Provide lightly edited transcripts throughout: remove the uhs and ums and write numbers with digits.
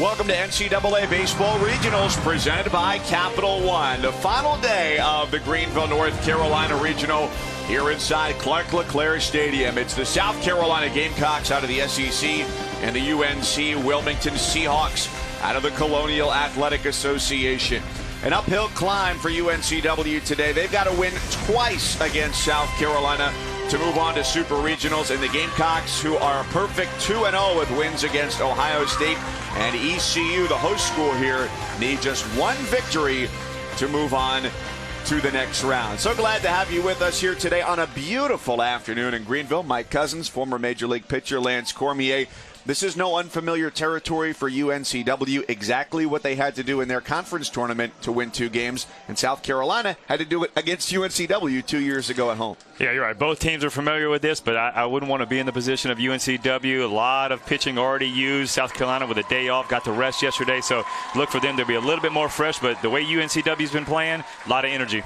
Welcome to NCAA Baseball Regionals presented by Capital One. The final day of the Greenville, North Carolina Regional here inside Clark LeClaire Stadium. It's the South Carolina Gamecocks out of the SEC and the UNC Wilmington Seahawks out of the Colonial Athletic Association. An uphill climb for UNCW today. They've got to win twice against South Carolina to move on to Super Regionals, and the Gamecocks, who are a perfect 2-0 with wins against Ohio State and ECU, the host school here, need just one victory to move on to the next round. So glad to have you with us here today on a beautiful afternoon in Greenville. Mike Cousins, former Major League pitcher Lance Cormier. This is no unfamiliar territory for UNCW. Exactly what they had to do in their conference tournament to win 2 games, and South Carolina had to do it against UNCW 2 years ago at home. Yeah, you're right. Both teams are familiar with this, but I wouldn't want to be in the position of UNCW. A lot of pitching already used. South Carolina with a day off, got to rest yesterday, so look for them to be a little bit more fresh. But the way UNCW's been playing, a lot of energy.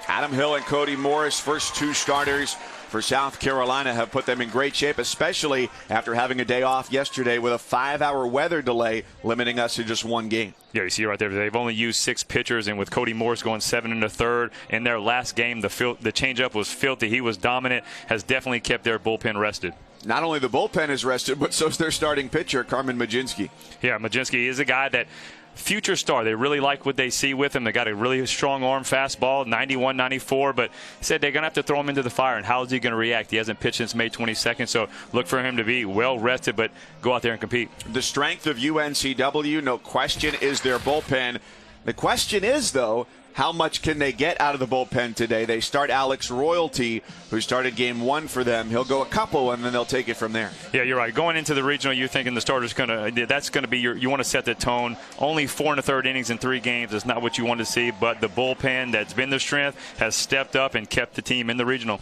Adam Hill and Cody Morris, first 2 starters for South Carolina, have put them in great shape, especially after having a day off yesterday with a 5-hour weather delay limiting us to just 1 game. Yeah, you see right there, they've only used 6 pitchers, and with Cody Morris going 7 1/3 in their last game, the changeup was filthy. He was dominant, has definitely kept their bullpen rested. Not only the bullpen is rested, but so is their starting pitcher, Carmen Majinski. Yeah, Majinski is a guy that future star. They really like what they see with him. They got a really strong arm fastball, 91, 94, but said they're going to have to throw him into the fire, and how is he going to react? He hasn't pitched since May 22nd, so look for him to be well rested, but go out there and compete. The strength of UNCW, no question, is their bullpen. The question is, though, how much can they get out of the bullpen today? They start Alex Royalty, who started game 1 for them. He'll go a couple, and then they'll take it from there. Yeah, you're right. Going into the regional, you're thinking the starter's that's going to be you want to set the tone. Only 4 1/3 innings in 3 games is not what you want to see, but the bullpen that's been their strength has stepped up and kept the team in the regional.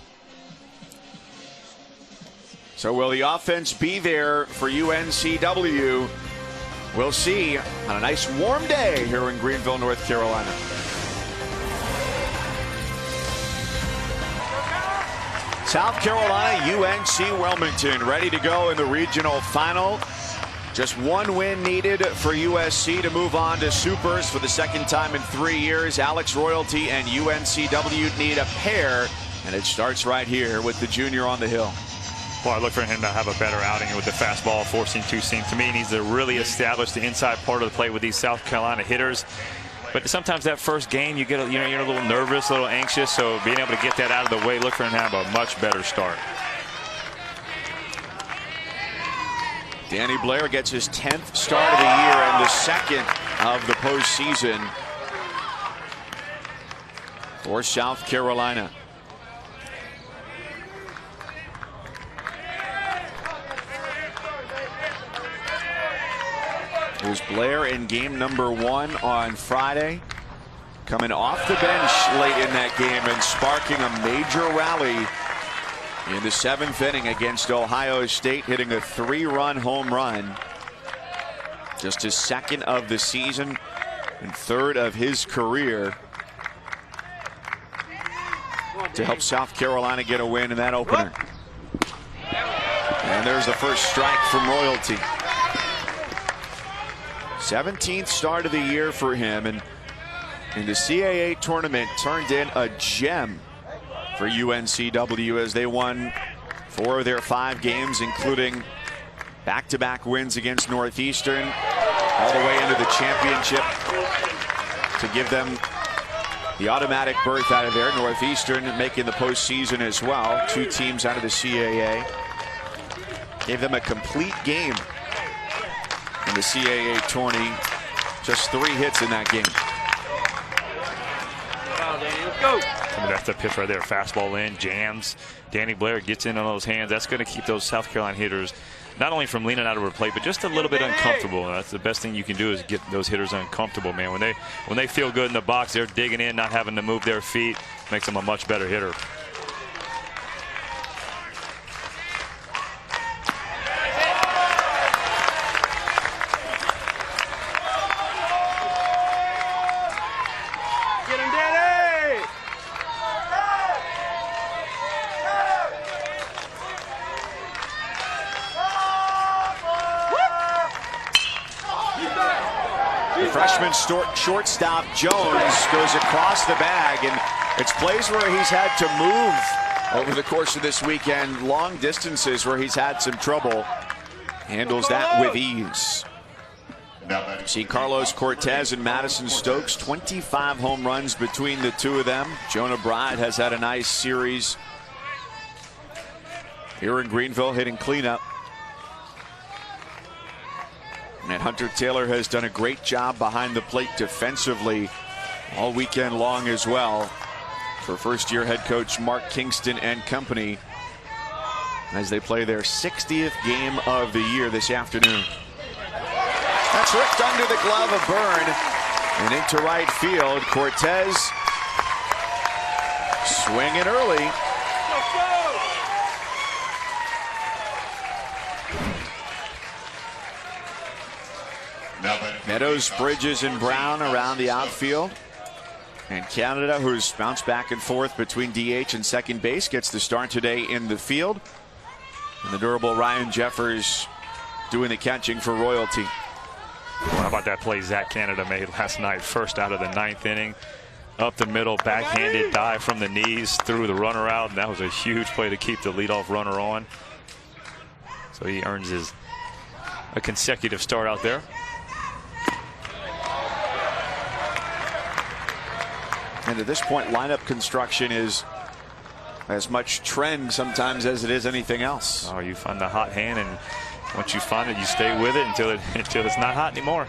So will the offense be there for UNCW? We'll see on a nice warm day here in Greenville, North Carolina. South Carolina, UNC Wilmington, ready to go in the regional final. Just 1 win needed for USC to move on to Supers for the 2nd time in 3 years. Alex Royalty and UNCW need a pair, and it starts right here with the junior on the hill. Well, I look for him to have a better outing with the fastball, 4-seam, 2-seam. To me, he needs to really establish the inside part of the play with these South Carolina hitters. But sometimes that first game, you're a little nervous, a little anxious. So being able to get that out of the way, look for him to have a much better start. Danny Blair gets his 10th start of the year and the 2nd of the postseason for South Carolina. Here's Blair in game number 1 on Friday, coming off the bench late in that game and sparking a major rally in the 7th inning against Ohio State, hitting a 3-run home run. Just his 2nd of the season and 3rd of his career to help South Carolina get a win in that opener. And there's the first strike from Royalty. 17th start of the year for him, and in the CAA tournament turned in a gem for UNCW as they won 4 of their 5 games, including back-to-back wins against Northeastern, all the way into the championship to give them the automatic berth out of there. Northeastern making the postseason as well. 2 teams out of the CAA. Gave them a complete game in the CAA tourney. Just 3 hits in that game. Let's go. I mean, that's the pitch right there. Fastball in, jams. Danny Blair gets in on those hands. That's going to keep those South Carolina hitters not only from leaning out of a plate, but just a little bit uncomfortable. That's the best thing you can do, is get those hitters uncomfortable, man. When they feel good in the box, they're digging in, not having to move their feet. Makes them a much better hitter. Freshman shortstop Jones goes across the bag, and it's plays where he's had to move over the course of this weekend, long distances where he's had some trouble. Handles that with ease. See Carlos Cortez and Madison Stokes, 25 home runs between the two of them. Jonah Bride has had a nice series here in Greenville, hitting cleanup. And Hunter Taylor has done a great job behind the plate defensively all weekend long as well for first-year head coach Mark Kingston and company as they play their 60th game of the year this afternoon. That's ripped under the glove of Byrne and into right field. Cortez swinging early. Meadows, Bridges, and Brown around the outfield. And Canada, who's bounced back and forth between DH and second base, gets the start today in the field. And the durable Ryan Jeffers doing the catching for Royalty. How about that play Zach Canada made last night? First out of the 9th inning. Up the middle, backhanded dive from the knees, threw the runner out. And that was a huge play to keep the leadoff runner on. So he earns a consecutive start out there. And at this point, lineup construction is as much trend sometimes as it is anything else. Oh, you find the hot hand, and once you find it, you stay with it until it's not hot anymore.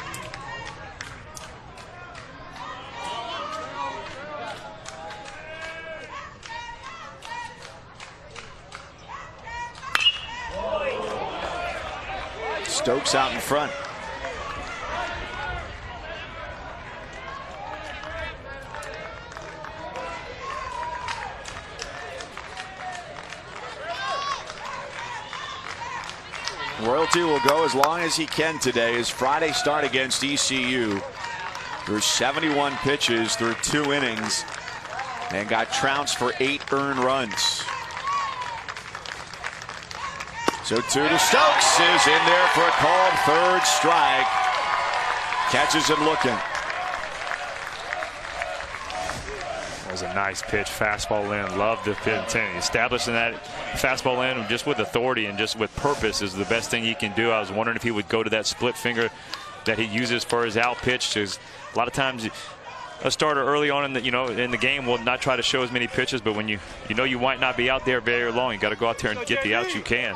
Stokes out in front. Royalty will go as long as he can today. His Friday start against ECU. Threw 71 pitches through 2 innings and got trounced for 8 earned runs. So 2 to Stokes is in there for a called third strike. Catches him looking. That was a nice pitch, fastball in. Love the pitch. Establishing that fastball in just with authority and just with purpose is the best thing he can do. I was wondering if he would go to that split finger that he uses for his out pitch. Because a lot of times a starter early on in the game will not try to show as many pitches, but when you know you might not be out there very long, you got to go out there and get the outs you can.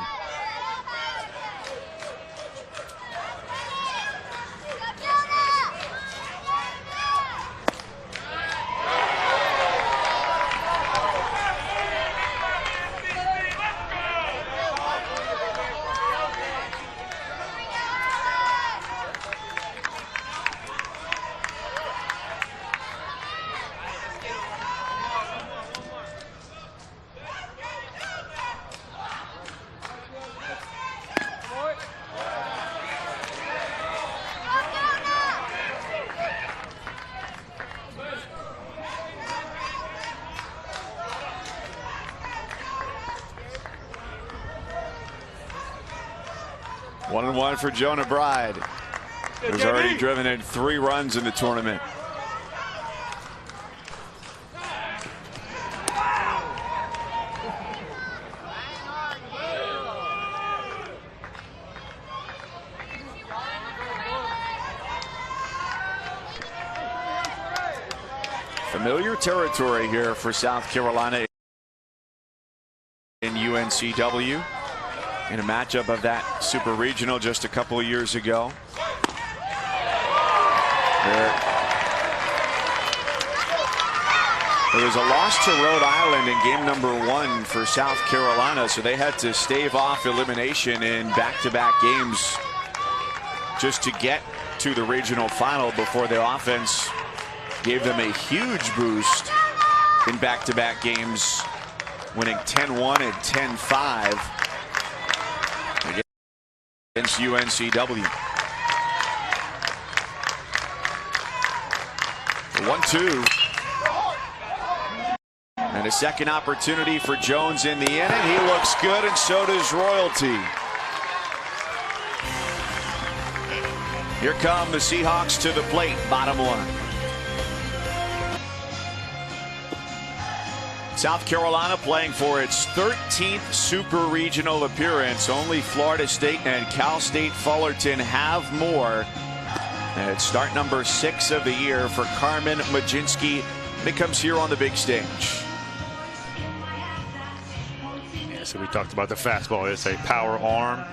One and one for Jonah Bride, who's already driven in 3 runs in the tournament. Familiar territory here for South Carolina in UNCW. In a matchup of that super regional just a couple of years ago. There was a loss to Rhode Island in game number 1 for South Carolina, so they had to stave off elimination in back-to-back games just to get to the regional final before their offense gave them a huge boost in back-to-back games, winning 10-1 and 10-5. Against UNCW. 1-2. And a second opportunity for Jones in the inning. He looks good, and so does Royalty. Here come the Seahawks to the plate, bottom one. South Carolina playing for its 13th Super Regional appearance. Only Florida State and Cal State Fullerton have more. And it's start number 6 of the year for Carmen Majinski. And it comes here on the big stage. Yeah, so we talked about the fastball. It's a power arm.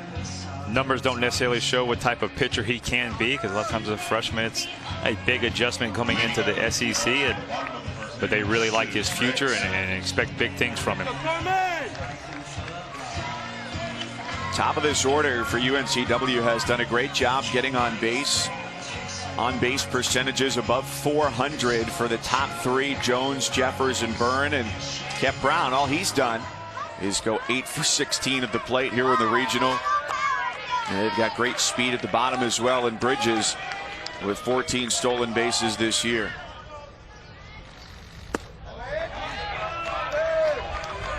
Numbers don't necessarily show what type of pitcher he can be, because a lot of times as a freshman it's a big adjustment coming into the SEC. But they really like his future and expect big things from him. Top of this order for UNCW has done a great job getting on base. On base percentages above 400 for the top 3, Jones, Jeffers, and Byrne. And Kep Brown, all he's done is go 8 for 16 at the plate here in the regional. And they've got great speed at the bottom as well, and Bridges with 14 stolen bases this year.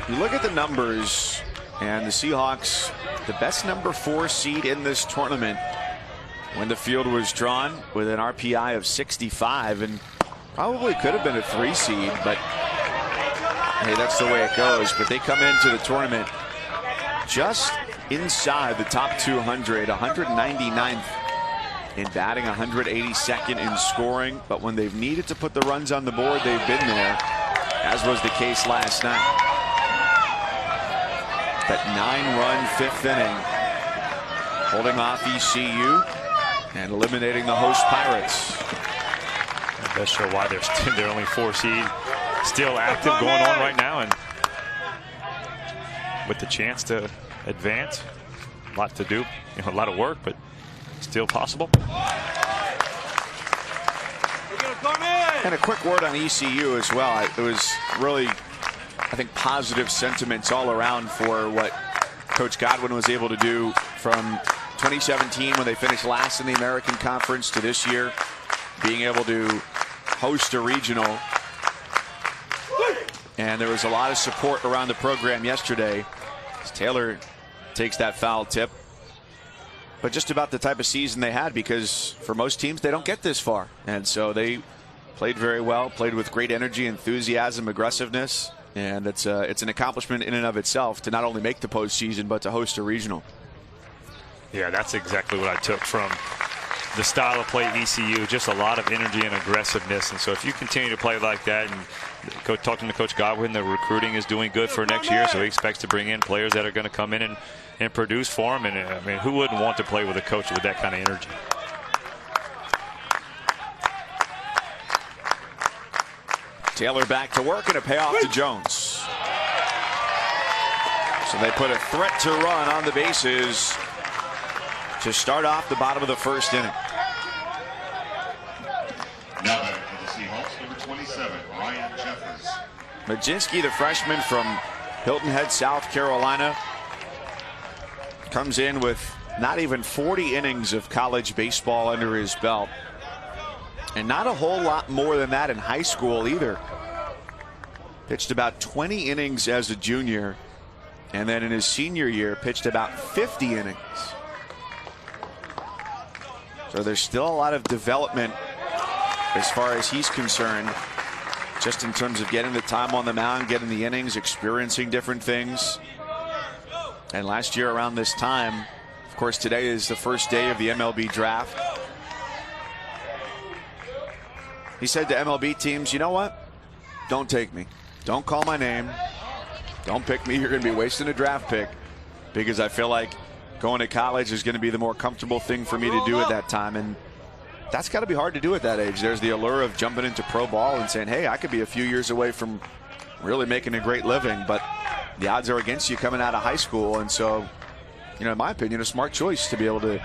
You look at the numbers, and the Seahawks, the best number 4 seed in this tournament when the field was drawn, with an RPI of 65, and probably could have been a 3 seed, but hey, that's the way it goes. But they come into the tournament just inside the top 200, 199th in batting, 182nd in scoring. But when they've needed to put the runs on the board, they've been there, as was the case last night. That 9-run 5th inning, holding off ECU and eliminating the host Pirates. That does show why they're only 4 seed, still active, going on right now, and with the chance to advance. A lot to do, a lot of work, but still possible. And a quick word on ECU as well. It was really, I think, positive sentiments all around for what Coach Godwin was able to do from 2017, when they finished last in the American Conference, to this year being able to host a regional. And there was a lot of support around the program yesterday as Taylor takes that foul tip. But just about the type of season they had, because for most teams they don't get this far, and so they played very well, played with great energy, enthusiasm, aggressiveness. And it's an accomplishment in and of itself to not only make the postseason, but to host a regional. Yeah, that's exactly what I took from the style of play at ECU. Just a lot of energy and aggressiveness. And so if you continue to play like that, and talking to Coach Godwin, the recruiting is doing good for next year. So he expects to bring in players that are going to come in and produce for him. And I mean, who wouldn't want to play with a coach with that kind of energy? Taylor back to work, and a payoff to Jones. So they put a threat to run on the bases to start off the bottom of the 1st inning. Now back for the Seahawks, number 27, Ryan Jeffers. Majinski, the freshman from Hilton Head, South Carolina, comes in with not even 40 innings of college baseball under his belt. And not a whole lot more than that in high school either. Pitched about 20 innings as a junior, and then in his senior year pitched about 50 innings. So there's still a lot of development as far as he's concerned, just in terms of getting the time on the mound, getting the innings, experiencing different things. And last year around this time, of course, today is the first day of the MLB draft. He said to MLB teams, you know what? Don't take me. Don't call my name. Don't pick me. You're going to be wasting a draft pick, because I feel like going to college is going to be the more comfortable thing for me to do at that time. And that's got to be hard to do at that age. There's the allure of jumping into pro ball and saying, hey, I could be a few years away from really making a great living, but the odds are against you coming out of high school. And so, you know, in my opinion, a smart choice to be able to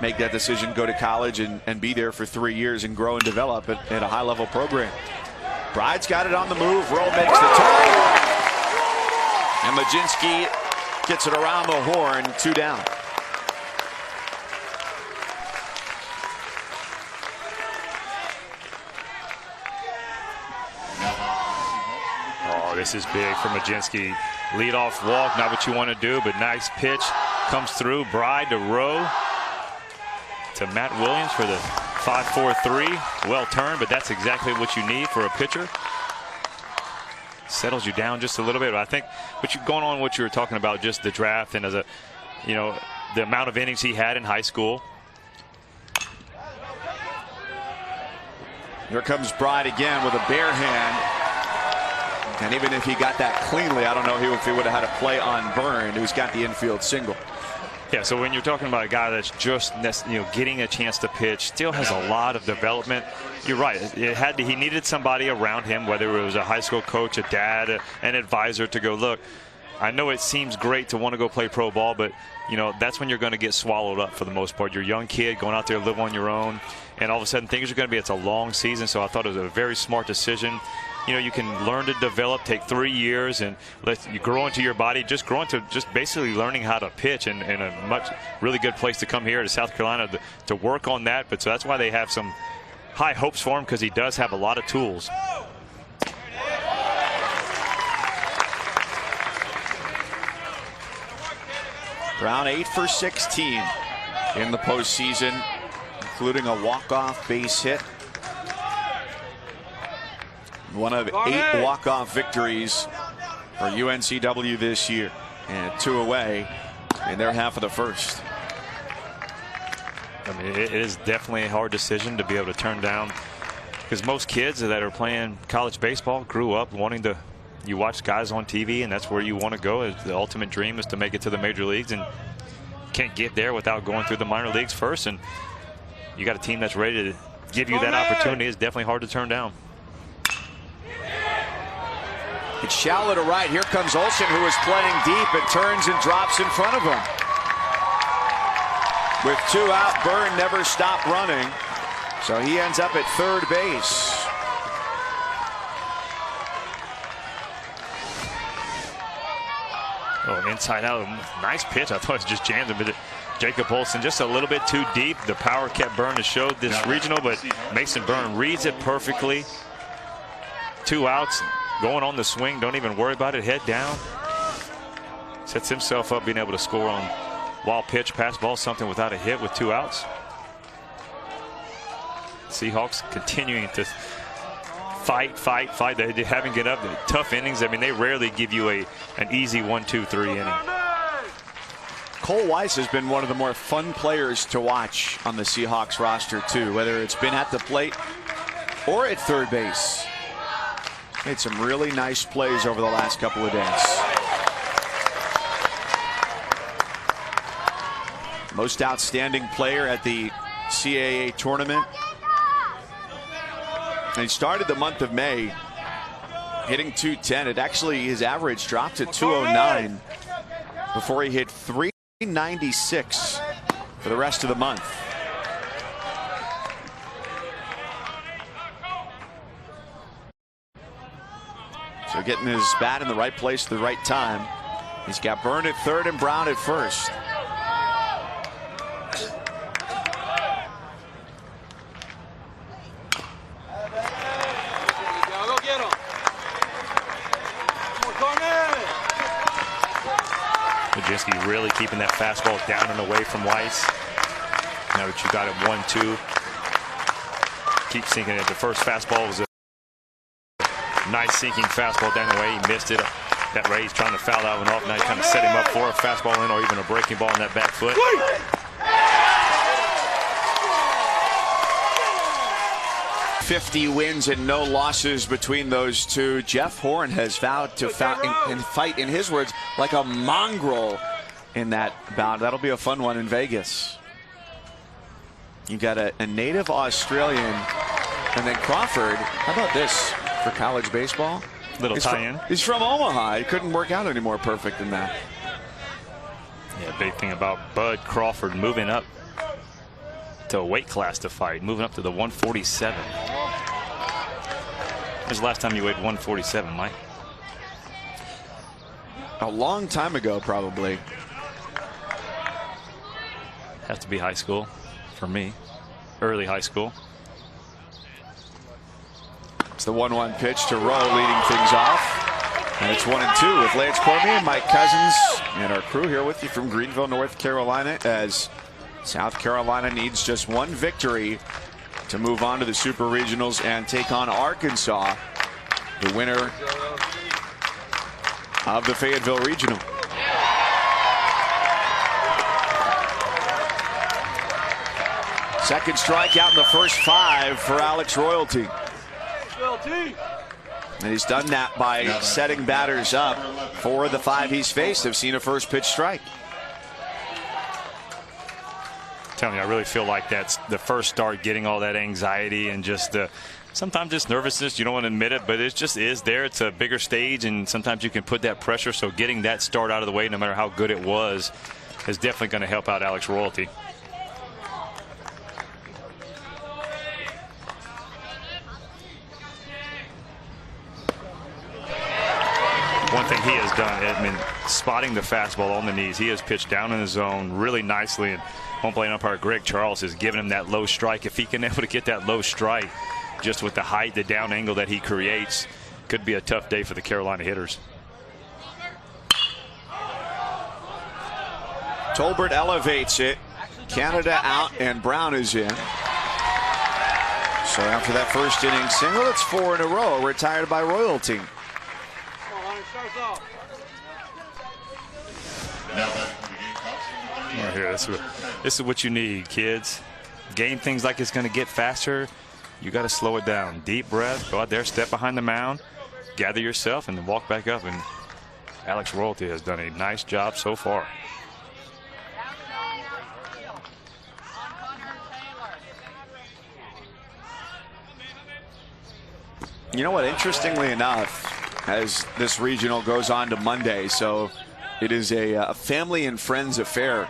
make that decision, go to college and be there for 3 years and grow and develop at a high-level program. Bride's got it on the move. Rowe makes the turn. And Majinski gets it around the horn, 2 down. Oh, this is big for Majinski. Leadoff walk, not what you want to do, but nice pitch comes through. Bride to Rowe. to Matt Williams for the 5-4-3. Well turned, but that's exactly what you need for a pitcher. Settles you down just a little bit. But I think going on what you were talking about, just the draft and as a, the amount of innings he had in high school. Here comes Bride again with a bare hand. And even if he got that cleanly, I don't know if he would have had a play on Byrne, who's got the infield single. Yeah, so when you're talking about a guy that's just getting a chance to pitch, still has a lot of development. You're right. He needed somebody around him, whether it was a high school coach, a dad, an advisor, to go, look, I know it seems great to want to go play pro ball, but that's when you're going to get swallowed up for the most part. You're a young kid going out there to live on your own, and all of a sudden things are going to be, it's a long season, so I thought it was a very smart decision. You can learn to develop, take 3 years, and let you grow into your body, just basically learning how to pitch, and a really good place to come here to South Carolina to work on that. But so that's why they have some high hopes for him, because he does have a lot of tools. Brown 8 for 16 in the postseason, including a walk-off base hit. One of 8 walk-off victories for UNCW this year, and 2 away in their half of the first. I mean, it is definitely a hard decision to be able to turn down, because most kids that are playing college baseball grew up wanting to. You watch guys on TV, and that's where you want to go. The ultimate dream is to make it to the major leagues, and can't get there without going through the minor leagues first. And you got a team that's ready to give you that opportunity. It's definitely hard to turn down. It's shallow to right. Here comes Olsen, who is playing deep. It turns and drops in front of him. With 2 out, Byrne never stopped running, so he ends up at third base. Oh, inside out. Nice pitch. I thought it was just jammed, but Jacob Olsen just a little bit too deep. The power kept Byrne to show this regional, but Mason Byrne reads it perfectly. 2 outs. Going on the swing, don't even worry about it, head down. Sets himself up being able to score on wild pitch, pass ball, something without a hit with 2 outs. Seahawks continuing to fight. They haven't get up. Tough innings. I mean, they rarely give you an easy 1-2-3 inning. Cole Weiss has been one of the more fun players to watch on the Seahawks roster, too, whether it's been at the plate or at third base. Made some really nice plays over the last couple of days. Most outstanding player at the CAA tournament. And he started the month of May hitting .210. It actually, his average dropped to .209 before he hit .396 for the rest of the month. So getting his bat in the right place at the right time. He's got Byrne at third and Brown at first. Majinski really keeping that fastball down and away from Weiss. Now that you got it 1-2. Keep sinking it. The first fastball was a nice sinking fastball down the way. He missed it. That way he's trying to foul that one off. Now he's trying to set him up for a fastball in or even a breaking ball in that back foot. 50 wins and no losses between those two. Jeff Horn has vowed to fight, in his words, like a mongrel in that bout. That'll be a fun one in Vegas. You got a native Australian, and then Crawford. How about this for college baseball? Little tie-in. He's from Omaha. He couldn't work out any more perfect than that. Yeah, big thing about Bud Crawford moving up to a weight class to fight, moving up to the 147. When's the last time you weighed 147, Mike? A long time ago, probably. Has to be high school for me. Early high school. It's the 1-1 pitch to Rowe, leading things off. And it's 1-2 with Lance Cormier and Mike Cousins and our crew here with you from Greenville, North Carolina, as South Carolina needs just one victory to move on to the Super Regionals and take on Arkansas, the winner of the Fayetteville Regional. Second strikeout in the first 5 for Alex Royalty. And he's done that by setting batters up. 4 of the 5 he's faced have seen a first pitch strike. Telling you, I really feel like that's the first start, getting all that anxiety and just sometimes just nervousness. You don't want to admit it, but it just is there. It's a bigger stage, and sometimes you can put that pressure. So getting that start out of the way, no matter how good it was, is definitely going to help out Alex Royalty. One thing he has done, Edmund, spotting the fastball on the knees. He has pitched down in the zone really nicely, and home plate umpire Greg Charles has given him that low strike. If he can able to get that low strike, just with the height, the down angle that he creates, could be a tough day for the Carolina hitters. Tolbert elevates it. Canada out and Brown is in. So after that first inning single, it's 4 in a row retired by Royalty. Right here, this is what you need, kids. Game things like it's going to get faster. You got to slow it down. Deep breath. Go out there, step behind the mound, gather yourself, and then walk back up. And Alex Royalty has done a nice job so far. You know what? Interestingly enough, as this regional goes on to Monday, so it is a family and friends affair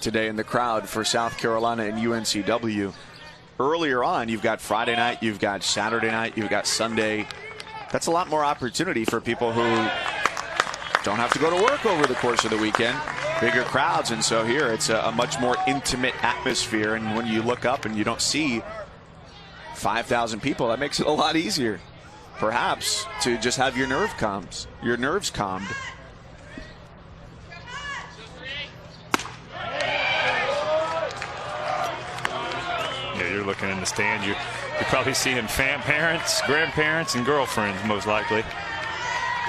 today in the crowd for South Carolina and UNCW. Earlier on, you've got Friday night, you've got Saturday night, you've got Sunday. That's a lot more opportunity for people who don't have to go to work over the course of the weekend. Bigger crowds, and so here it's a much more intimate atmosphere. And when you look up and you don't see 5,000 people, that makes it a lot easier, perhaps, to just have your nerves calmed. You're looking in the stand. You're probably seeing parents, grandparents, and girlfriends most likely. Way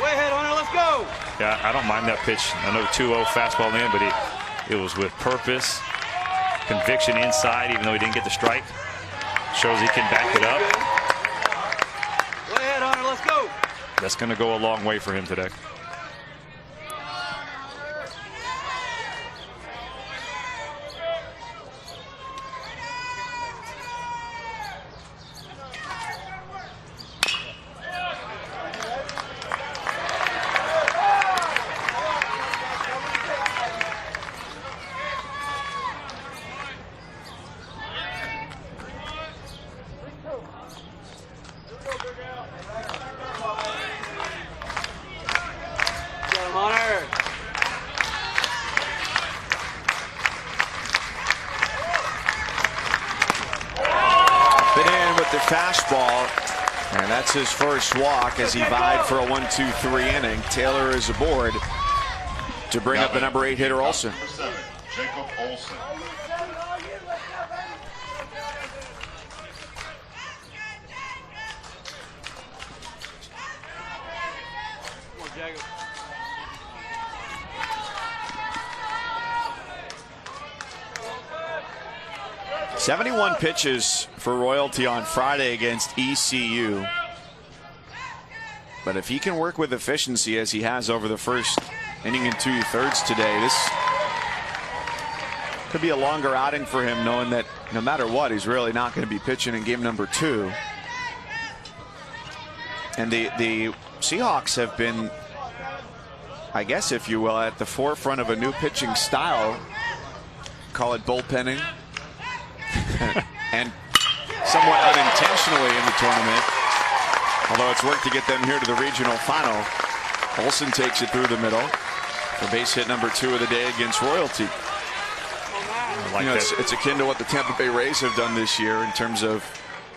ahead, Hunter. Let's go. Yeah, I don't mind that pitch. I know 2-0 fastball in, but it was with purpose, conviction inside, even though he didn't get the strike. Shows he can back it up. Way ahead, Hunter. Let's go. That's going to go a long way for him today. Fastball, and that's his first walk as he vied for a 1-2-3 inning. Taylor is aboard to bring up the number 8 hitter Olsen. Jacob Olsen. Come on, Jacob. 71 pitches for Royalty on Friday against ECU. But if he can work with efficiency as he has over the first inning and 2/3 today, this could be a longer outing for him, knowing that no matter what, he's really not going to be pitching in game number 2. And the Seahawks have been, I guess if you will, at the forefront of a new pitching style. Call it bullpenning. And somewhat unintentionally in the tournament, although it's worked to get them here to the regional final. Olsen takes it through the middle for base hit number 2 of the day against Royalty. It's akin to what the Tampa Bay Rays have done this year in terms of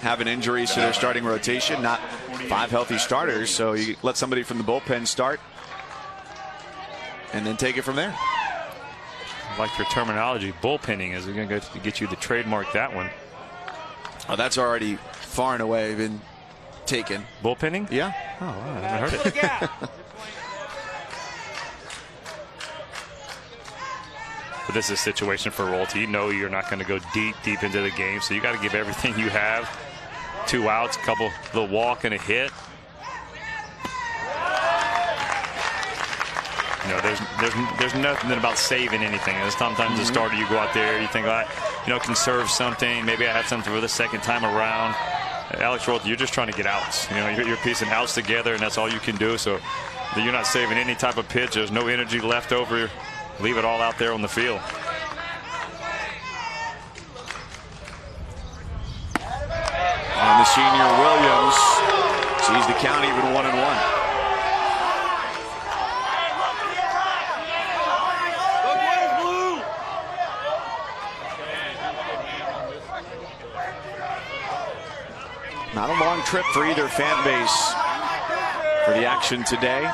having injuries to their starting rotation, not 5 healthy starters, so you let somebody from the bullpen start and then take it from there. I like your terminology. Bullpenning is going to get you the trademark that one. Oh, that's already far and away been taken. Bullpenning? Yeah. Oh, wow, I haven't heard it. But this is a situation for Royalty. You know you're not going to go deep into the game, so you got to give everything you have. 2 outs, couple little walk and a hit. You know, there's nothing about saving anything. Sometimes the starter, you go out there, you think, conserve something. Maybe I have something for the second time around. Alex Royalty, you're just trying to get outs. You know, you're piecing outs together, and that's all you can do. So you're not saving any type of pitch. There's no energy left over. Leave it all out there on the field. And the senior Williams sees the count even 1-1. Not a long trip for either fan base for the action today.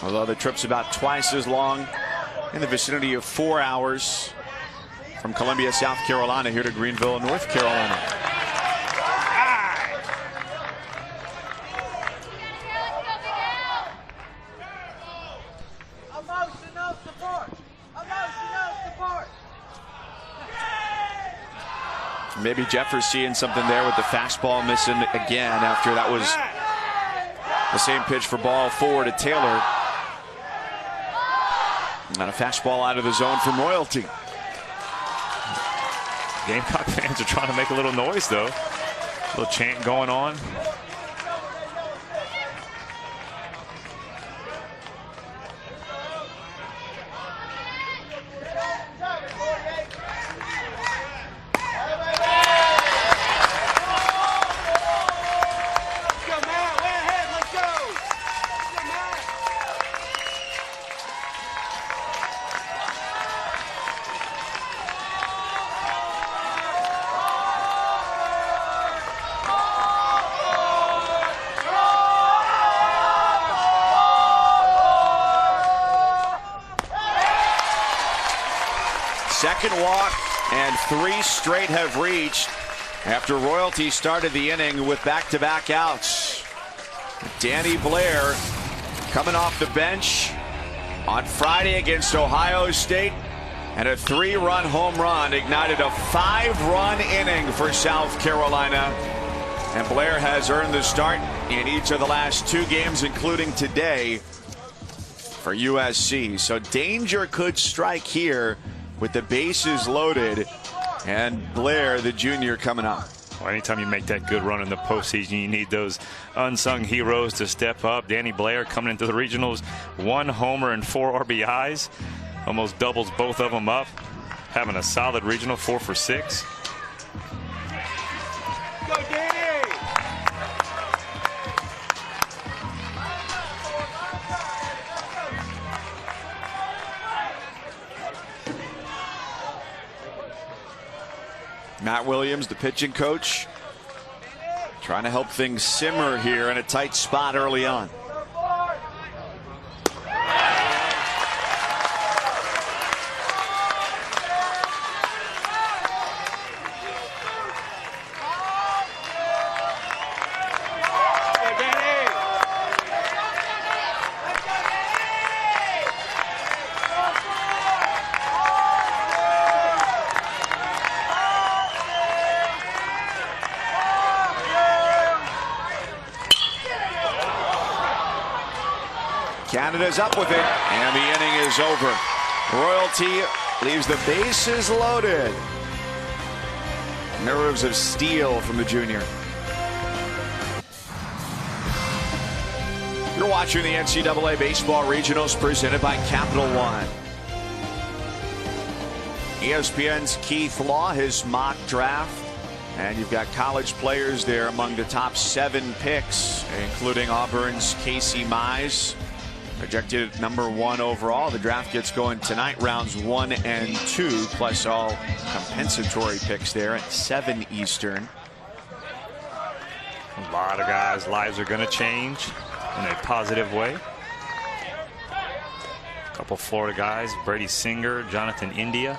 Although the trip's about twice as long, in the vicinity of 4 hours from Columbia, South Carolina, here to Greenville, North Carolina. Emotional support. Emotional support. Maybe Jeffers seeing something there with the fastball missing again after that was the same pitch for ball 4 to Taylor. And a fastball out of the zone from Royalty. Gamecock fans are trying to make a little noise, though. A little chant going on. Second walk, and 3 straight have reached after Royalty started the inning with back-to-back outs. Danny Blair coming off the bench on Friday against Ohio State, and a 3-run home run ignited a 5-run inning for South Carolina. And Blair has earned the start in each of the last 2 games, including today for USC. So danger could strike here with the bases loaded, and Blair, the junior, coming up. Well, anytime you make that good run in the postseason, you need those unsung heroes to step up. Danny Blair coming into the regionals, 1 homer and 4 RBIs, almost doubles both of them up, having a solid regional, 4 for 6. Go, Danny! Matt Williams, the pitching coach, trying to help things simmer here in a tight spot early on. Canada's up with it, and the inning is over. Royalty leaves the bases loaded. Nerves of steel from the junior. You're watching the NCAA Baseball Regionals presented by Capital One. ESPN's Keith Law, his mock draft. And you've got college players there among the top 7 picks, including Auburn's Casey Mize, projected at number 1 overall. The draft gets going tonight, rounds 1 and 2, plus all compensatory picks there at 7 Eastern. A lot of guys' lives are going to change in a positive way. A couple Florida guys, Brady Singer, Jonathan India.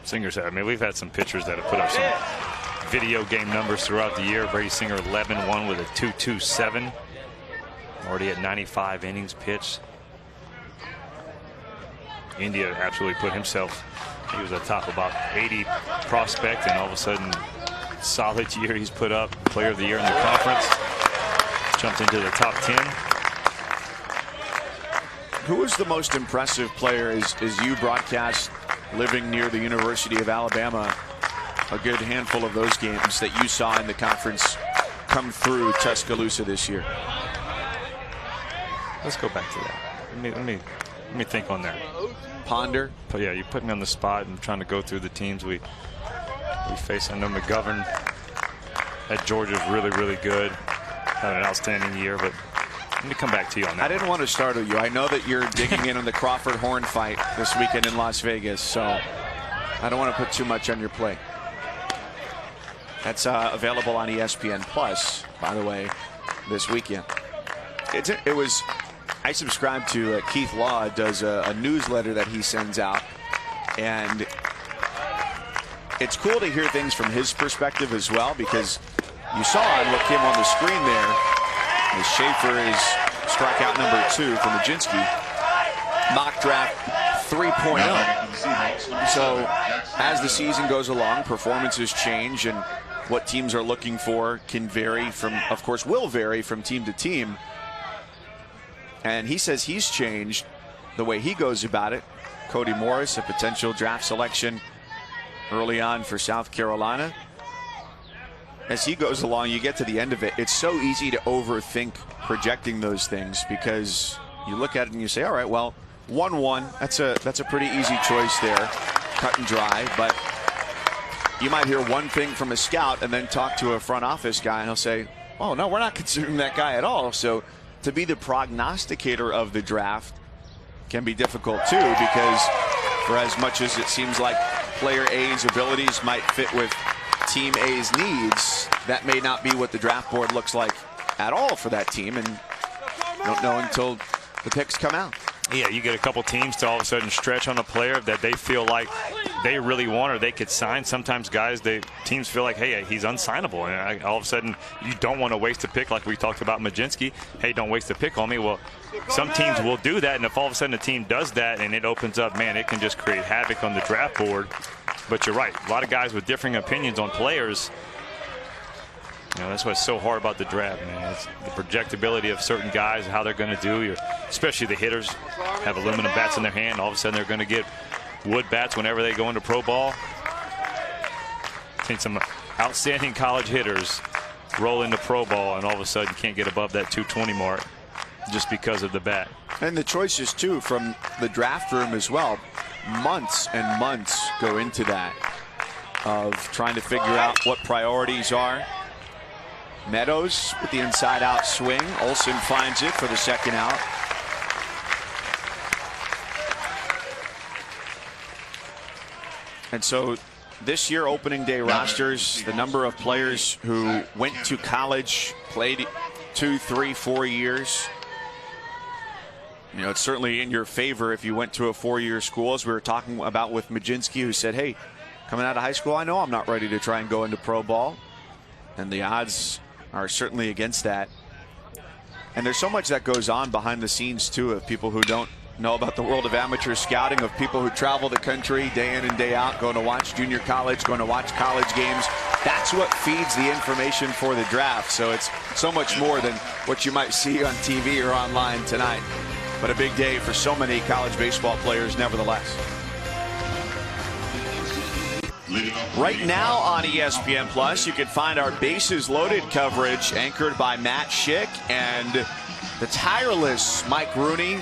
Singer's had, I mean, we've had some pitchers that have put up some video game numbers throughout the year. Brady Singer 11-1 with a 2.27. Already at 95 innings pitched. India absolutely put himself, he was a top about 80 prospect, and all of a sudden solid year he's put up. Player of the year in the conference. Jumped into the top 10. Who was the most impressive player as you broadcast living near the University of Alabama? A good handful of those games that you saw in the conference come through Tuscaloosa this year. Let's go back to that. Let me think on that. Ponder. But yeah, you put me on the spot and trying to go through the teams we face. I know McGovern at Georgia is really, really good. Had an outstanding year, but let me come back to you on that. I didn't want to startle you. I know that you're digging in on the Crawford Horn fight this weekend in Las Vegas, so I don't want to put too much on your plate. That's available on ESPN Plus, by the way, this weekend. I subscribe to Keith Law, does a newsletter that he sends out, and it's cool to hear things from his perspective as well, because you saw it look him on the screen there. As Schaefer is strikeout number 2 for Majinski. Mock draft 3.0. So as the season goes along, performances change, and what teams are looking for can vary from, of course, will vary from team to team. And he says he's changed the way he goes about it. Cody Morris, a potential draft selection early on for South Carolina. As he goes along, you get to the end of it, it's so easy to overthink projecting those things, because you look at it and you say, all right, well, 1-1, that's a pretty easy choice there, cut and dry. But you might hear one thing from a scout and then talk to a front office guy and he'll say, oh, no, we're not considering that guy at all. So to be the prognosticator of the draft can be difficult too, because for as much as it seems like player A's abilities might fit with team A's needs, that may not be what the draft board looks like at all for that team, and you don't know until the picks come out. Yeah, you get a couple teams to all of a sudden stretch on a player that they feel like they really want or they could sign. Sometimes teams feel like, hey, he's unsignable, and all of a sudden you don't want to waste a pick, like we talked about Majinski. Hey, don't waste a pick on me. Well, some teams will do that, and if all of a sudden a team does that and it opens up, man, it can just create havoc on the draft board. But you're right, a lot of guys with differing opinions on players. You know, that's what's so hard about the draft, man. It's the projectability of certain guys, how they're going to do. Especially the hitters have aluminum bats in their hand. All of a sudden they're going to get wood bats whenever they go into pro ball. I've seen some outstanding college hitters roll into pro ball and all of a sudden can't get above that 220 mark just because of the bat. And the choices, too, from the draft room as well. Months and months go into that, of trying to figure out what priorities are. Meadows with the inside-out swing. Olsen finds it for the second out. And so this year, opening day rosters, the number of players who went to college, played 2, 3, 4 years. You know, it's certainly in your favor if you went to a 4-year school, as we were talking about with Majinski, who said, hey, coming out of high school, I know I'm not ready to try and go into pro ball. And the odds are certainly against that. And there's so much that goes on behind the scenes, too, of people who don't know about the world of amateur scouting, of people who travel the country day in and day out, going to watch junior college, going to watch college games. That's what feeds the information for the draft. So it's so much more than what you might see on TV or online tonight. But a big day for so many college baseball players nevertheless. Right now on ESPN Plus, you can find our Bases Loaded coverage anchored by Matt Schick and the tireless Mike Rooney.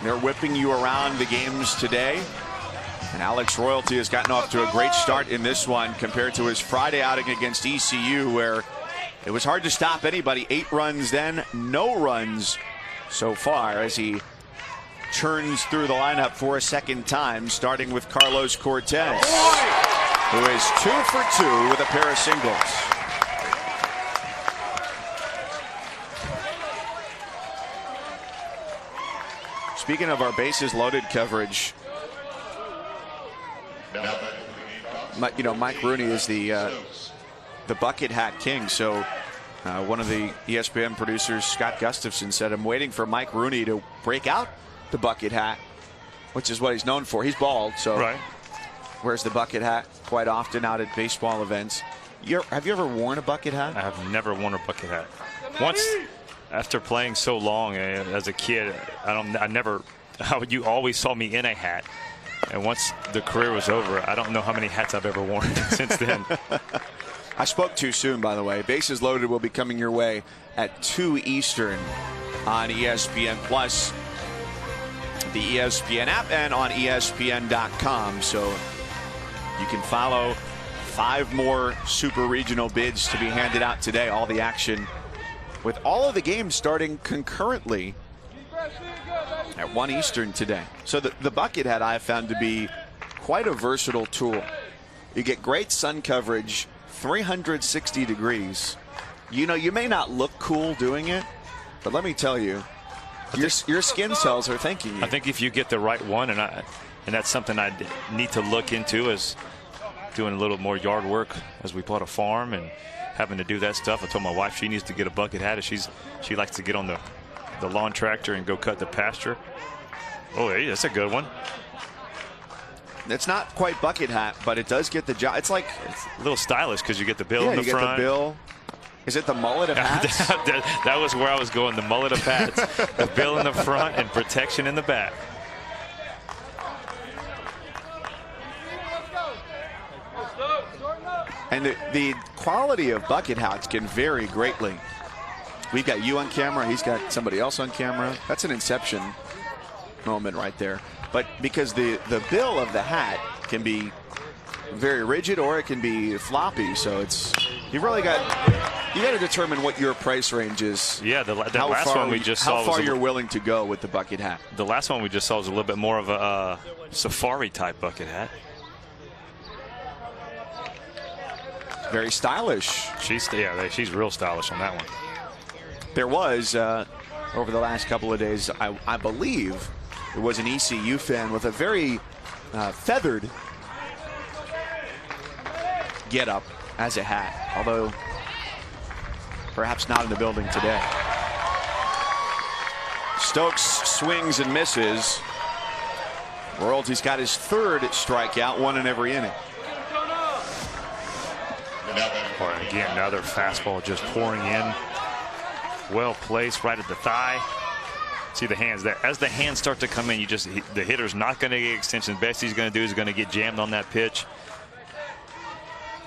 They're whipping you around the games today. And Alex Royalty has gotten off to a great start in this one compared to his Friday outing against ECU, where it was hard to stop anybody. 8 runs then, no runs so far, as he churns through the lineup for a second time, starting with Carlos Cortez, who is 2 for 2 with a pair of singles. speaking of our bases loaded coverage, Mike Rooney is the bucket hat king. So one of the ESPN producers, Scott Gustafson, said, "I'm waiting for Mike Rooney to break out the bucket hat," which is what he's known for. He's bald, so wears the bucket hat quite often out at baseball events. Have you ever worn a bucket hat? I have never worn a bucket hat. Once, after playing so long as a kid, you always saw me in a hat. And once the career was over, I don't know how many hats I've ever worn since then. I spoke too soon, by the way. Bases Loaded will be coming your way at 2 Eastern on ESPN Plus, the ESPN app, and on ESPN.com. So you can follow 5 more super regional bids to be handed out today. All the action with all of the games starting concurrently at 1 Eastern today. So the bucket hat I have found to be quite a versatile tool. You get great sun coverage, 360 degrees. You may not look cool doing it, but let me tell you, your skin cells are thanking you. I think if you get the right one, and that's something I need to look into, is doing a little more yard work as we bought a farm and having to do that stuff. I told my wife she needs to get a bucket hat. She likes to get on the lawn tractor and go cut the pasture. Oh, hey, that's a good one. It's not quite bucket hat, but it does get the job. It's a little stylish because you get the bill in the front. Yeah, you get the bill. Is it the mullet of hats? That was where I was going, the mullet of hats. The bill in the front and protection in the back. And the quality of bucket hats can vary greatly. We've got you on camera. He's got somebody else on camera. That's an Inception moment right there. But because the bill of the hat can be very rigid or it can be floppy, so you got to determine what your price range is. Yeah, the last one we just saw. How far you're willing to go with the bucket hat. The last one we just saw was a little bit more of a safari type bucket hat. Very stylish. She's real stylish on that one. There was over the last couple of days, I believe it was an ECU fan with a very feathered get-up as a hat, although perhaps not in the building today. Stokes swings and misses. Royalty's got his 3rd strikeout, 1 in every inning. Or again, another fastball just pouring in. Well placed right at the thigh. See the hands there. As the hands start to come in, the hitter's not going to get extension. The best he's going to do is going to get jammed on that pitch.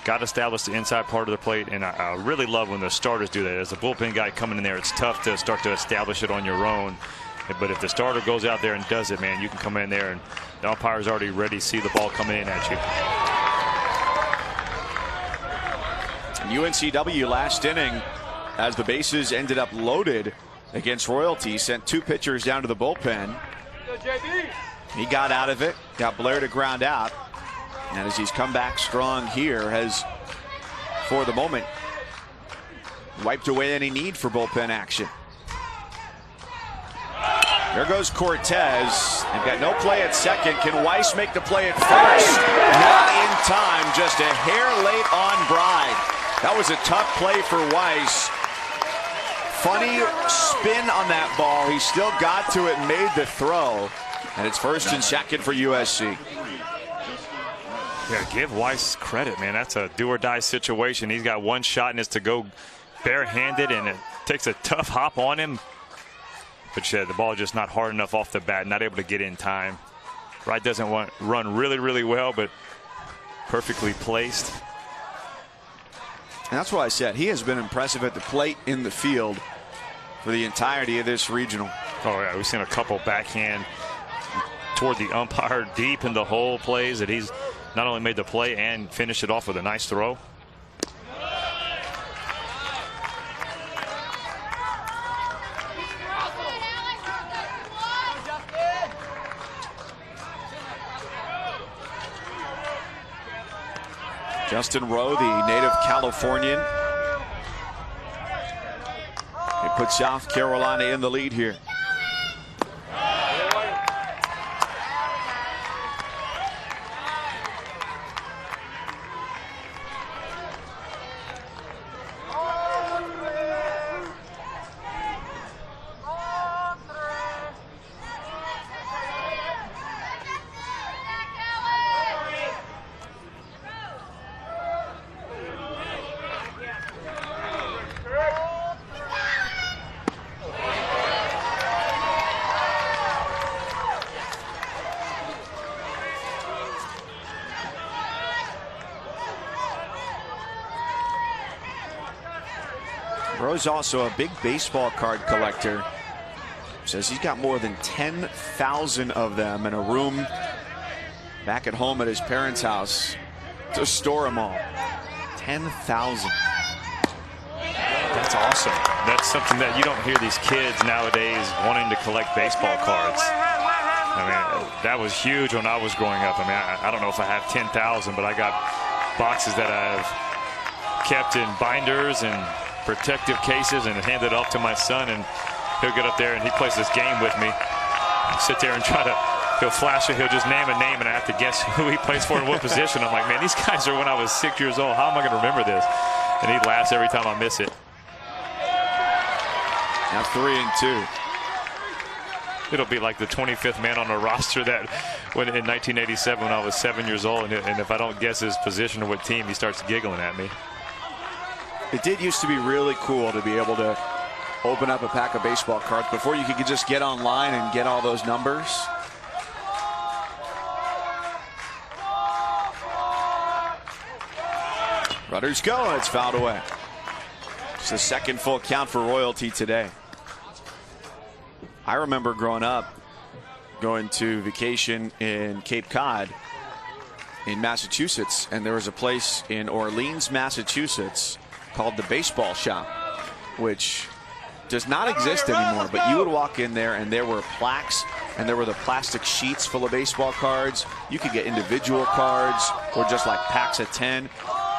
Got to establish the inside part of the plate, and I really love when the starters do that. As a bullpen guy coming in there, it's tough to start to establish it on your own. But if the starter goes out there and does it, man, you can come in there and the umpire's already ready to see the ball coming in at you. UNCW last inning, as the bases ended up loaded against Royalty, sent 2 pitchers down to the bullpen. He got out of it, got Blair to ground out, and as he's come back strong here, has, for the moment, wiped away any need for bullpen action. There goes Cortez. They've got no play at second. Can Weiss make the play at first? Not in time, just a hair late on Bride. That was a tough play for Weiss. Funny spin on that ball. He still got to it and made the throw. And it's 1st and 2nd for USC. Yeah, give Weiss credit, man. That's a do-or-die situation. He's got 1 shot and it's to go barehanded, and it takes a tough hop on him. But yeah, the ball just not hard enough off the bat, not able to get in time. Wright doesn't run really, really well, but perfectly placed. And that's why I said he has been impressive at the plate, in the field, for the entirety of this regional. Oh, yeah, we've seen a couple backhand toward the umpire deep in the hole plays that he's not only made the play and finished it off with a nice throw. Justin Rowe, the native Californian. He put South Carolina in the lead here. Ro's also a big baseball card collector. Says he's got more than 10,000 of them in a room back at home at his parents' house to store them all. 10,000. That's awesome. That's something that you don't hear these kids nowadays wanting to collect baseball cards. I mean, that was huge when I was growing up. I mean, I don't know if I have 10,000, but I got boxes that I've kept in binders and protective cases and handed off to my son, and he'll get up there and he plays this game with me. Sit there and he'll flash it, he'll just name a name, and I have to guess who he plays for in what position. I'm like, man, these guys are when I was 6 years old. How am I going to remember this? And he laughs every time I miss it. Now 3-2. It'll be like the 25th man on the roster that when in 1987 when I was 7 years old, and if I don't guess his position or what team, he starts giggling at me. It did used to be really cool to be able to open up a pack of baseball cards before you could just get online and get all those numbers. Runners go. It's fouled away. It's the second full count for Royalty today. I remember growing up going to vacation in Cape Cod in Massachusetts, and there was a place in Orleans, Massachusetts called the Baseball Shop, which does not exist anymore, but you would walk in there and there were plaques and there were the plastic sheets full of baseball cards. You could get individual cards or just like packs of 10.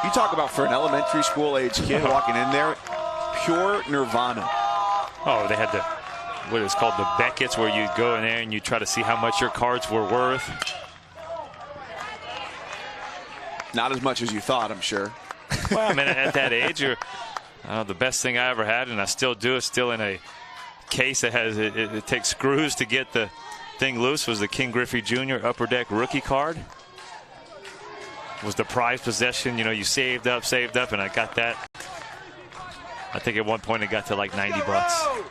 You talk about for an elementary school age kid walking in there, pure nirvana. Oh, they had what is called the Beckett's, where you go in there and you try to see how much your cards were worth. Not as much as you thought, I'm sure. Well, I mean, at that age, the best thing I ever had, and I still do, is still in a case that has it takes screws to get the thing loose, was the King Griffey Jr. Upper Deck rookie card. Was the prized possession. You know, you saved up, and I got that. I think at one point it got to like $90.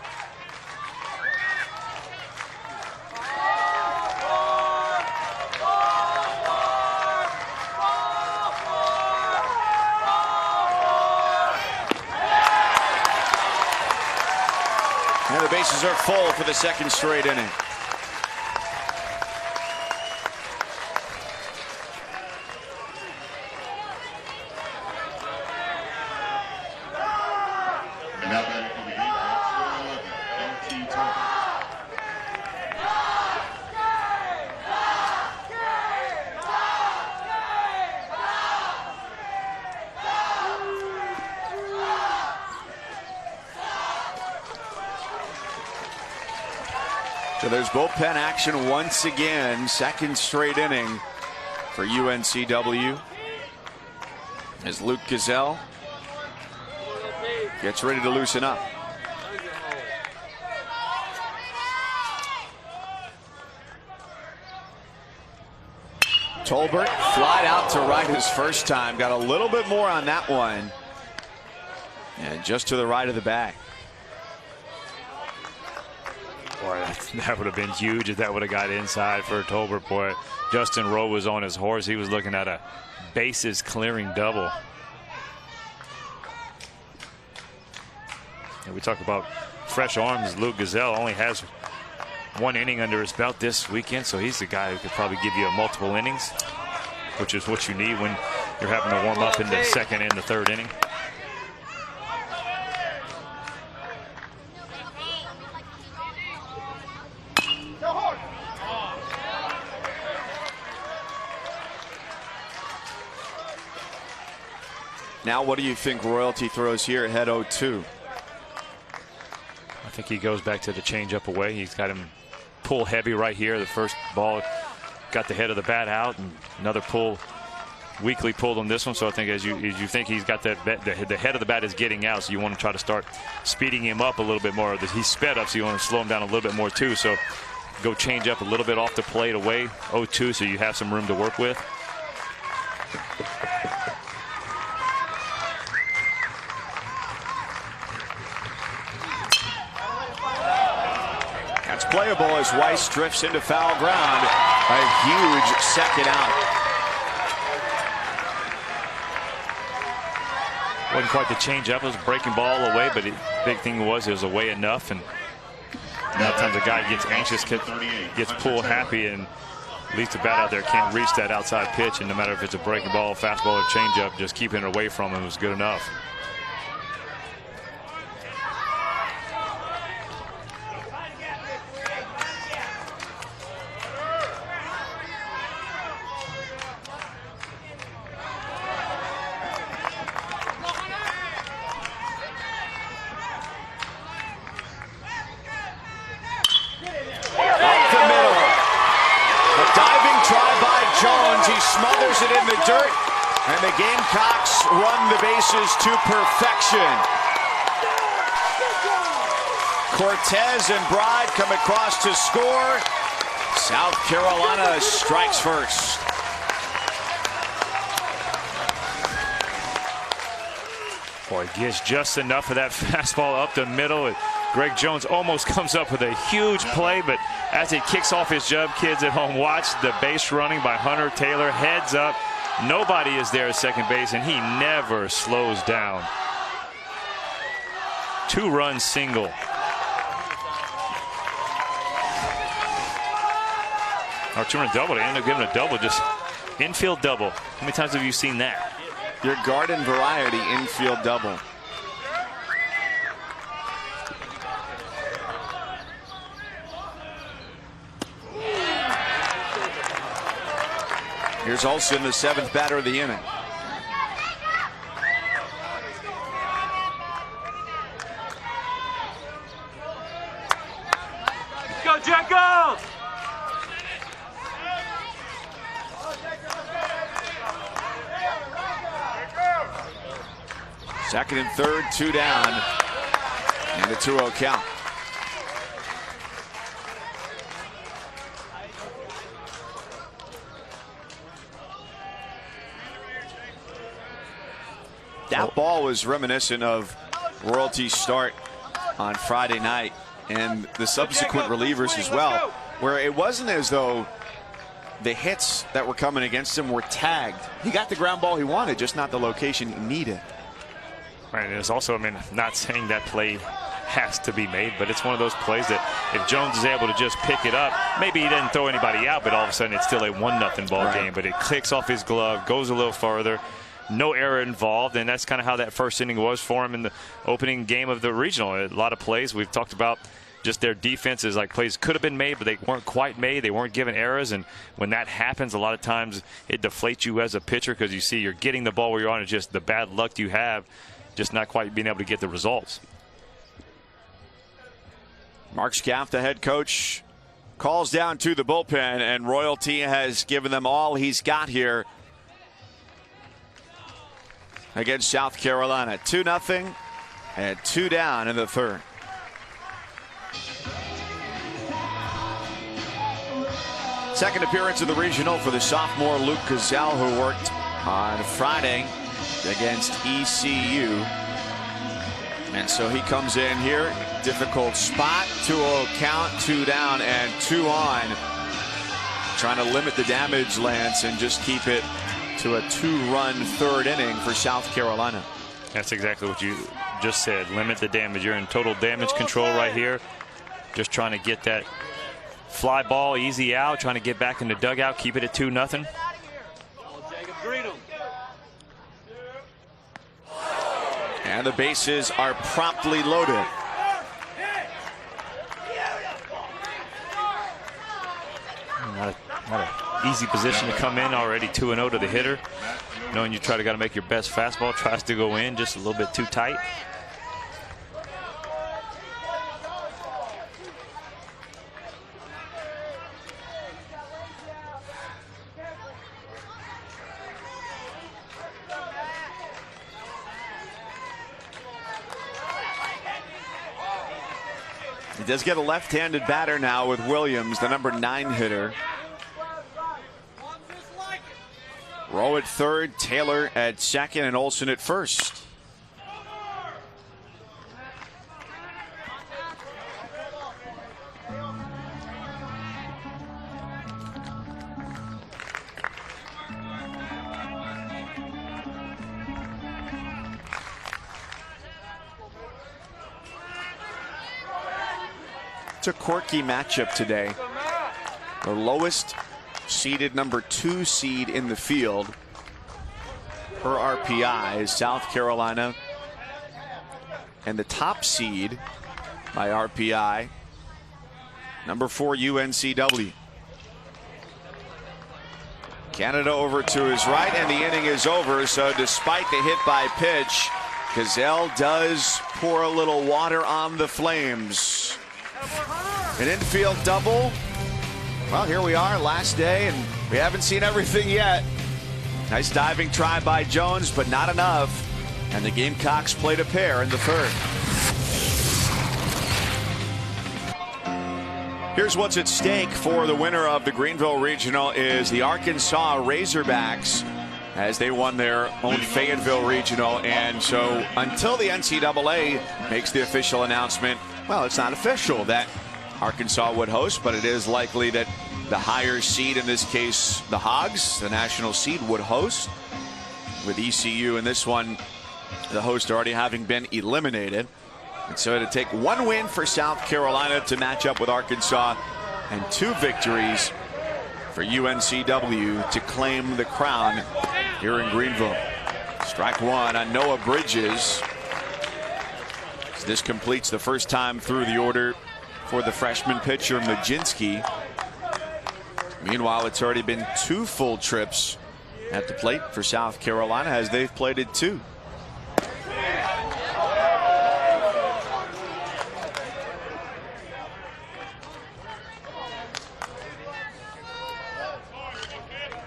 And the bases are full for the second straight inning. Now batting for the game, box 11, NT Turner. So there's bullpen action once again. Second straight inning for UNCW as Luke Gazelle gets ready to loosen up. Tolbert flied out to right his first time. Got a little bit more on that one. And just to the right of the bag. Boy, that would have been huge if that would have got inside for Tolbert. Boy, Justin Rowe was on his horse. He was looking at a bases clearing double. And we talk about fresh arms. Luke Gazelle only has one inning under his belt this weekend, so he's the guy who could probably give you a multiple innings, which is what you need when you're having to warm up in the second and the third inning. Now, what do you think Royalty throws here at head 0-2? I think he goes back to the changeup away. He's got him pull heavy right here. The first ball got the head of the bat out, and another pull, weakly pulled on this one. So I think as you think he's got that the head of the bat is getting out, so you want to try to start speeding him up a little bit more. He's sped up, so you want to slow him down a little bit more too. So go change up a little bit off the plate away, 0-2, so you have some room to work with. Playable as Weiss drifts into foul ground. A huge second out. Wasn't quite the change up. It was a breaking ball away, but the big thing was it was away enough. And a lot of times a guy gets anxious, gets pull happy, and at least the bat out there can't reach that outside pitch. And no matter if it's a breaking ball, fastball, or change up, just keeping it away from him was good enough. Smothers it in the dirt, and the Gamecocks run the bases to perfection. Cortez and Bride come across to score. South Carolina strikes first. Boy, gets just enough of that fastball up the middle. Greg Jones almost comes up with a huge play, but as it kicks off his jump, kids at home, watch the base running by Hunter Taylor. Heads up. Nobody is there at second base, and he never slows down. 2-run single. Or 2-run double. They end up giving a double, just infield double. How many times have you seen that? Your garden variety infield double. Here's Olsen, the 7th batter of the inning. Go, Jekyll! Second and third, 2 down, and a 2-0 count. That ball was reminiscent of Royalty's start on Friday night and the subsequent relievers as well, where it wasn't as though the hits that were coming against him were tagged. He got the ground ball he wanted, just not the location he needed. Right, and it's also, I mean, not saying that play has to be made, but it's one of those plays that if Jones is able to just pick it up, maybe he didn't throw anybody out, but all of a sudden it's still a 1-0 ball game. But it clicks off his glove, goes a little further. No error involved, and that's kind of how that first inning was for him in the opening game of the regional. A lot of plays we've talked about, just their defenses, like plays could have been made, but they weren't quite made. They weren't given errors, and when that happens, a lot of times it deflates you as a pitcher because you see you're getting the ball where you're on. It's just the bad luck you have, just not quite being able to get the results. Mark Scaff, the head coach, calls down to the bullpen, and Royalty has given them all he's got here against South Carolina. 2-0 and 2 down in the third. Second appearance of the regional for the sophomore Luke Gazelle, who worked on Friday against ECU. And so he comes in here, difficult spot, 2-0 count, 2 down and 2 on. Trying to limit the damage, Lance, and just keep it to a 2-run third inning for South Carolina. That's exactly what you just said. Limit the damage. You're in total damage control right here. Just trying to get that fly ball easy out, trying to get back in the dugout, keep it at 2-0. And the bases are promptly loaded. Not an easy position to come in, already 2-0 to the hitter. Knowing you got to make your best fastball, tries to go in just a little bit too tight. He does get a left-handed batter now with Williams, the number 9 hitter. Rowe at third, Taylor at second, and Olsen at first. It's a quirky matchup today. The lowest seeded number 2 seed in the field per RPI is South Carolina, and the top seed by RPI, number 4 UNCW. Canada over to his right, and the inning is over. So despite the hit by pitch, Gazelle does pour a little water on the Flames. An infield double. Well, here we are, last day, and we haven't seen everything yet. Nice diving try by Jones, but not enough. And the Gamecocks played a pair in the third. Here's what's at stake for the winner of the Greenville Regional is the Arkansas Razorbacks, as they won their own Fayetteville Regional. And so until the NCAA makes the official announcement, well, it's not official that Arkansas would host, but it is likely that the higher seed, in this case the Hogs, the national seed, would host, with ECU in this one, the host already having been eliminated. And so it'd take 1 win for South Carolina to match up with Arkansas, and 2 victories for UNCW to claim the crown here in Greenville. Strike 1 on Noah Bridges. This completes the first time through the order for the freshman pitcher Majinski. Meanwhile, it's already been 2 full trips at the plate for South Carolina, as they've plated 2.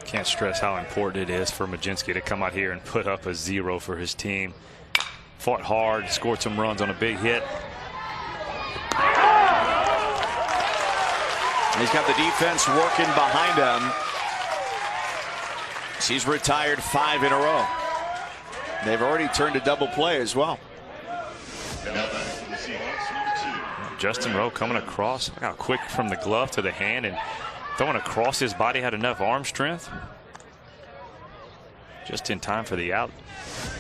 Can't stress how important it is for Majinski to come out here and put up a 0 for his team. Fought hard, scored some runs on a big hit. He's got the defense working behind him. He's retired 5 in a row. They've already turned a double play as well. Justin Rowe coming across. Look how quick from the glove to the hand, and throwing across his body, had enough arm strength. Just in time for the out.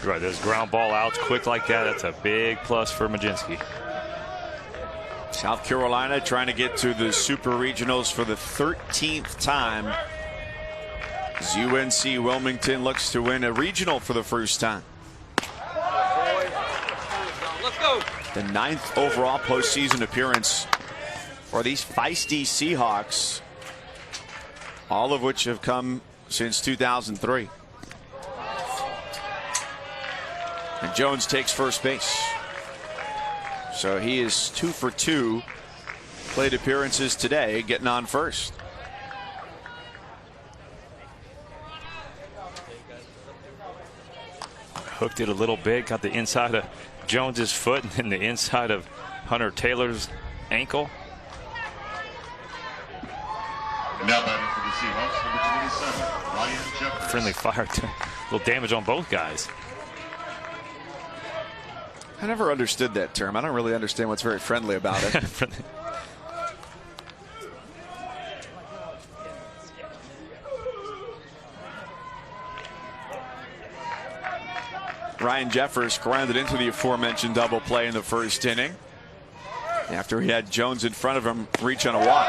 Right, those ground ball outs quick like that, that's a big plus for Majinski. South Carolina trying to get to the Super Regionals for the 13th time, as UNC Wilmington looks to win a regional for the first time. Let's go. The 9th overall postseason appearance for these feisty Seahawks, all of which have come since 2003. And Jones takes first base. So he is 2 for 2 plate appearances today, getting on first. Hooked it a little bit, got the inside of Jones's foot and then the inside of Hunter Taylor's ankle. And now batting for the Seahawks, number 27, Ryan Jeffers. Friendly fire, a little damage on both guys. I never understood that term. I don't really understand what's very friendly about it. Ryan Jeffers grounded into the aforementioned double play in the first inning, after he had Jones in front of him reach on a walk.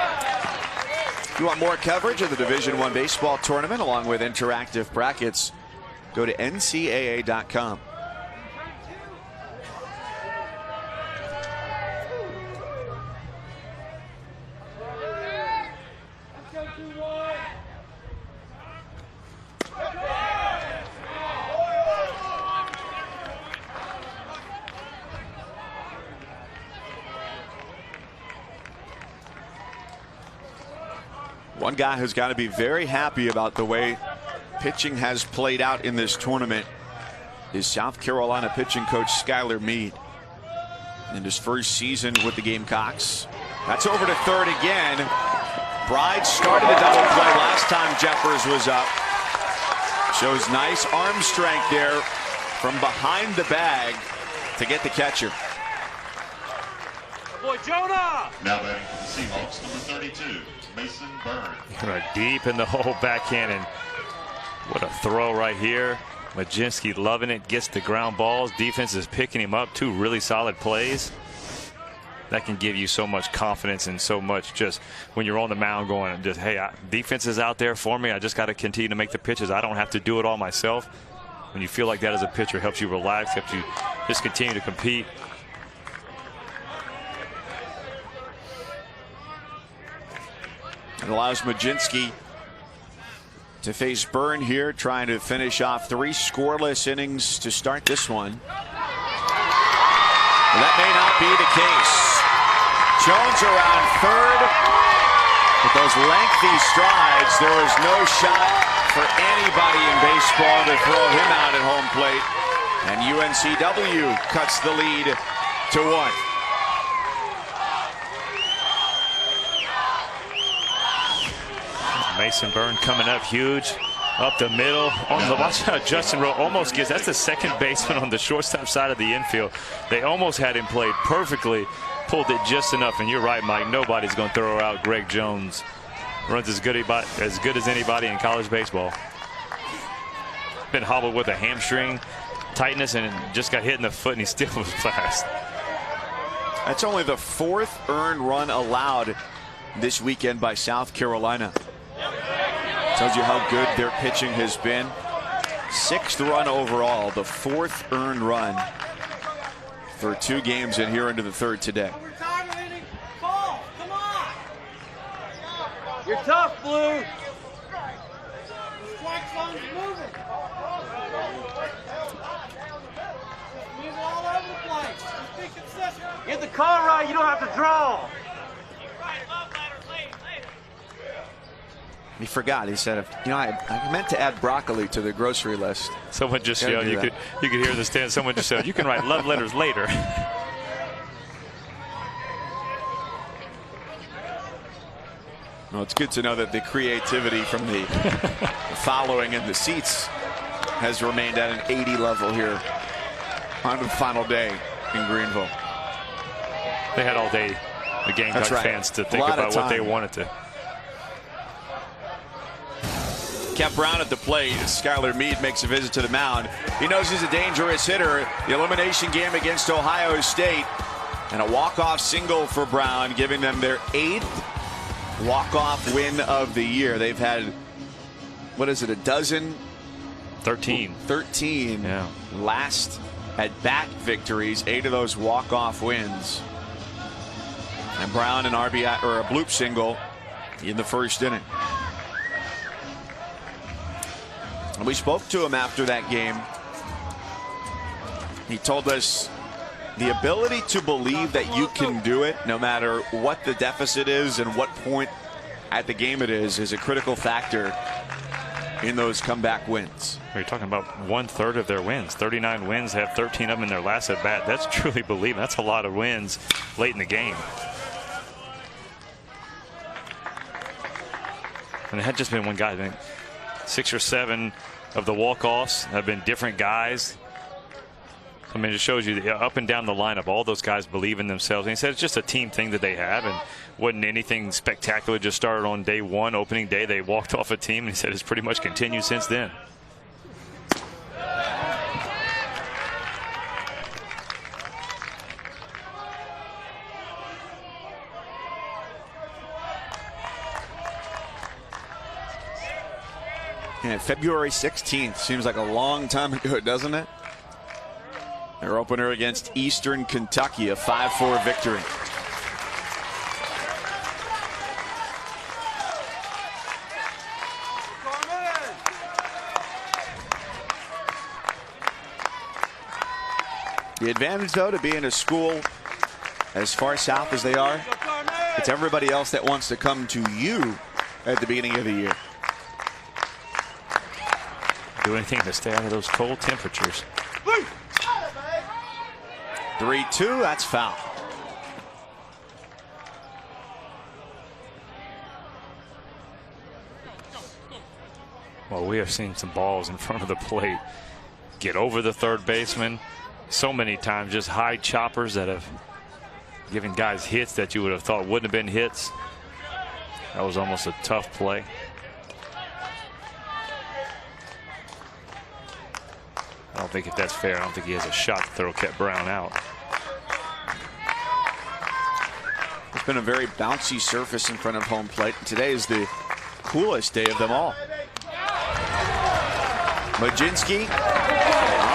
If you want more coverage of the Division I baseball tournament along with interactive brackets, go to NCAA.com. One guy who's got to be very happy about the way pitching has played out in this tournament is South Carolina pitching coach Skylar Meade. In his first season with the Gamecocks. That's over to third again. Bride started the double play last time Jeffers was up. Shows nice arm strength there from behind the bag to get the catcher. Boy, Jonah! Now batting for the Seahawks, number 32, Mason Burns. Deep in the hole backhand, and what a throw right here. Majinski loving it, gets the ground balls. Defense is picking him up. 2 really solid plays. that can give you so much confidence and so much just when you're on the mound going, just, hey, defense is out there for me. I just got to continue to make the pitches. I don't have to do it all myself. When you feel like that as a pitcher, it helps you relax, helps you just continue to compete. It allows Majinski to face Byrne here, trying to finish off 3 scoreless innings to start this one. Well, that may not be the case. Jones around third. With those lengthy strides, there is no shot for anybody in baseball to throw him out at home plate. And UNCW cuts the lead to 1. Mason Byrne coming up huge. Up the middle. Watch how Justin Rowe almost gets. That's the second baseman on the shortstop side of the infield. They almost had him played perfectly. Pulled it just enough. And you're right, Mike. Nobody's going to throw out Greg Jones. Runs as good as anybody in college baseball. Been hobbled with a hamstring tightness and just got hit in the foot, and he still was fast. That's only the 4th earned run allowed this weekend by South Carolina. Tells you how good their pitching has been. 6th run overall, the 4th earned run for 2 games in here into the 3rd today. You're tough, Blue. Get the call right, you don't have to draw. He forgot. He said, I meant to add broccoli to the grocery list. Someone just yelled. You could hear the stand. Someone just said, you can write love letters later. Well, it's good to know that the creativity from the following and the seats has remained at an 80 level here on the final day in Greenville. They had all day, the Gamecock fans, to think about what they wanted to. Kept Brown at the plate. Skylar Meade makes a visit to the mound. He knows he's a dangerous hitter. The elimination game against Ohio State. And a walk-off single for Brown, giving them their 8th walk-off win of the year. They've had, what is it, a dozen? 13. 13 last at-bat victories. 8 of those walk-off wins. And Brown an RBI or a bloop single in the 1st inning. And we spoke to him after that game. He told us the ability to believe that you can do it no matter what the deficit is and what point at the game it is a critical factor in those comeback wins. You're talking about 1/3 of their wins. 39 wins, have 13 of them in their last at bat. That's truly believing. That's a lot of wins late in the game. And it had just been one guy. I think 6 or 7 of the walk-offs have been different guys. I mean, it shows you that up and down the lineup, all those guys believe in themselves. And he said it's just a team thing that they have, and wasn't anything spectacular. Just started on day 1, opening day. They walked off a team, and he said it's pretty much continued since then. And February 16th seems like a long time ago, doesn't it? Their opener against Eastern Kentucky, a 5-4 victory. The advantage, though, to be in a school as far south as they are, it's everybody else that wants to come to you at the beginning of the year. Do anything to stay out of those cold temperatures. 3-2, that's foul. Well, we have seen some balls in front of the plate get over the 3rd baseman so many times, just high choppers that have given guys hits that you would have thought wouldn't have been hits. That was almost a tough play. I don't think if that's fair. I don't think he has a shot to throw Ket Brown out. been a very bouncy surface in front of home plate. Today is the coolest day of them all. Majinski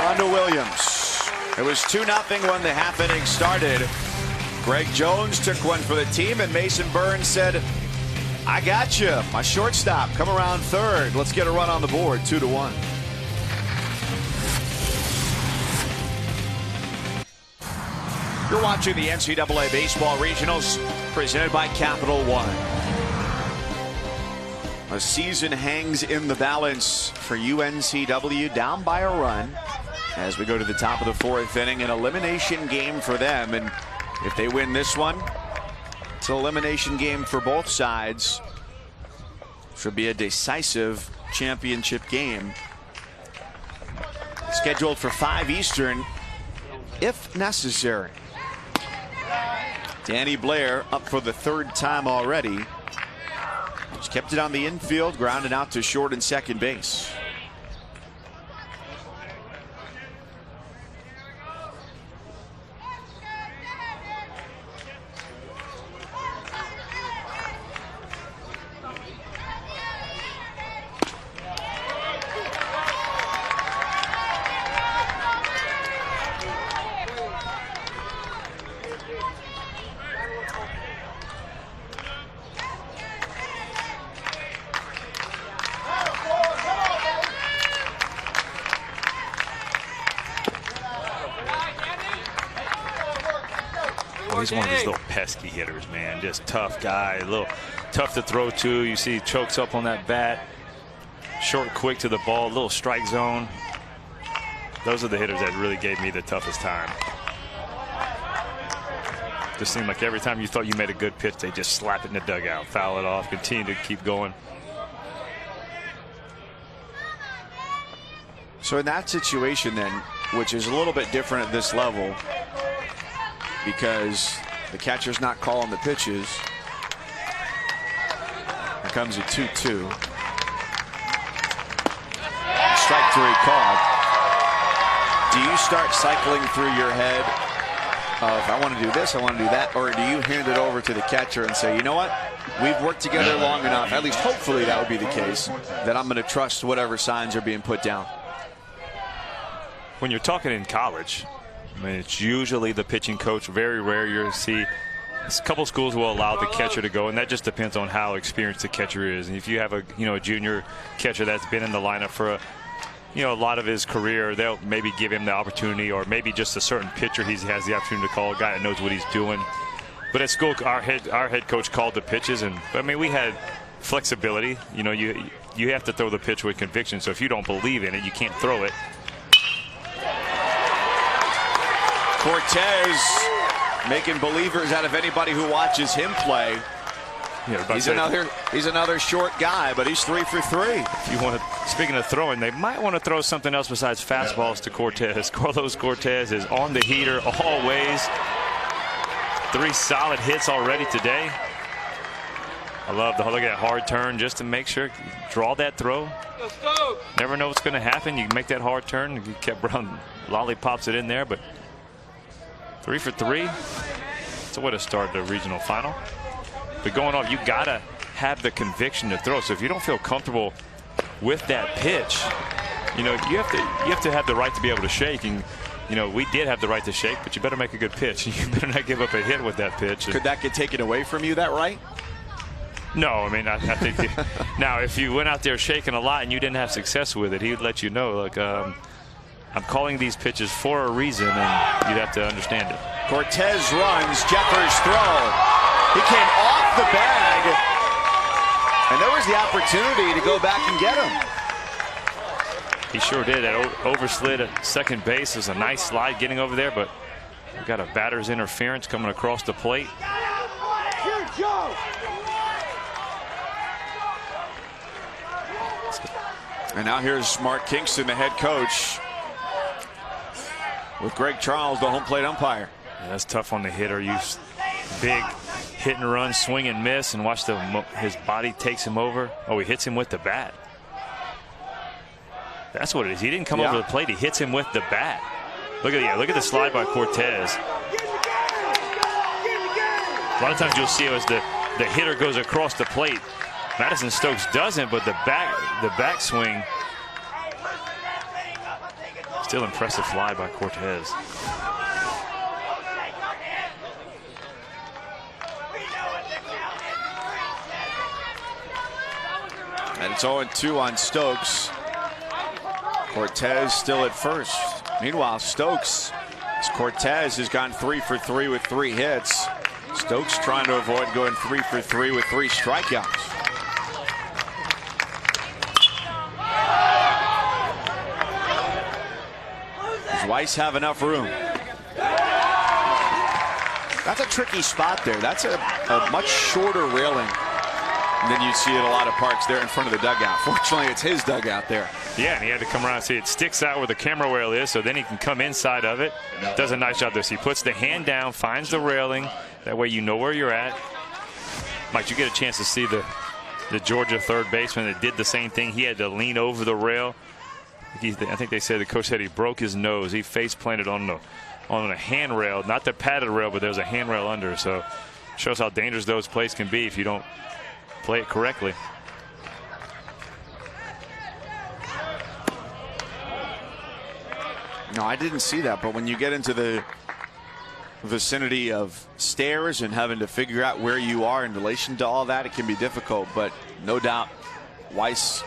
on to Williams. It was 2-0 when the half inning started. Greg Jones took one for the team, and Mason Burns said, I got you. My shortstop, come around third. Let's get a run on the board, 2-1. You're watching the NCAA Baseball Regionals presented by Capital One. A season hangs in the balance for UNCW, down by a run as we go to the top of the fourth inning. An elimination game for them, and if they win this one, it's an elimination game for both sides. Should be a decisive championship game. Scheduled for 5 Eastern if necessary. Danny Blair up for the 3rd time already. He's kept it on the infield, grounded out to short and second base. He's one of these little pesky hitters, man. Just tough guy, a little tough to throw to. You see he chokes up on that bat. Short, quick to the ball, little strike zone. Those are the hitters that really gave me the toughest time. Just seemed like every time you thought you made a good pitch, they just slap it in the dugout, foul it off, continue to keep going. So in that situation then, which is a little bit different at this level, because the catcher's not calling the pitches. Here comes a 2-2. Strike 3 called. Do you start cycling through your head of, I want to do this, I want to do that, or do you hand it over to the catcher and say, you know what, we've worked together long enough, at least hopefully that would be the case, that I'm going to trust whatever signs are being put down? When you're talking in college, I mean, it's usually the pitching coach. Very rare you'll see. A couple schools will allow the catcher to go, and that just depends on how experienced the catcher is. And if you have a a junior catcher that's been in the lineup for a lot of his career, they'll maybe give him the opportunity, or maybe just a certain pitcher he has the opportunity to call, a guy that knows what he's doing. But at school, our head coach called the pitches, and I mean we had flexibility. You have to throw the pitch with conviction. So if you don't believe in it, you can't throw it. Cortez making believers out of anybody who watches him play. Yeah, he's another short guy, but he's 3 for 3. If you want to, speaking of throwing, they might want to throw something else besides fastballs to Cortez. Carlos Cortez is on the heater always. 3 solid hits already today. I love the look at that hard turn just to make sure, draw that throw. Let's go. Never know what's going to happen. You make that hard turn. You kept Brown lollipops it in there, but 3 for 3. That's a way to start the regional final. But going off, you gotta have the conviction to throw. So if you don't feel comfortable with that pitch, you have to have the right to be able to shake. And we did have the right to shake, but you better make a good pitch. You better not give up a hit with that pitch. Could that get taken away from you, that right? No, I mean I think now if you went out there shaking a lot and you didn't have success with it, he'd let you know, like, I'm calling these pitches for a reason, and you'd have to understand it. Cortez runs, Jeffers throw. He came off the bag, and there was the opportunity to go back and get him. He sure did. That overslid at second base. It was a nice slide getting over there, but we've got a batter's interference coming across the plate. And now here's Mark Kingston, the head coach, with Greg Charles, the home plate umpire. Yeah, that's tough on the hitter. You big hit and run, swing and miss, and watch his body takes him over. Oh, he hits him with the bat. That's what it is. He didn't come over the plate. He hits him with the bat. Look at the slide by Cortez. A lot of times you'll see it as the hitter goes across the plate. Madison Stokes doesn't, but the backswing. Still impressive fly by Cortez. And it's 0-2 on Stokes. Cortez still at first. Meanwhile, Stokes, Cortez has gone 3 for 3 with 3 hits. Stokes trying to avoid going 3 for 3 with 3 strikeouts. Does Weiss have enough room? That's a tricky spot there. That's a much shorter railing than you see at a lot of parks there in front of the dugout. Fortunately, it's his dugout there. Yeah, and he had to come around and see it sticks out where the camera rail is, so then he can come inside of it. Does a nice job there. So he puts the hand down, finds the railing. That way you know where you're at. Mike, you get a chance to see the Georgia third baseman that did the same thing. He had to lean over the rail. I think they said the coach said he broke his nose. He face planted on a handrail, not the padded rail, but there's a handrail under. So shows how dangerous those plays can be if you don't play it correctly. No, I didn't see that, but when you get into the vicinity of stairs and having to figure out where you are in relation to all that, it can be difficult. But no doubt Weiss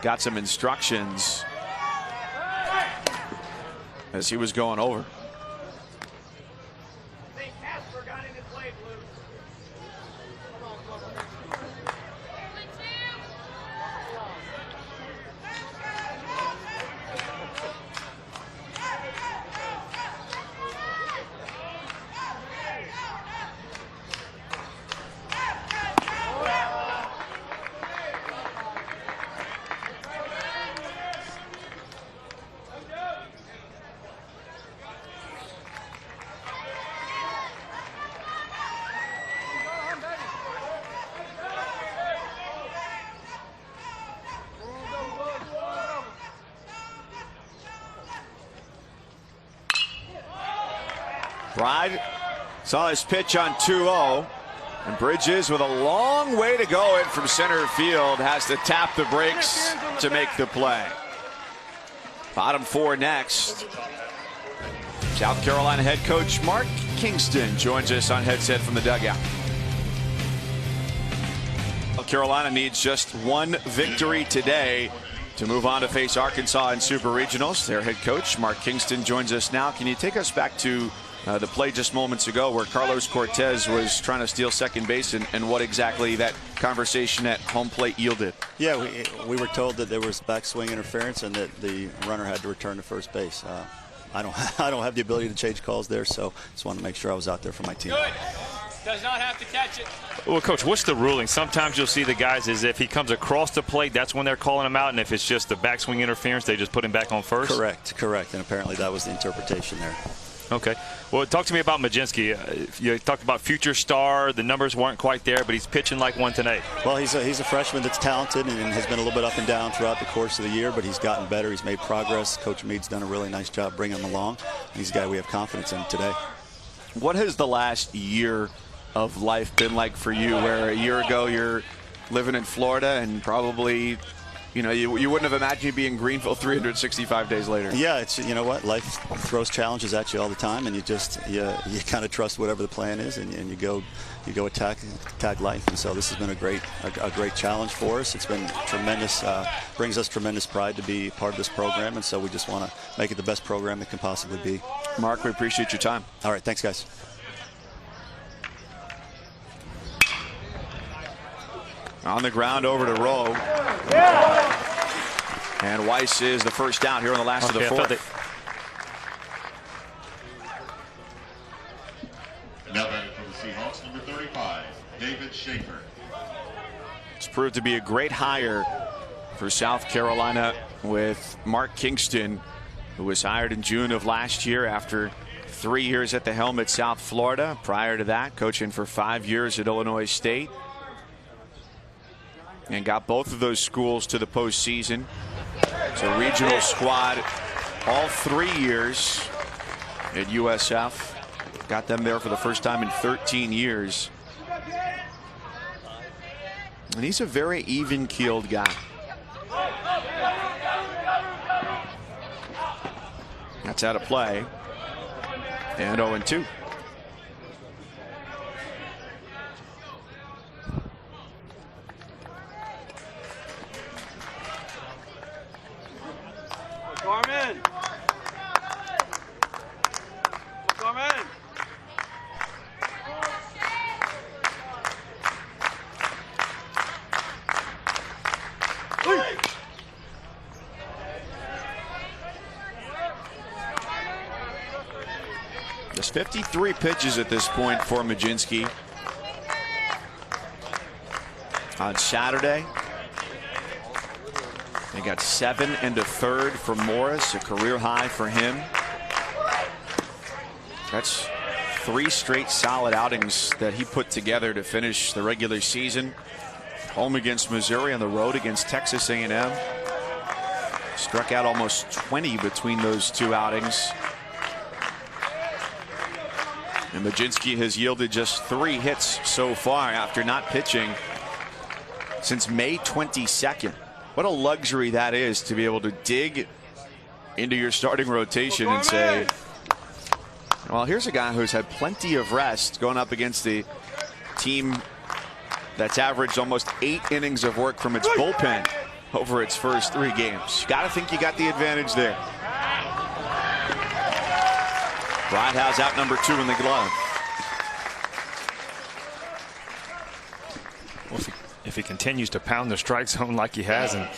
got some instructions as he was going over. Bride saw his pitch on 2-0, and Bridges, with a long way to go in from center field, has to tap the brakes to make the play. Bottom 4 next. South Carolina head coach Mark Kingston joins us on headset from the dugout. South Carolina needs just one victory today to move on to face Arkansas in Super Regionals. Their head coach Mark Kingston joins us now. Can you take us back to the play just moments ago where Carlos Cortez was trying to steal second base and what exactly that conversation at home plate yielded? Yeah, we were told that there was backswing interference and that the runner had to return to first base. I don't have the ability to change calls there, so just wanted to make sure I was out there for my team. Good. Does not have to catch it. Well, Coach, what's the ruling? Sometimes you'll see the guys as if he comes across the plate, that's when they're calling him out, and if it's just the backswing interference, they just put him back on first? Correct, and apparently that was the interpretation there. Okay. Well, talk to me about Majinski. You talked about future star. The numbers weren't quite there, but he's pitching like one tonight. Well, he's a freshman that's talented and has been a little bit up and down throughout the course of the year, but he's gotten better. He's made progress. Coach Meade's done a really nice job bringing him along. He's a guy we have confidence in today. What has the last year of life been like for you, where a year ago you're living in Florida and probably, you know, you wouldn't have imagined you'd be in Greenville 365 days later? Yeah, it's, you know what, life throws challenges at you all the time, and you kind of trust whatever the plan is, and you go attack life. And so this has been a great challenge for us. It's been tremendous, brings us tremendous pride to be part of this program, and so we just want to make it the best program it can possibly be. Mark, we appreciate your time. All right, thanks, guys. On the ground over to Rowe. And Weiss is the first out here on the last of the fourth. Now batting for the Seahawks, number 35, David Schaefer. It's proved to be a great hire for South Carolina with Mark Kingston, who was hired in June of last year after 3 years at the helm at South Florida. Prior to that, coaching for 5 years at Illinois State. And got both of those schools to the postseason. So regional squad all 3 years at USF. Got them there for the first time in 13 years. And he's a very even-keeled guy. That's out of play. And 0-2. Gorman. Gorman. There's 53 pitches at this point for Majinski. On Saturday, they got 7 1/3 for Morris, a career high for him. That's 3 straight solid outings that he put together to finish the regular season. Home against Missouri, on the road against Texas A&M. Struck out almost 20 between those 2 outings. And Majinski has yielded just 3 hits so far after not pitching since May 22nd. What a luxury that is, to be able to dig into your starting rotation and say, well, here's a guy who's had plenty of rest going up against the team that's averaged almost 8 innings of work from its bullpen over its first 3 games. You got to think you got the advantage there. Bridehouse out number 2 in the glove. Well, if he continues to pound the strike zone like he has and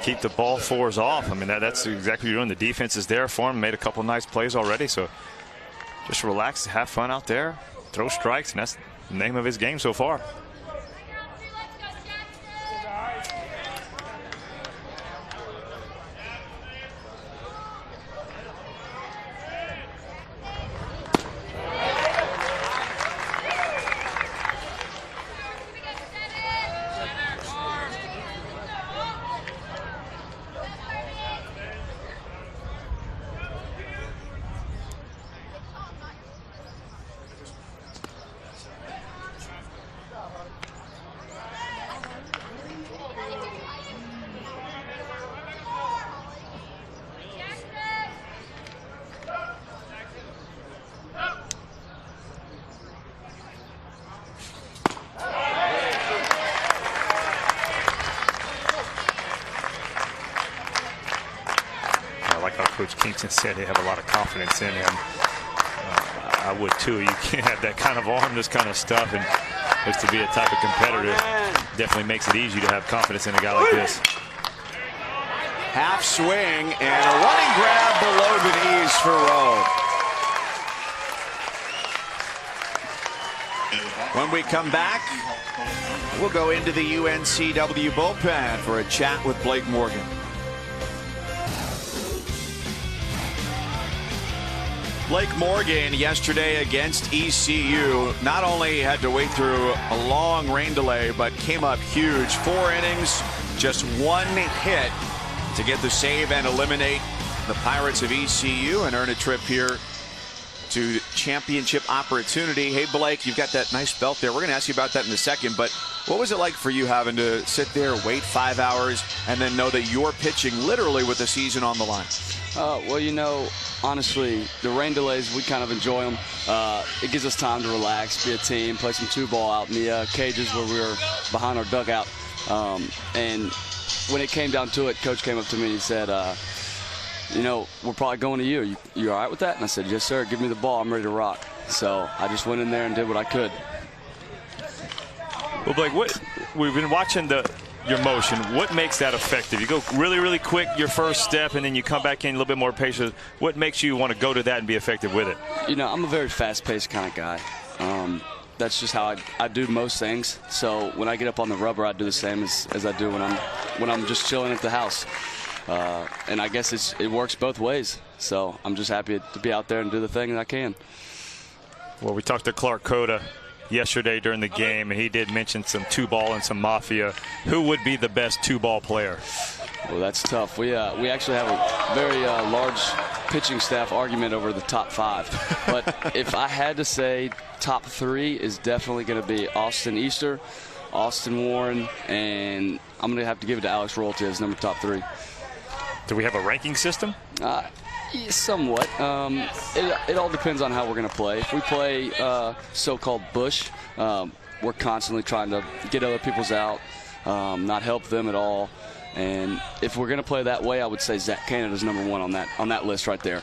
keep the ball 4s off, I mean, that's exactly what you're doing. The defense is there for him. Made a couple nice plays already. So just relax, have fun out there, throw strikes, and that's the name of his game so far. Coach Kingston said they have a lot of confidence in him. I would too. You can't have that kind of arm, this kind of stuff, and just to be a type of competitor definitely makes it easy to have confidence in a guy like this. Half swing and a running grab below the knees for Rowe. When we come back, we'll go into the UNCW bullpen for a chat with Blake Morgan. Blake Morgan yesterday against ECU not only had to wait through a long rain delay, but came up huge. 4 innings, just 1 hit to get the save and eliminate the Pirates of ECU and earn a trip here to championship opportunity. Hey, Blake, you've got that nice belt there. We're going to ask you about that in a second, but what was it like for you having to sit there, wait 5 hours, and then know that you're pitching literally with the season on the line? Well, you know, honestly, the rain delays, we kind of enjoy them. It gives us time to relax, be a team, play some 2-ball out in the cages where we were behind our dugout. And when it came down to it, Coach came up to me and he said, you know, we're probably going to you. You all right with that? And I said, yes, sir. Give me the ball. I'm ready to rock. So I just went in there and did what I could. Well, Blake, we've been watching your motion. What makes that effective? You go really, really quick your first step, and then you come back in a little bit more patient. What makes you want to go to that and be effective with it? You know, I'm a very fast-paced kind of guy. That's just how I do most things. So when I get up on the rubber, I do the same as I do when I'm just chilling at the house. And I guess it works both ways. So I'm just happy to be out there and do the thing that I can. Well, we talked to Clark Cota yesterday during the game, and he did mention some 2-ball and some mafia. Who would be the best 2-ball player? Well, that's tough. We actually have a very large pitching staff argument over the top 5. But if I had to say, top 3 is definitely going to be Austin Easter, Austin Warren, and I'm going to have to give it to Alex Royalty as number top 3. Do we have a ranking system? Yeah, somewhat. It all depends on how we're going to play. If we play so-called Bush, we're constantly trying to get other people's out, not help them at all. And if we're going to play that way, I would say Zach Canada's number 1 on that list right there.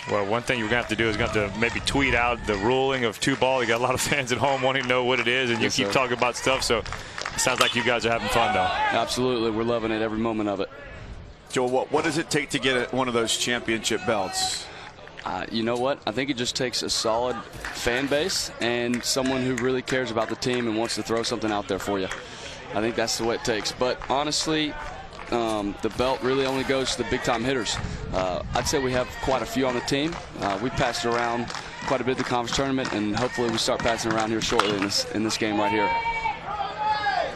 Well, one thing you're going to have to do is going to have to maybe tweet out the ruling of 2-ball. You got a lot of fans at home wanting to know what it is, and yes, you keep sir. talking about stuff. So it sounds like you guys are having fun, though. Absolutely. We're loving it every moment of it. Joel, what does it take to get one of those championship belts? You know what? I think it just takes a solid fan base and someone who really cares about the team and wants to throw something out there for you. I think that's the way it takes. But honestly, the belt really only goes to the big-time hitters. I'd say we have quite a few on the team. We passed it around quite a bit at the conference tournament, and hopefully we start passing around here shortly in this game right here.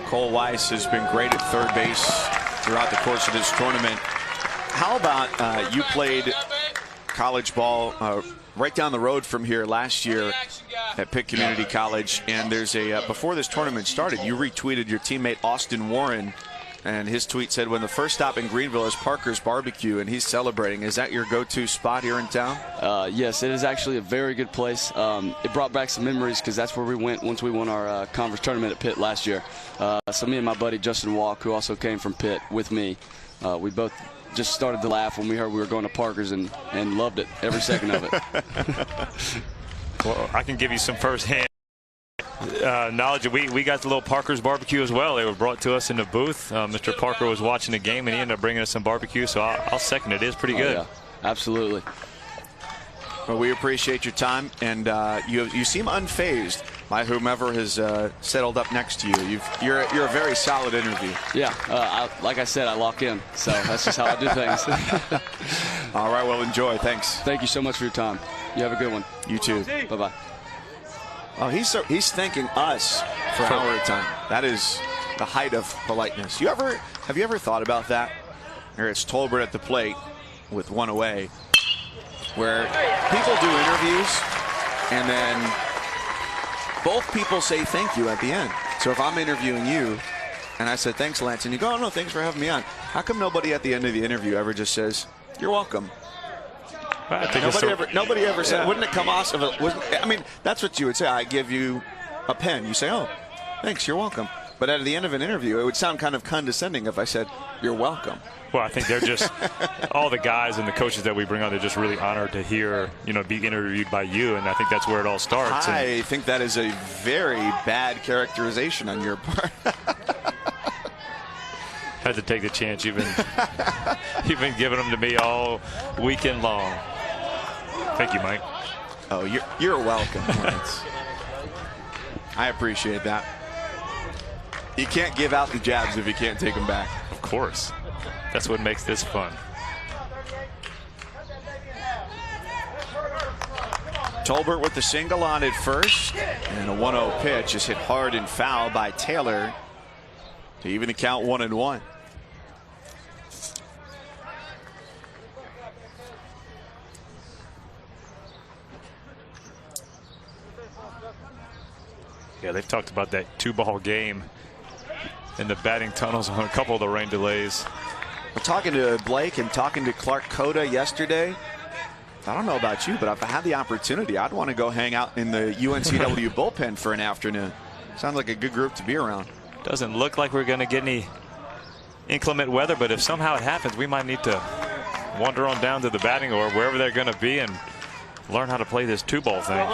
Cole Weiss has been great at third base throughout the course of this tournament. How about you played college ball right down the road from here last year at Pitt Community College, and there's a before this tournament started, you retweeted your teammate Austin Warren, and his tweet said, when the first stop in Greenville is Parker's Barbecue, and he's celebrating. Is that your go-to spot here in town? Yes, it is actually a very good place. It brought back some memories because that's where we went once we won our conference tournament at Pitt last year. So me and my buddy Justin Walk, who also came from Pitt with me, we both just started to laugh when we heard we were going to Parker's and loved it, every second of it. Well, I can give you some first-hand knowledge. We got the little Parker's Barbecue as well. They were brought to us in the booth. Mr. Parker was watching the game, and he ended up bringing us some barbecue, so I'll second it. It is pretty good. Yeah, absolutely. Well, we appreciate your time, and you seem unfazed by whomever has settled up next to you. You're a very solid interview. Yeah, like I said, I lock in, so that's just how I do things. All right, well, enjoy. Thanks. Thank you so much for your time. You have a good one. You too. Bye-bye. Oh, he's thanking us for our time. That is the height of politeness. Have you ever thought about that? Here it's Tolbert at the plate with one away, where people do interviews and then both people say thank you at the end. So if I'm interviewing you and I said thanks, Lance, and you go, oh no, thanks for having me on, how come nobody at the end of the interview ever just says you're welcome? I think Nobody ever said. Wouldn't it come off? I mean, that's what you would say. I give you a pen. You say, "Oh, thanks, you're welcome." But at the end of an interview, it would sound kind of condescending if I said, "You're welcome." Well, I think they're just all the guys and the coaches that we bring on. They're just really honored to hear, be interviewed by you, and I think that's where it all starts. I think that is a very bad characterization on your part. Had to take the chance. You've been giving them to me all weekend long. Thank you, Mike. Oh, you're welcome. I appreciate that. You can't give out the jabs if you can't take them back. Of course. That's what makes this fun. Tolbert with the single on at first, and a 1-0 pitch is hit hard and foul by Taylor to even the count 1-1. Yeah, they've talked about that 2-ball game in the batting tunnels on a couple of the rain delays. We're talking to Blake and talking to Clark Coda yesterday. I don't know about you, but if I had the opportunity, I'd want to go hang out in the UNCW bullpen for an afternoon. Sounds like a good group to be around. Doesn't look like we're going to get any inclement weather, but if somehow it happens, we might need to wander on down to the batting or wherever they're going to be and learn how to play this 2-ball thing.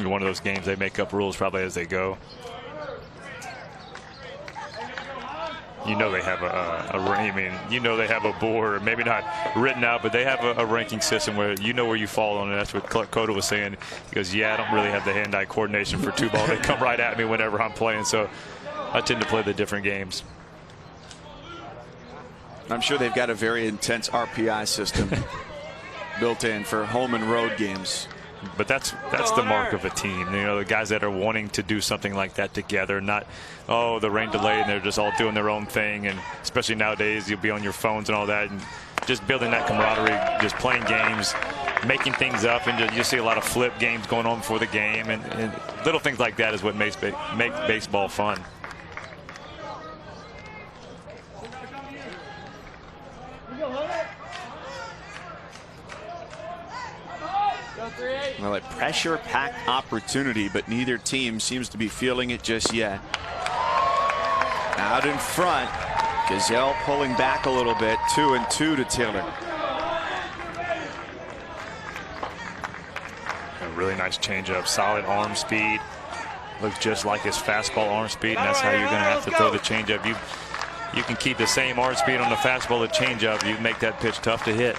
One of those games they make up rules probably as they go. They have they have a board, maybe not written out, but they have a ranking system where where you fall on it. That's what Clark Coda was saying. He goes, yeah, I don't really have the hand-eye coordination for 2-ball. They come right at me whenever I'm playing, so I tend to play the different games. I'm sure they've got a very intense RPI system built in for home and road games. But that's the mark of a team. The guys that are wanting to do something like that together, not, oh, the rain delay and they're just all doing their own thing. And especially nowadays, you'll be on your phones and all that, and just building that camaraderie, just playing games making things up, and you see a lot of flip games going on before the game, and little things like that is what makes baseball fun. Well, a pressure-packed opportunity, but neither team seems to be feeling it just yet. Out in front, Gazelle pulling back a little bit, 2-2 to Taylor. A really nice changeup, solid arm speed. Looks just like his fastball arm speed, and that's how you're going to have to throw the changeup. You can keep the same arm speed on the fastball, the changeup. You make that pitch tough to hit.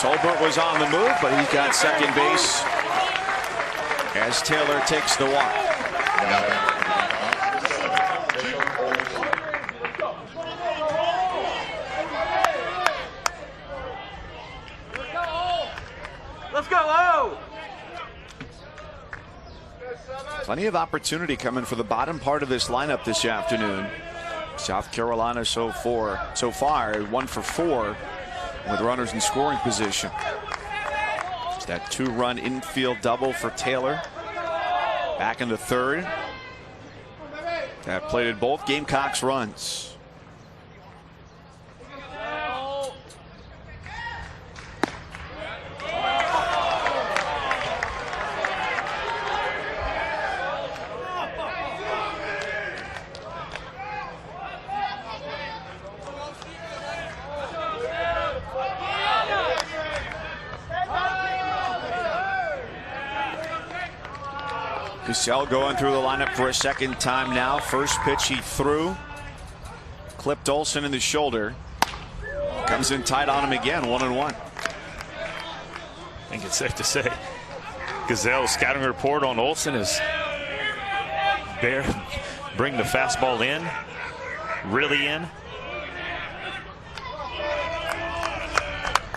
Tolbert was on the move, but he's got second base as Taylor takes the walk. Let's go, O! Plenty of opportunity coming for the bottom part of this lineup this afternoon. South Carolina so far 1 for 4 with runners in scoring position. It's that 2-run infield double for Taylor. Back in the third. That plated both Gamecocks runs. Gazelle going through the lineup for a second time now. First pitch he threw. Clipped Olson in the shoulder. Comes in tight on him again, 1-1. I think it's safe to say Gazelle's scouting report on Olson is bring the fastball in, really in.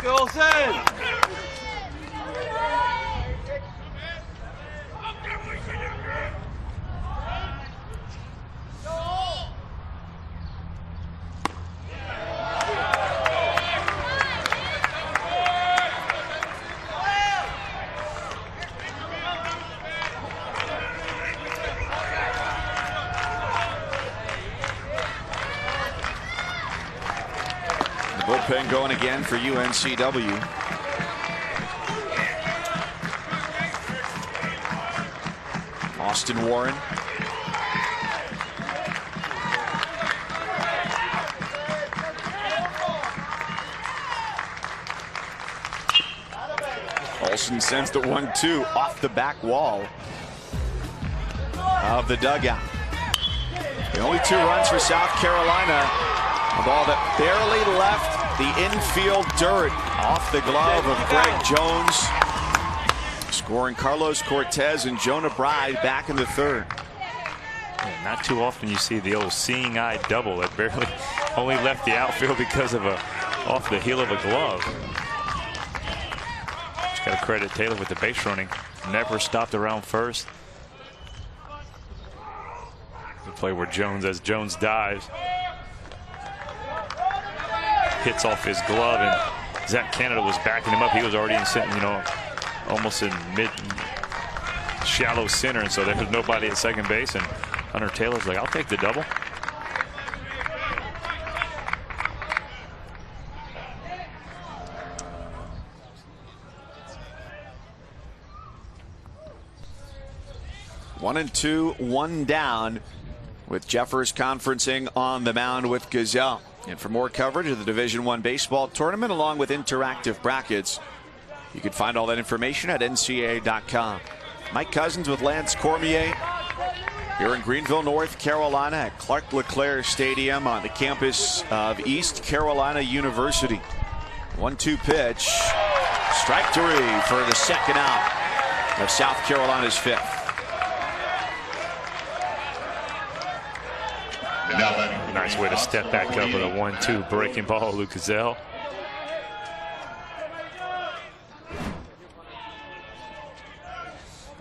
Go, Olson! Bullpen going again for UNCW. Austin Warren. Olson sends the 1-2 off the back wall of the dugout. The only 2 runs for South Carolina. A ball that barely left the infield dirt off the glove of Greg Jones. Scoring Carlos Cortez and Jonah Bride back in the third. Yeah, not too often you see the old seeing eye double that barely only left the outfield because of off the heel of a glove. Just got to credit Taylor with the base running. Never stopped around first. The play where as Jones dives, hits off his glove, and Zach Canada was backing him up. He was already in, almost in mid shallow center, and so there was nobody at second base, and Hunter Taylor's like, I'll take the double. One and 2, 1 down, with Jeffers conferencing on the mound with Gazelle. And for more coverage of the Division I baseball tournament along with interactive brackets, you can find all that information at NCAA.com. Mike Cousins with Lance Cormier here in Greenville, North Carolina at Clark LeClaire Stadium on the campus of East Carolina University. 1-2 pitch. Strike 3 for the second out of South Carolina's 5th. Nice way to step back up with a 1-2 breaking ball, Luke Gazelle.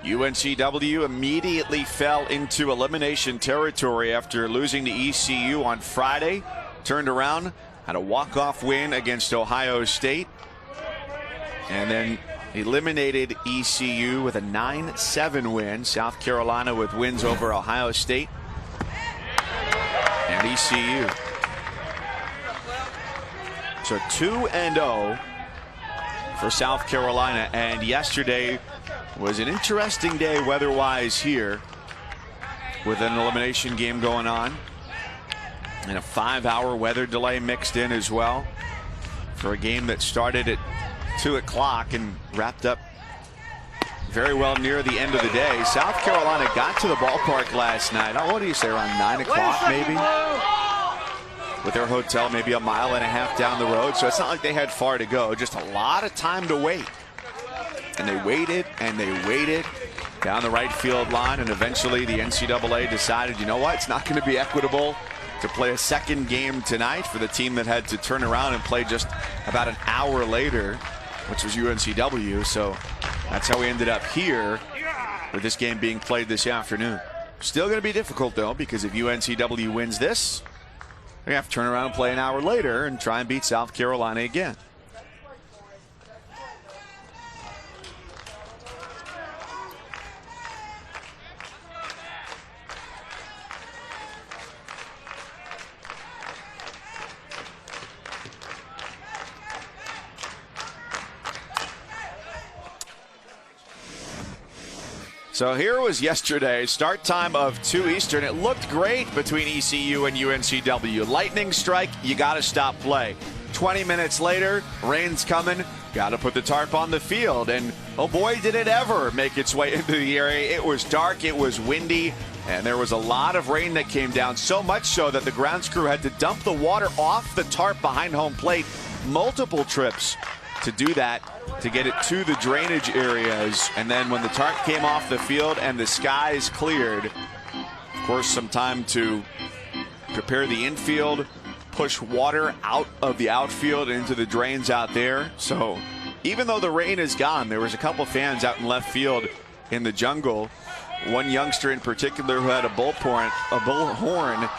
UNCW immediately fell into elimination territory after losing to ECU on Friday. Turned around, had a walk-off win against Ohio State, and then eliminated ECU with a 9-7 win. South Carolina with wins over Ohio State and ECU. So 2-0 for South Carolina, and yesterday was an interesting day weather-wise here with an elimination game going on and a 5-hour weather delay mixed in as well for a game that started at 2 o'clock and wrapped up very well near the end of the day. South Carolina got to the ballpark last night. Oh, what do you say, around 9 o'clock maybe? With their hotel maybe a mile and a half down the road. So it's not like they had far to go, just a lot of time to wait. And they waited and they waited down the right field line, and eventually the NCAA decided, you know what, it's not going to be equitable to play a second game tonight for the team that had to turn around and play just about an hour later, which was UNCW. So that's how we ended up here with this game being played this afternoon. Still going to be difficult though, because if UNCW wins this, they have to turn around and play an hour later and try and beat South Carolina again. So here was yesterday, start time of 2 Eastern. It looked great between ECU and UNCW. Lightning strike, you got to stop play. 20 minutes later, rain's coming, got to put the tarp on the field. And oh boy, did it ever make its way into the area. It was dark, it was windy, and there was a lot of rain that came down. So much so that the grounds crew had to dump the water off the tarp behind home plate. Multiple trips to do that, to get it to the drainage areas. And then when the tarp came off the field and the skies cleared, of course, some time to prepare the infield, push water out of the outfield into the drains out there. So even though the rain is gone, there was a couple fans out in left field in the jungle. One youngster in particular who had a bullhorn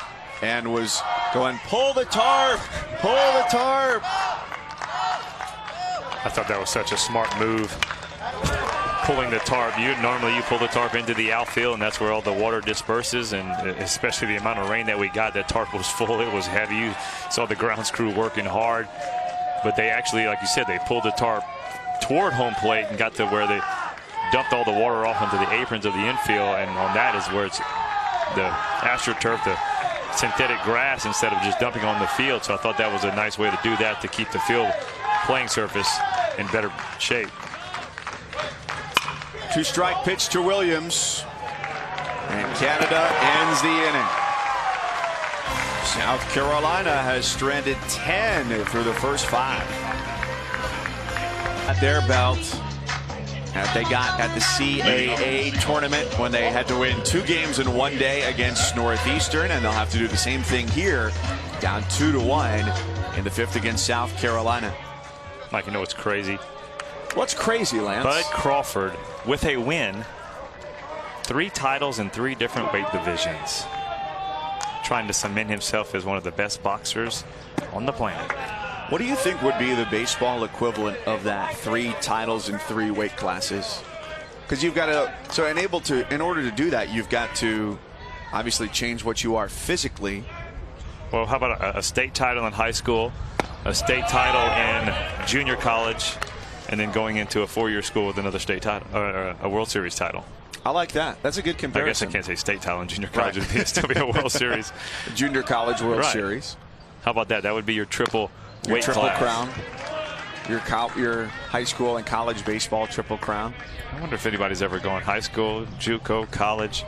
and was going, "Pull the tarp, pull the tarp." I thought that was such a smart move, pulling the tarp. Normally you pull the tarp into the outfield, and that's where all the water disperses, and especially the amount of rain that we got, that tarp was full, it was heavy. You saw the grounds crew working hard, but they actually, like you said, they pulled the tarp toward home plate and got to where they dumped all the water off into the aprons of the infield, and on that is where it's the AstroTurf, the synthetic grass, instead of just dumping on the field. So I thought that was a nice way to do that, to keep the field playing surface in better shape. 2-strike pitch to Williams, and Canada ends the inning. South Carolina has stranded 10 through the first 5 at their belt that they got at the CAA tournament when they had to win 2 games in 1 day against Northeastern, and they'll have to do the same thing here, down 2-1 in the 5th against South Carolina. Mike, you know what's crazy? What's crazy, Lance? Bud Crawford, with a win, 3 titles in 3 different weight divisions, trying to cement himself as one of the best boxers on the planet. What do you think would be the baseball equivalent of that? 3 titles in 3 weight classes? Because you've got to, in order to do that, you've got to obviously change what you are physically. Well, how about a state title in high school, a state title in junior college, and then going into a 4-year school with another state title, or a World Series title? I like that. That's a good comparison. I guess I can't say state title in junior college. Right. It'd still be a World Series. Junior college World Series. How about that? That would be your triple weight class. Crown. Your high school and college baseball triple crown. I wonder if anybody's ever gone high school, JUCO, college,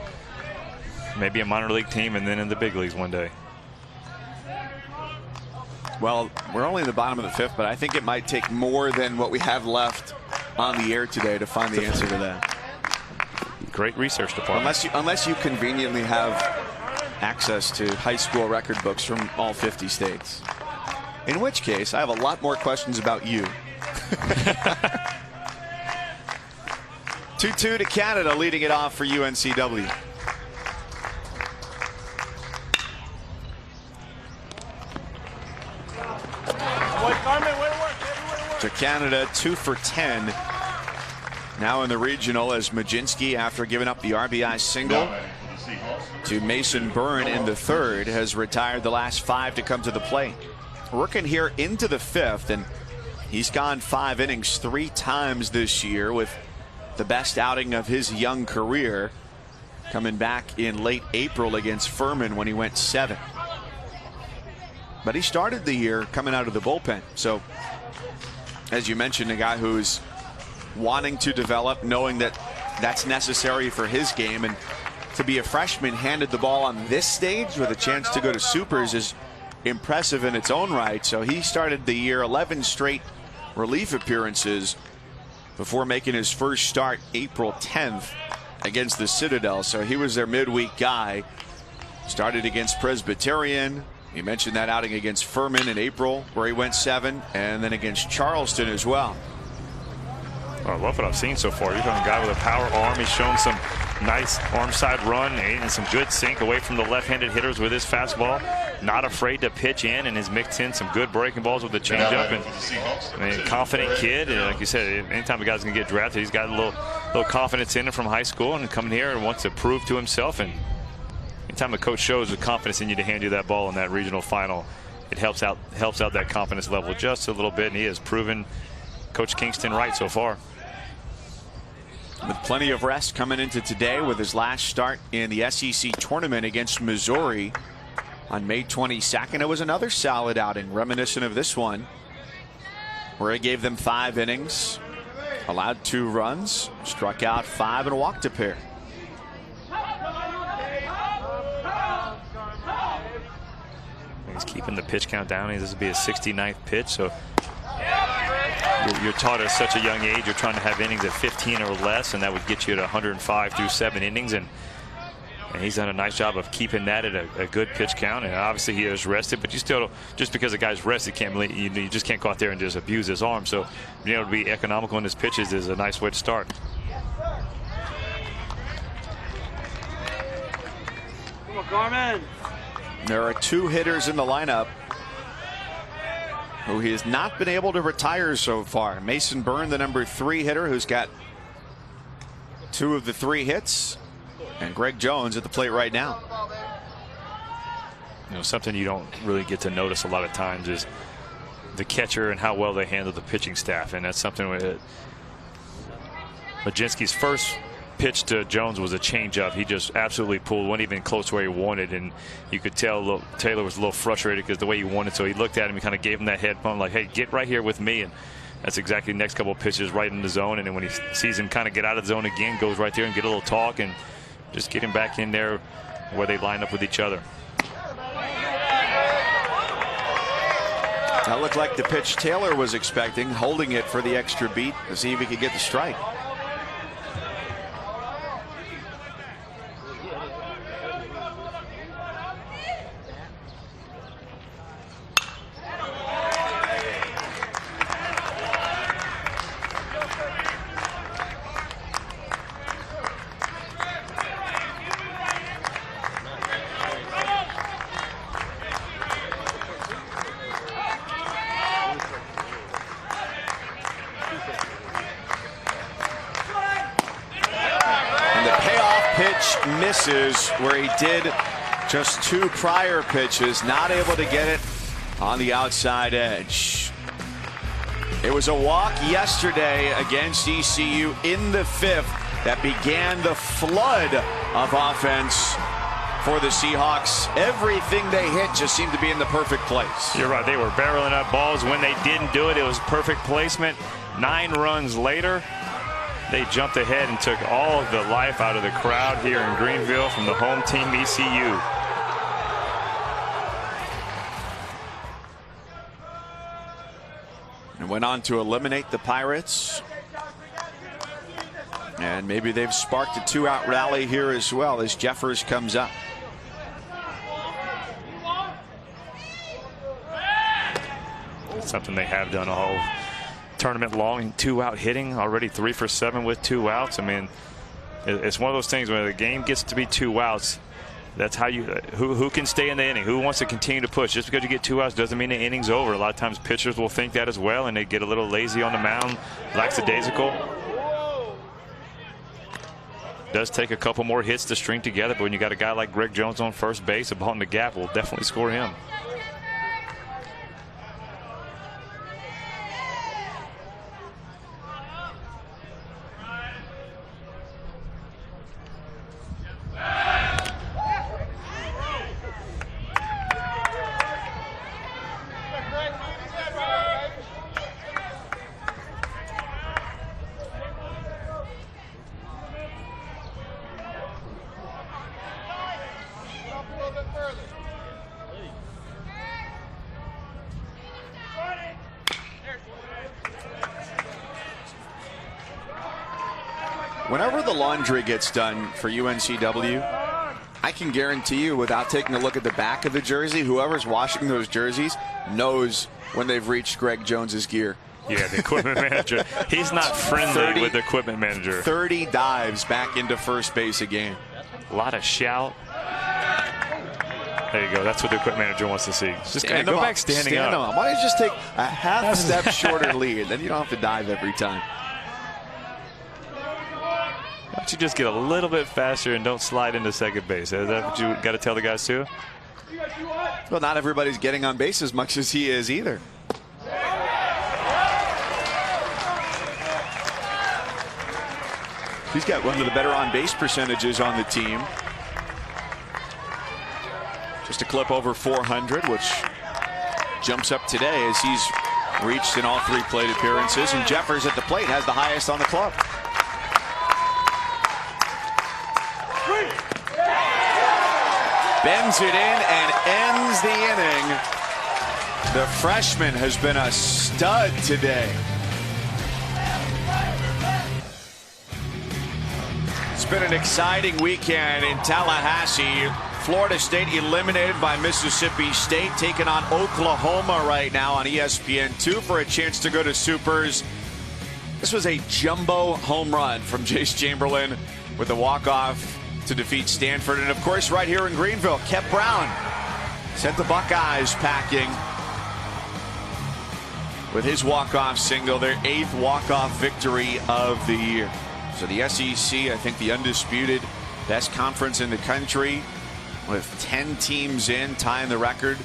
maybe a minor league team, and then in the big leagues one day. Well, we're only in the bottom of the 5th, but I think it might take more than what we have left on the air today to find the answer to that. Great research department. Unless you conveniently have access to high school record books from all 50 states. In which case, I have a lot more questions about you. 2-2 to Canada, leading it off for UNCW. To Canada, 2 for 10. Now in the regional, as Majinski, after giving up the RBI single to Mason Byrne in the 3rd, has retired the last 5 to come to the plate. Working here into the 5th, and he's gone 5 innings 3 times this year, with the best outing of his young career coming back in late April against Furman when he went 7. But he started the year coming out of the bullpen. So, as you mentioned, a guy who's wanting to develop, knowing that that's necessary for his game, and to be a freshman handed the ball on this stage with a chance to go to supers is impressive in its own right. So he started the year 11 straight relief appearances before making his first start April 10th against the Citadel. So he was their midweek guy. Started against Presbyterian. You mentioned that outing against Furman in April where he went 7, and then against Charleston as well. I love what I've seen so far. You've got a guy with a power arm. He's shown some nice arm side run and some good sink away from the left-handed hitters with his fastball. Not afraid to pitch in, and has mixed in some good breaking balls with the changeup. And confident kid. And like you said, anytime a guy's going to get drafted, he's got a little confidence in him from high school, and coming here and wants to prove to himself. And anytime a coach shows the confidence in you to hand you that ball in that regional final, it helps out that confidence level just a little bit. And he has proven Coach Kingston right so far. With plenty of rest coming into today, with his last start in the SEC tournament against Missouri on May 22nd. It was another solid outing, reminiscent of this one, where he gave them 5 innings, allowed 2 runs, struck out 5, and walked a pair. He's keeping the pitch count down. This will be his 69th pitch, so you're taught at such a young age, you're trying to have innings at 15 or less, and that would get you to 105 through 7 innings. And he's done a nice job of keeping that at a good pitch count. And obviously he is rested, but you still, just because a guy's rested, you just can't go out there and just abuse his arm. So being able to be economical in his pitches is a nice way to start. Come on, Carmen. There are 2 hitters in the lineup who he has not been able to retire so far. Mason Byrne, the number 3 hitter, who's got 2 of the 3 hits, and Greg Jones at the plate right now. You know, something you don't really get to notice a lot of times is the catcher and how well they handle the pitching staff, and that's something with Majinski's first pitch to Jones was a changeup. He just absolutely pulled, wasn't even close to where he wanted, and you could tell Taylor was a little frustrated because the way he wanted. So he looked at him and kind of gave him that head bump, like, hey, get right here with me. And that's exactly the next couple of pitches, right in the zone. And then when he sees him kind of get out of the zone again, goes right there and get a little talk and just get him back in there where they line up with each other. That looked like the pitch Taylor was expecting, holding it for the extra beat to see if he could get the strike. Misses where he did just 2 prior pitches, not able to get it on the outside edge. It was a walk yesterday against ECU in the 5th that began the flood of offense for the Seahawks. Everything they hit just seemed to be in the perfect place. You're right. They were barreling up balls. When they didn't do it, it was perfect placement. 9 runs later, they jumped ahead and took all of the life out of the crowd here in Greenville from the home team, ECU. and went on to eliminate the Pirates. And maybe they've sparked a 2-out rally here as well as Jeffers comes up. Something they have done all tournament long. 2-out hitting, already 3 for 7 with 2 outs. I mean, it's one of those things where the game gets to be 2 outs. That's how you who can stay in the inning, who wants to continue to push. Just because you get 2 outs doesn't mean the inning's over. A lot of times pitchers will think that as well, and they get a little lazy on the mound, lackadaisical. Does take a couple more hits to string together, but when you got a guy like Greg Jones on first base, a ball in the gap will definitely score him. Whenever the laundry gets done for UNCW, I can guarantee you, without taking a look at the back of the jersey, whoever's washing those jerseys knows when they've reached Greg Jones's gear. Yeah, the equipment manager. He's not friendly with the equipment manager. 30 dives back into first base a game. A lot of shout. There you go. That's what the equipment manager wants to see. Just go back standing up. Why don't you just take a half step shorter lead? Then you don't have to dive every time. Why don't you just get a little bit faster and don't slide into second base? Is that what you got to tell the guys too? Well, not everybody's getting on base as much as he is either. He's got one of the better on base percentages on the team. Just a clip over 400, which jumps up today as he's reached in all 3 plate appearances. And Jeffers at the plate has the highest on the club. Bends it in and ends the inning. The freshman has been a stud today. It's been an exciting weekend in Tallahassee. Florida State eliminated by Mississippi State, taking on Oklahoma right now on ESPN2 for a chance to go to Supers. This was a jumbo home run from Jace Chamberlain with a walk-off to defeat Stanford. And of course, right here in Greenville, Kep Brown sent the Buckeyes packing with his walk-off single, their 8th walk-off victory of the year. So the SEC, I think the undisputed best conference in the country, with 10 teams in, tying the record,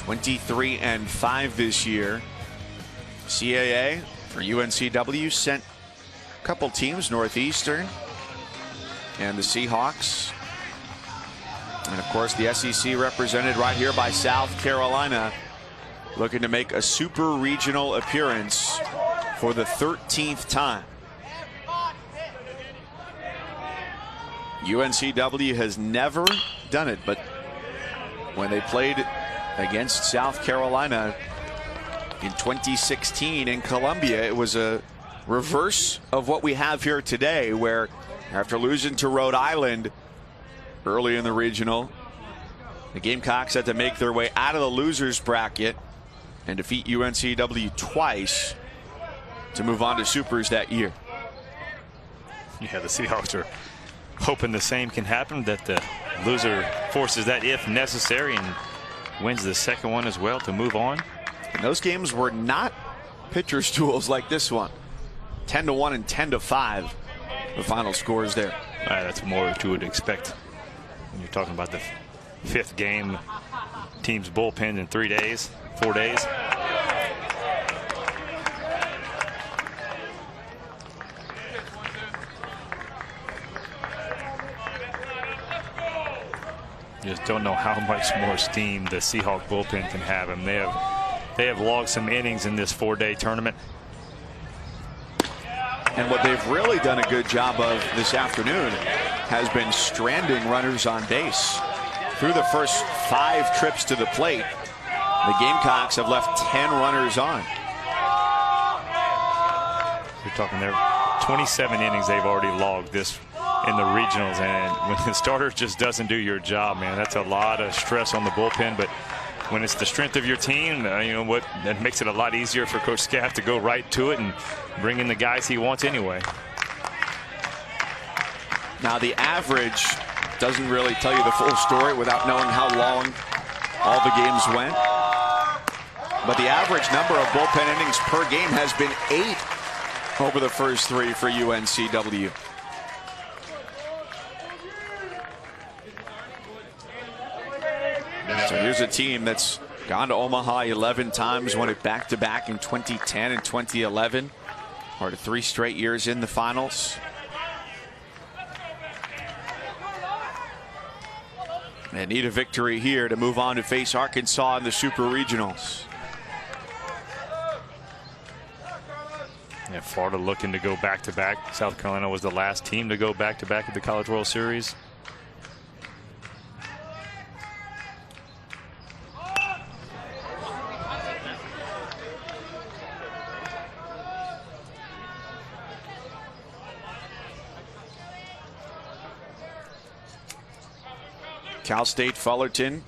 23-5 this year. CAA for UNCW sent a couple teams, Northeastern and the Seahawks. And of course the SEC represented right here by South Carolina, looking to make a super regional appearance for the 13th time. UNCW has never done it, but when they played against South Carolina in 2016 in Columbia, it was a reverse of what we have here today, where after losing to Rhode Island early in the regional, the Gamecocks had to make their way out of the losers bracket and defeat UNCW twice to move on to Supers that year. Yeah, the Seahawks are hoping the same can happen, that the loser forces that if necessary and wins the second one as well to move on. And those games were not pitcher's duels like this one. 10-1 and 10-5. The final scores there. That's more what you would expect when you're talking about the 5th game. Team's bullpen in 4 days. Just don't know how much more steam the Seahawk bullpen can have. And they have logged some innings in this 4-day tournament. And what they've really done a good job of this afternoon has been stranding runners on base. Through the first 5 trips to the plate, the Gamecocks have left 10 runners on. You're talking there, 27 innings they've already logged this in the regionals, and when the starter just doesn't do your job, man, that's a lot of stress on the bullpen. But when it's the strength of your team, you know what, that makes it a lot easier for Coach Scaff to go right to it and bring in the guys he wants anyway. Now the average doesn't really tell you the full story without knowing how long all the games went. But the average number of bullpen innings per game has been 8 over the first 3 for UNCW. So here's a team that's gone to Omaha 11 times, won it back-to-back in 2010 and 2011. Or to 3 straight years in the finals. And need a victory here to move on to face Arkansas in the Super Regionals. Yeah, Florida looking to go back-to-back. South Carolina was the last team to go back-to-back at the College World Series. Cal State Fullerton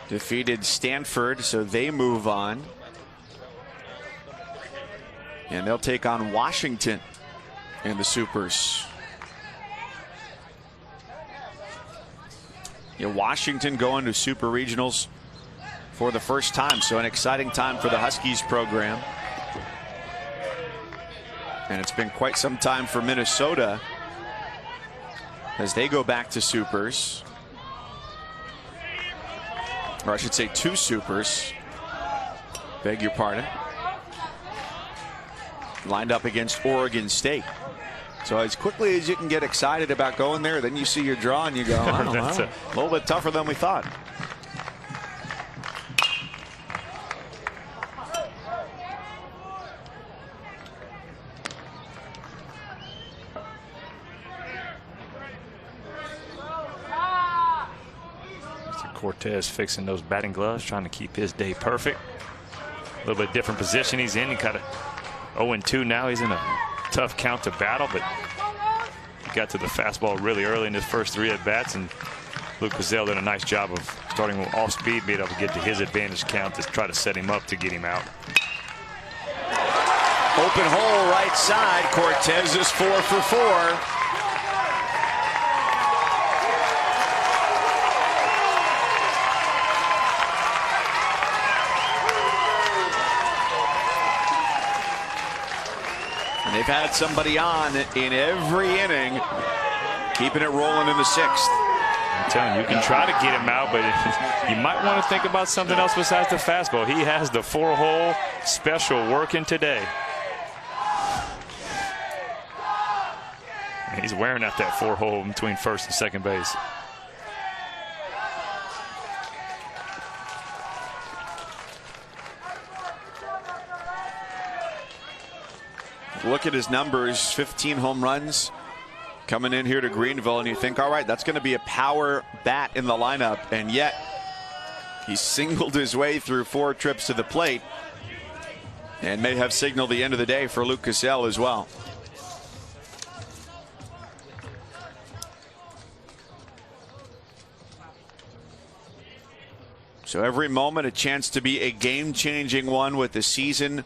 defeated Stanford, so they move on. And they'll take on Washington in the Supers. Yeah, Washington going to Super Regionals for the first time, so an exciting time for the Huskies program. And it's been quite some time for Minnesota as they go back to Supers. Or I should say 2 Supers. Beg your pardon. Lined up against Oregon State. So as quickly as you can get excited about going there, then you see your draw and you go, oh, That's a little bit tougher than we thought. Cortez fixing those batting gloves, trying to keep his day perfect. A little bit different position he's in. He got a 0-2 now. He's in a tough count to battle, but he got to the fastball really early in his first 3 at-bats, and Luke Gazelle did a nice job of starting off speed, being able to get to his advantage count to try to set him up to get him out. Open hole right side. Cortez is 4 for 4. They've had somebody on in every inning, keeping it rolling in the 6th. I'm telling you, you can try to get him out, but you might want to think about something else besides the fastball. He has the 4-hole special working today. And he's wearing out that 4-hole between first and second base. Look at his numbers, 15 home runs coming in here to Greenville, and you think, all right, that's going to be a power bat in the lineup, and yet he singled his way through 4 trips to the plate and may have signaled the end of the day for Luke Gazelle as well. So every moment a chance to be a game-changing one with the season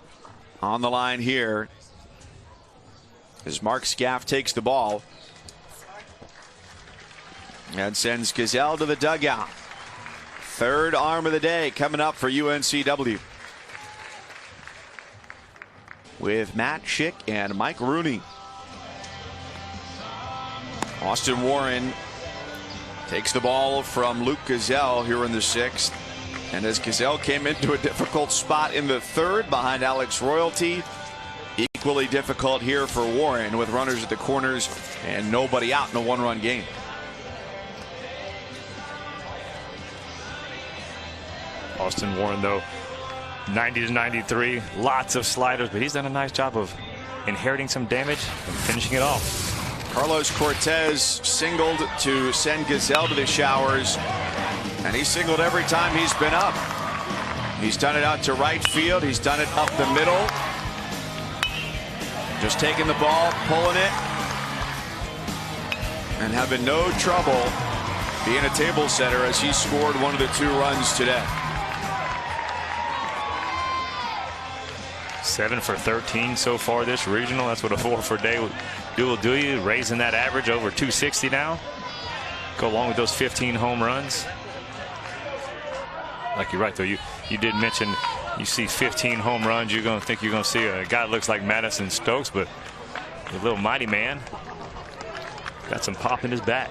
on the line here. As Mark Scaff takes the ball and sends Gazelle to the dugout. 3rd arm of the day coming up for UNCW with Matt Schick and Mike Rooney. Austin Warren takes the ball from Luke Gazelle here in the 6th. And as Gazelle came into a difficult spot in the 3rd behind Alex Royalty, equally difficult here for Warren with runners at the corners and nobody out in a 1-run game. Austin Warren, though, 90 to 93, lots of sliders, but he's done a nice job of inheriting some damage and finishing it off. Carlos Cortez singled to send Gazelle to the showers, and he singled every time he's been up. He's done it out to right field. He's done it up the middle. Just taking the ball, pulling it, and having no trouble being a table setter as he scored one of the 2 runs today. 7 for 13 so far this regional. That's what a 4 for day will do you, raising that average over 260 now. Go along with those 15 home runs. Like you're right, though. You did mention you see 15 home runs, you're going to think you're going to see a guy that looks like Madison Stokes, but a little mighty man got some pop in his bat.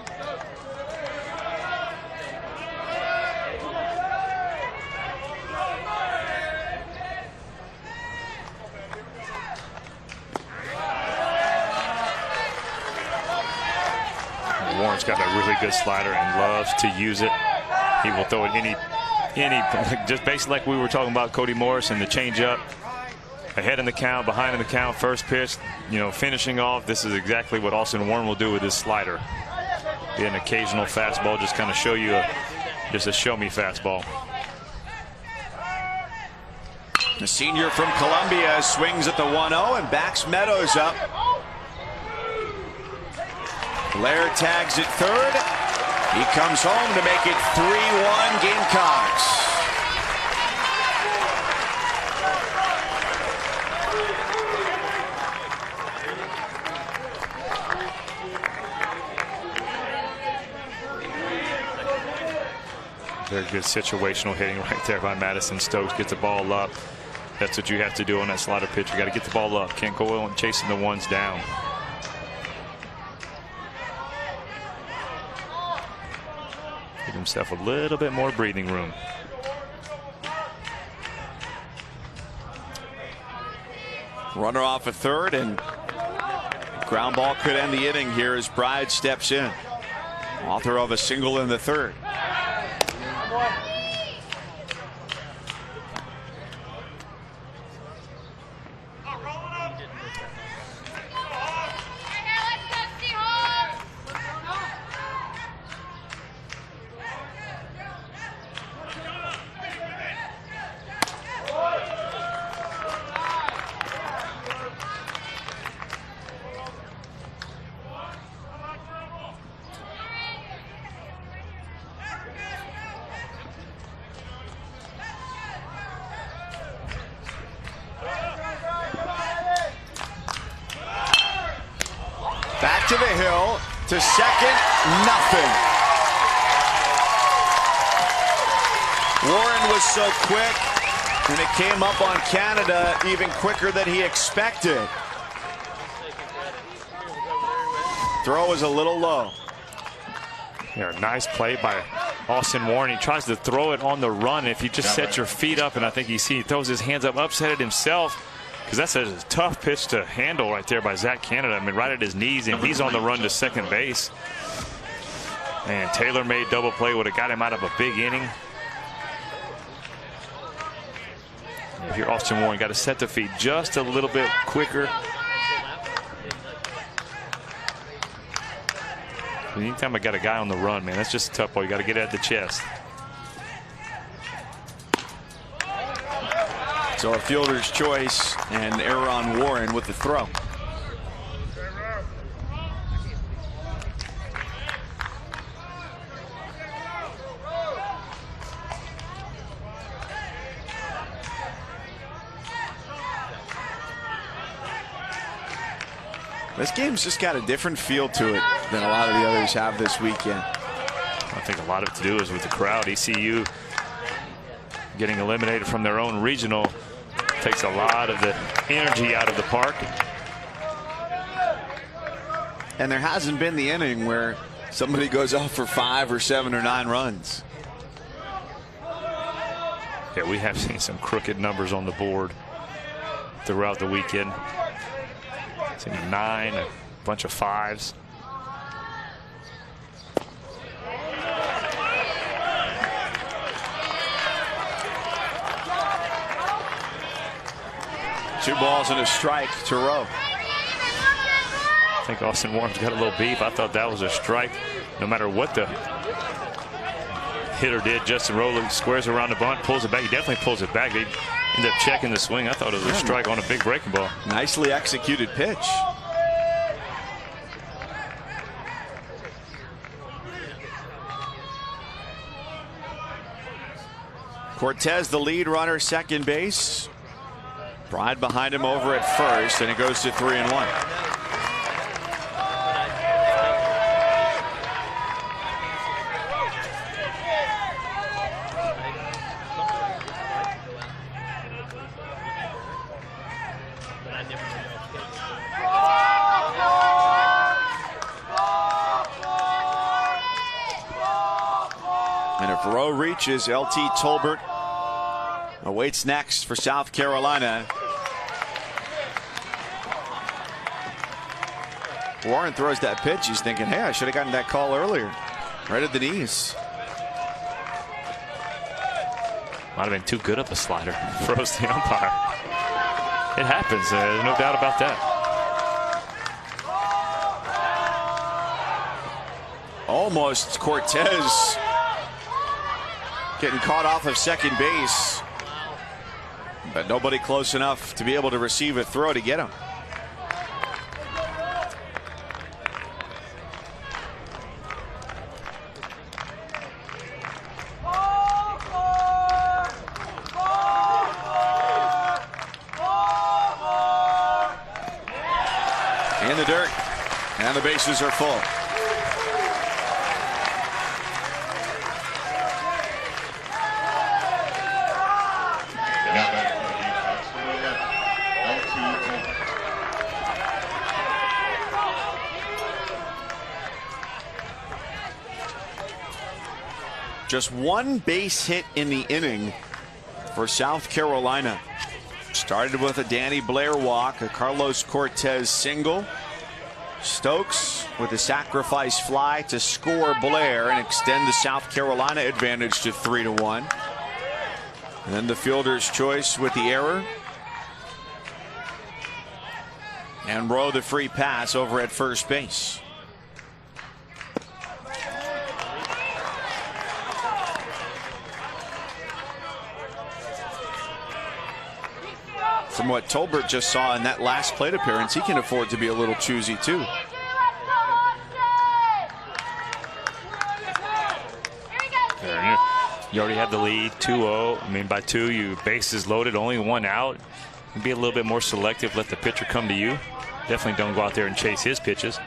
Warren's got a really good slider and loves to use it. He will throw it any just basically like we were talking about Cody Morris and the changeup. Ahead in the count, behind in the count, first pitch, finishing off. This is exactly what Austin Warren will do with his slider. Be an occasional fastball, just kind of show you just a show-me fastball. The senior from Columbia swings at the 1-0 and backs Meadows up. Blair tags at third. He comes home to make it 3-1 Gamecocks. Very good situational hitting right there by Madison Stokes. Get the ball up. That's what you have to do on that slider pitch. You got to get the ball up. Can't go on chasing the ones down. Give himself a little bit more breathing room. Runner off at third, and ground ball could end the inning here as Bride steps in. Author of a single in the third. Back to the hill, to second, nothing. Warren was so quick, and it came up on Canada even quicker than he expected. Throw is a little low. Yeah, nice play by Austin Warren. He tries to throw it on the run. If you just set your feet up, and I think he throws his hands up, upset it himself. Because that's a tough pitch to handle right there by Zach Canada. I mean, right at his knees, and he's on the run to second base. And Taylor made double play would have got him out of a big inning. Here, Austin Warren got to set the feet just a little bit quicker. Anytime I got a guy on the run, man, that's just a tough ball. You got to get it at the chest. So a fielder's choice and error on Warren with the throw. This game's just got a different feel to it than a lot of the others have this weekend. I think a lot of it to do is with the crowd. ECU getting eliminated from their own regional takes a lot of the energy out of the park. And there hasn't been the inning where somebody goes off for 5 or 7 or 9 runs. Yeah, we have seen some crooked numbers on the board throughout the weekend. Seen 9, a bunch of 5s. Two balls and a strike to Rowe. I think Austin Warren's got a little beef. I thought that was a strike. No matter what the hitter did. Justin Rowe squares around the bunt, pulls it back. He definitely pulls it back. They end up checking the swing. I thought it was a strike on a big breaking ball. Nicely executed pitch. Cortez, the lead runner, second base. Pride behind him over at first, and it goes to 3-1. And if Rowe reaches, LT Tolbert awaits next for South Carolina. Warren throws that pitch. He's thinking, hey, I should have gotten that call earlier. Right at the knees. Might have been too good of a slider. Froze the umpire. It happens. No doubt about that. Almost Cortez getting caught off of second base, but nobody close enough to be able to receive a throw to get him. In the dirt, and the bases are full. Just one base hit in the inning for South Carolina. Started with a Danny Blair walk, a Carlos Cortez single. Stokes with a sacrifice fly to score Blair and extend the South Carolina advantage to 3-1. And then the fielder's choice with the error. And Rowe the free pass over at first base. From what Tolbert just saw in that last plate appearance, he can afford to be a little choosy too. You already have the lead, 2-0. I mean, by 2, you bases loaded, only 1 out. You be a little bit more selective, let the pitcher come to you. Definitely don't go out there and chase his pitches.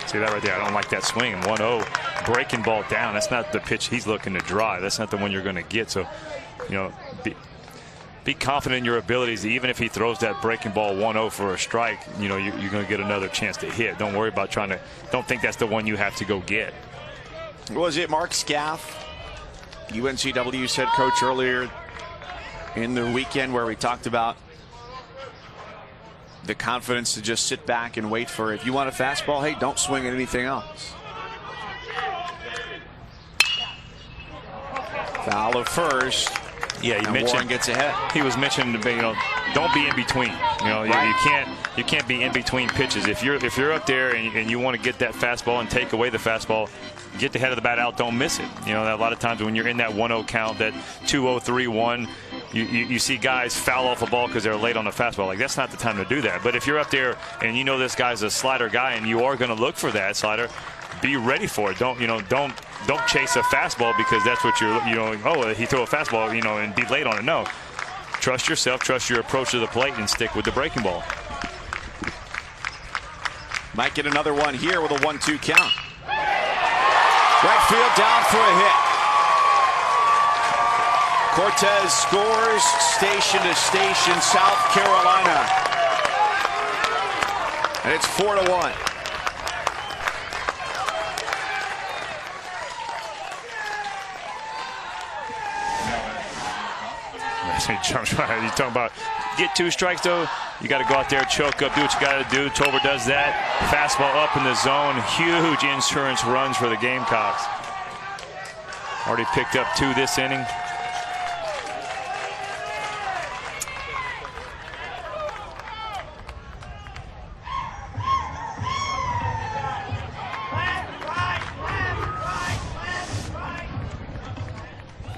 See that right there? I don't like that swing. 1-0, breaking ball down. That's not the pitch he's looking to drive. That's not the one you're going to get. So, you know, be confident in your abilities. Even if he throws that breaking ball 1-0 for a strike, you know, you're going to get another chance to hit. Don't worry about trying to. Don't think that's the one you have to go get. Was it Mark Scaff, UNCW's head coach, earlier in the weekend, where we talked about the confidence to just sit back and wait for it? If you want a fastball, hey, don't swing at anything else. Foul of first. Yeah, you mentioned Warren gets ahead. He was mentioning, you know, don't be in between. You know, Right. you can't be in between pitches. If you're up there and you want to get that fastball and take away the fastball, get the head of the bat out, don't miss it. You know, a lot of times when you're in that 1-0 count, that 2-0, 3-1, you see guys foul off a ball because they're late on the fastball. Like, that's not the time to do that. But if you're up there and you know this guy's a slider guy and you are going to look for that slider, be ready for it. Don't chase a fastball because that's what oh, he threw a fastball, and be late on it. No. Trust yourself, trust your approach to the plate, and stick with the breaking ball. Might get another one here with a 1-2 count. Right field down for a hit. Cortez scores, station to station, South Carolina. And it's 4-1. He jumps right. You're talking about get 2 strikes, though. You got to go out there, choke up, do what you got to do. Tolbert does that. Fastball up in the zone. Huge insurance runs for the Gamecocks. Already picked up 2 this inning.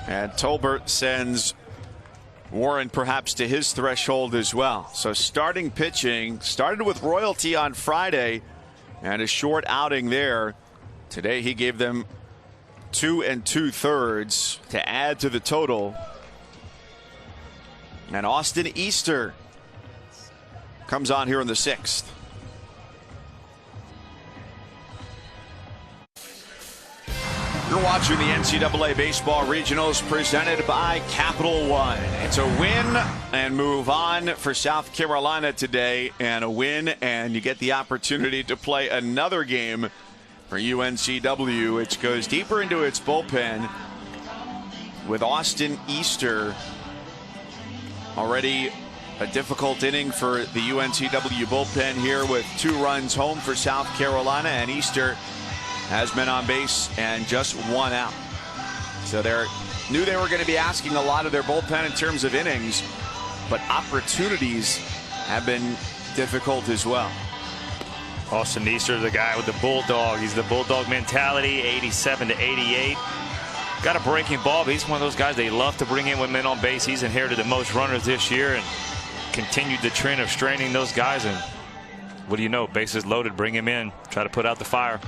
And Tolbert sends Warren perhaps to his threshold as well. So starting pitching started with Royalty on Friday and a short outing there. Today he gave them 2 2/3 to add to the total. And Austin Easter comes on here in the 6th. You're watching the NCAA Baseball Regionals presented by Capital One. It's a win and move on for South Carolina today, and a win and you get the opportunity to play another game for UNCW, which goes deeper into its bullpen with Austin Easter. Already a difficult inning for the UNCW bullpen here with 2 runs home for South Carolina, and Easter has men on base and just 1 out. So they knew they were going to be asking a lot of their bullpen in terms of innings, but opportunities have been difficult as well. Austin Easter, the guy with the bulldog. He's the bulldog mentality, 87 to 88. Got a breaking ball, but he's one of those guys they love to bring in with men on base. He's inherited the most runners this year and continued the trend of straining those guys. And what do you know? Bases loaded, bring him in, try to put out the fire.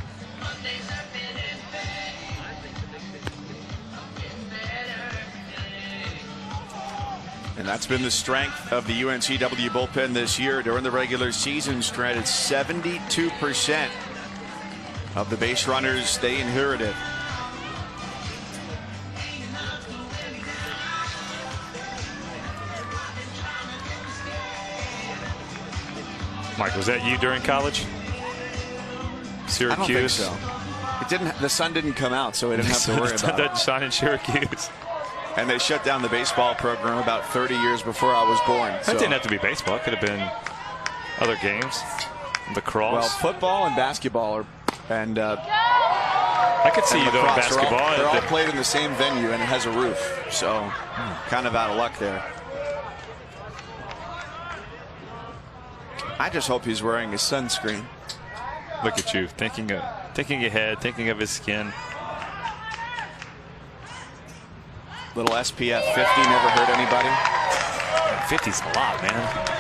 And that's been the strength of the UNCW bullpen this year. During the regular season, stranded 72% of the base runners they inherited. Mike, was that you during college? Syracuse? I don't think so. It didn't. The sun didn't come out, so we didn't have to worry about it. That shine in Syracuse. And they shut down the baseball program about 30 years before I was born. That didn't have to be baseball. It could have been other games. Lacrosse. Well, football and basketball I could see you doing basketball. They're all played in the same venue, and it has a roof. So kind of out of luck there. I just hope he's wearing his sunscreen. Look at you, thinking ahead, thinking of his skin. Little SPF 50 never hurt anybody. 50's a lot, man.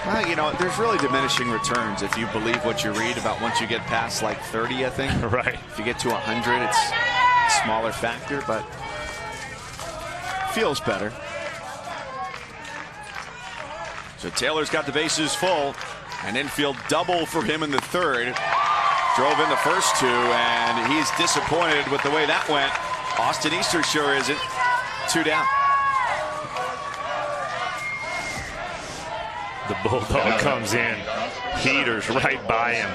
Well, you know, there's really diminishing returns if you believe what you read about once you get past like 30, I think. Right. If you get to 100, it's a smaller factor, but feels better. So Taylor's got the bases full. An infield double for him in the 3rd. Drove in the first 2, and he's disappointed with the way that went. Austin Easter sure isn't. 2 down. The bulldog comes in. Heaters right by him.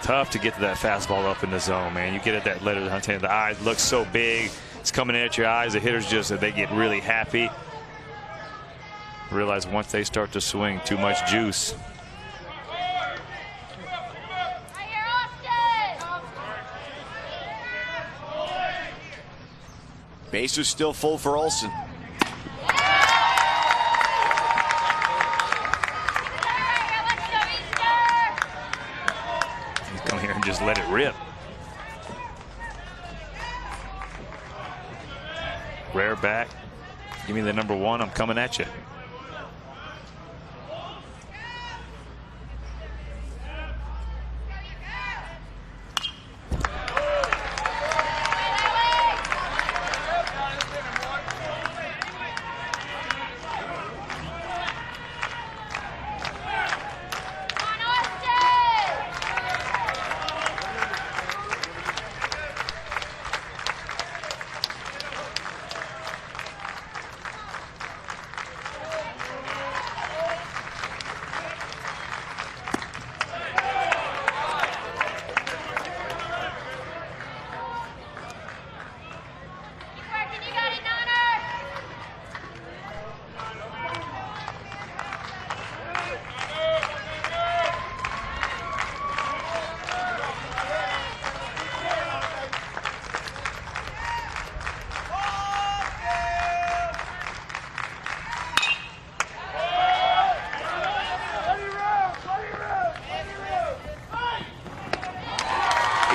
Tough to get to that fastball up in the zone, man. You get at that letter hunting. The eyes look so big. It's coming in at your eyes. The hitters they get really happy. Realize once they start to swing, too much juice. Base is still full for Olsen. He's come here and just let it rip. Rare back. Give me the number 1. I'm coming at you.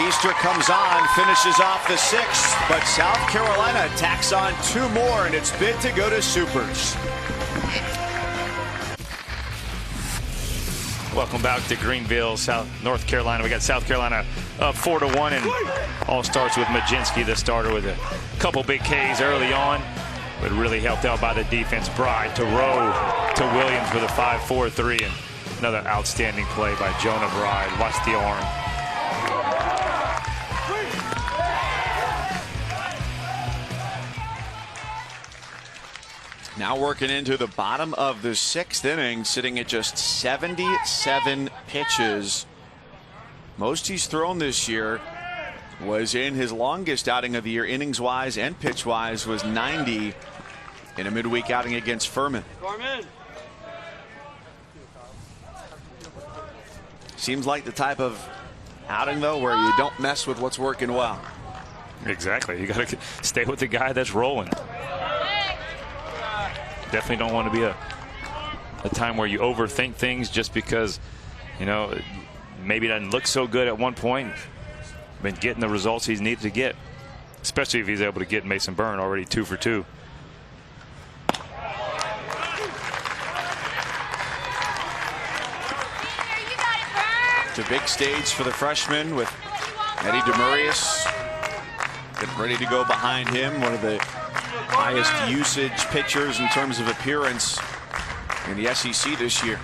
Easter comes on, finishes off the 6th, but South Carolina tacks on 2 more, and it's bid to go to Supers. Welcome back to Greenville, North Carolina. We got South Carolina up 4-1, and all starts with Majinski, the starter, with a couple big Ks early on, but really helped out by the defense. Bride to Rowe to Williams with a 5-4-3, and another outstanding play by Jonah Bride. Watch the arm. Now working into the bottom of the 6th inning, sitting at just 77 pitches. Most he's thrown this year was in his longest outing of the year, innings-wise and pitch-wise, was 90 in a midweek outing against Furman. Seems like the type of outing, though, where you don't mess with what's working well. Exactly. You got to stay with the guy that's rolling. Definitely don't want to be a time where you overthink things just because, you know, maybe it doesn't look so good at one point. Been getting the results he's needed to get, especially if he's able to get Mason Byrne already 2 for 2. It's a big stage for the freshman with Eddie DeMarius getting ready to go behind him, one of the highest usage pitchers in terms of appearance in the SEC this year.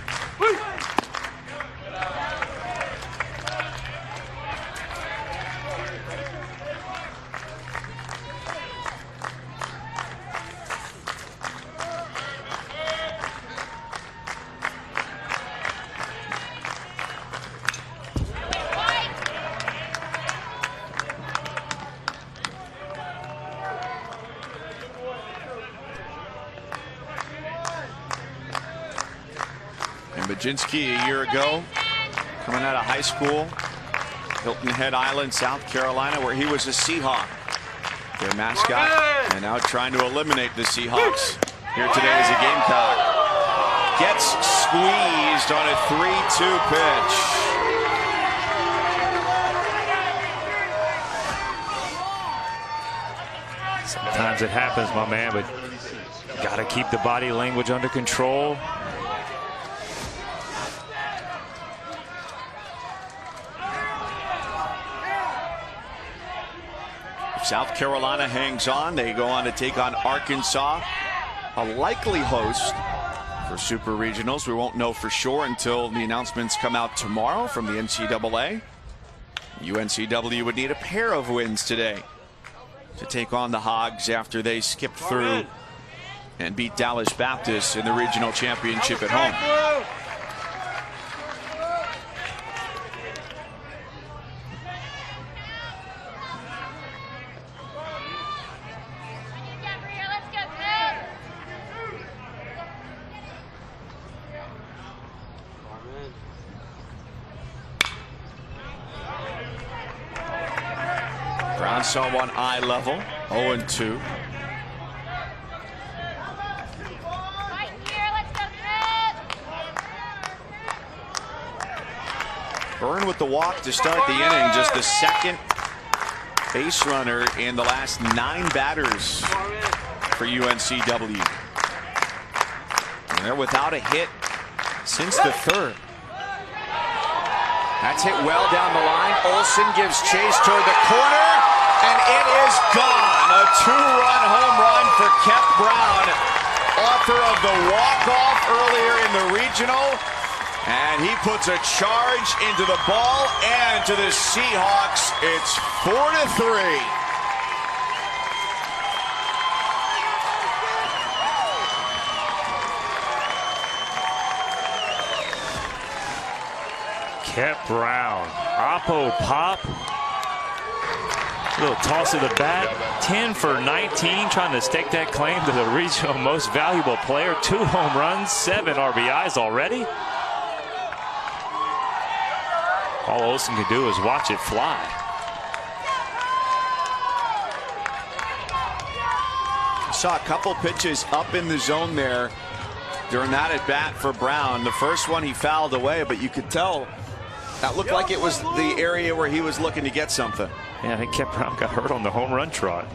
Majinski a year ago, coming out of high school, Hilton Head Island, South Carolina, where he was a Seahawk, their mascot, and now trying to eliminate the Seahawks here today as a Gamecock. Gets squeezed on a 3-2 pitch. Sometimes it happens, my man, but you got to keep the body language under control. South Carolina hangs on. They go on to take on Arkansas, a likely host for Super Regionals. We won't know for sure until the announcements come out tomorrow from the NCAA. UNCW would need a pair of wins today to take on the Hogs after they skipped through and beat Dallas Baptist in the regional championship at home. Brown saw one eye level, 0-2. Byrne with the walk to start the inning, just the second base runner in the last 9 batters for UNCW. And they're without a hit since the 3rd. That's hit well down the line. Olsen gives chase toward the corner, and it is gone. A 2-run home run for Kep Brown, author of the walk-off earlier in the regional. And he puts a charge into the ball and to the Seahawks. It's 4-3. Kep Brown, Oppo pop, little toss of the bat, 10 for 19, trying to stake that claim to the regional most valuable player. 2 home runs, 7 RBIs already. All Olsen can do is watch it fly. Saw a couple pitches up in the zone there during that at bat for Brown. The first one he fouled away, but you could tell That looked like it was the area where he was looking to get something. Yeah, I think Kep Brown got hurt on the home run trot.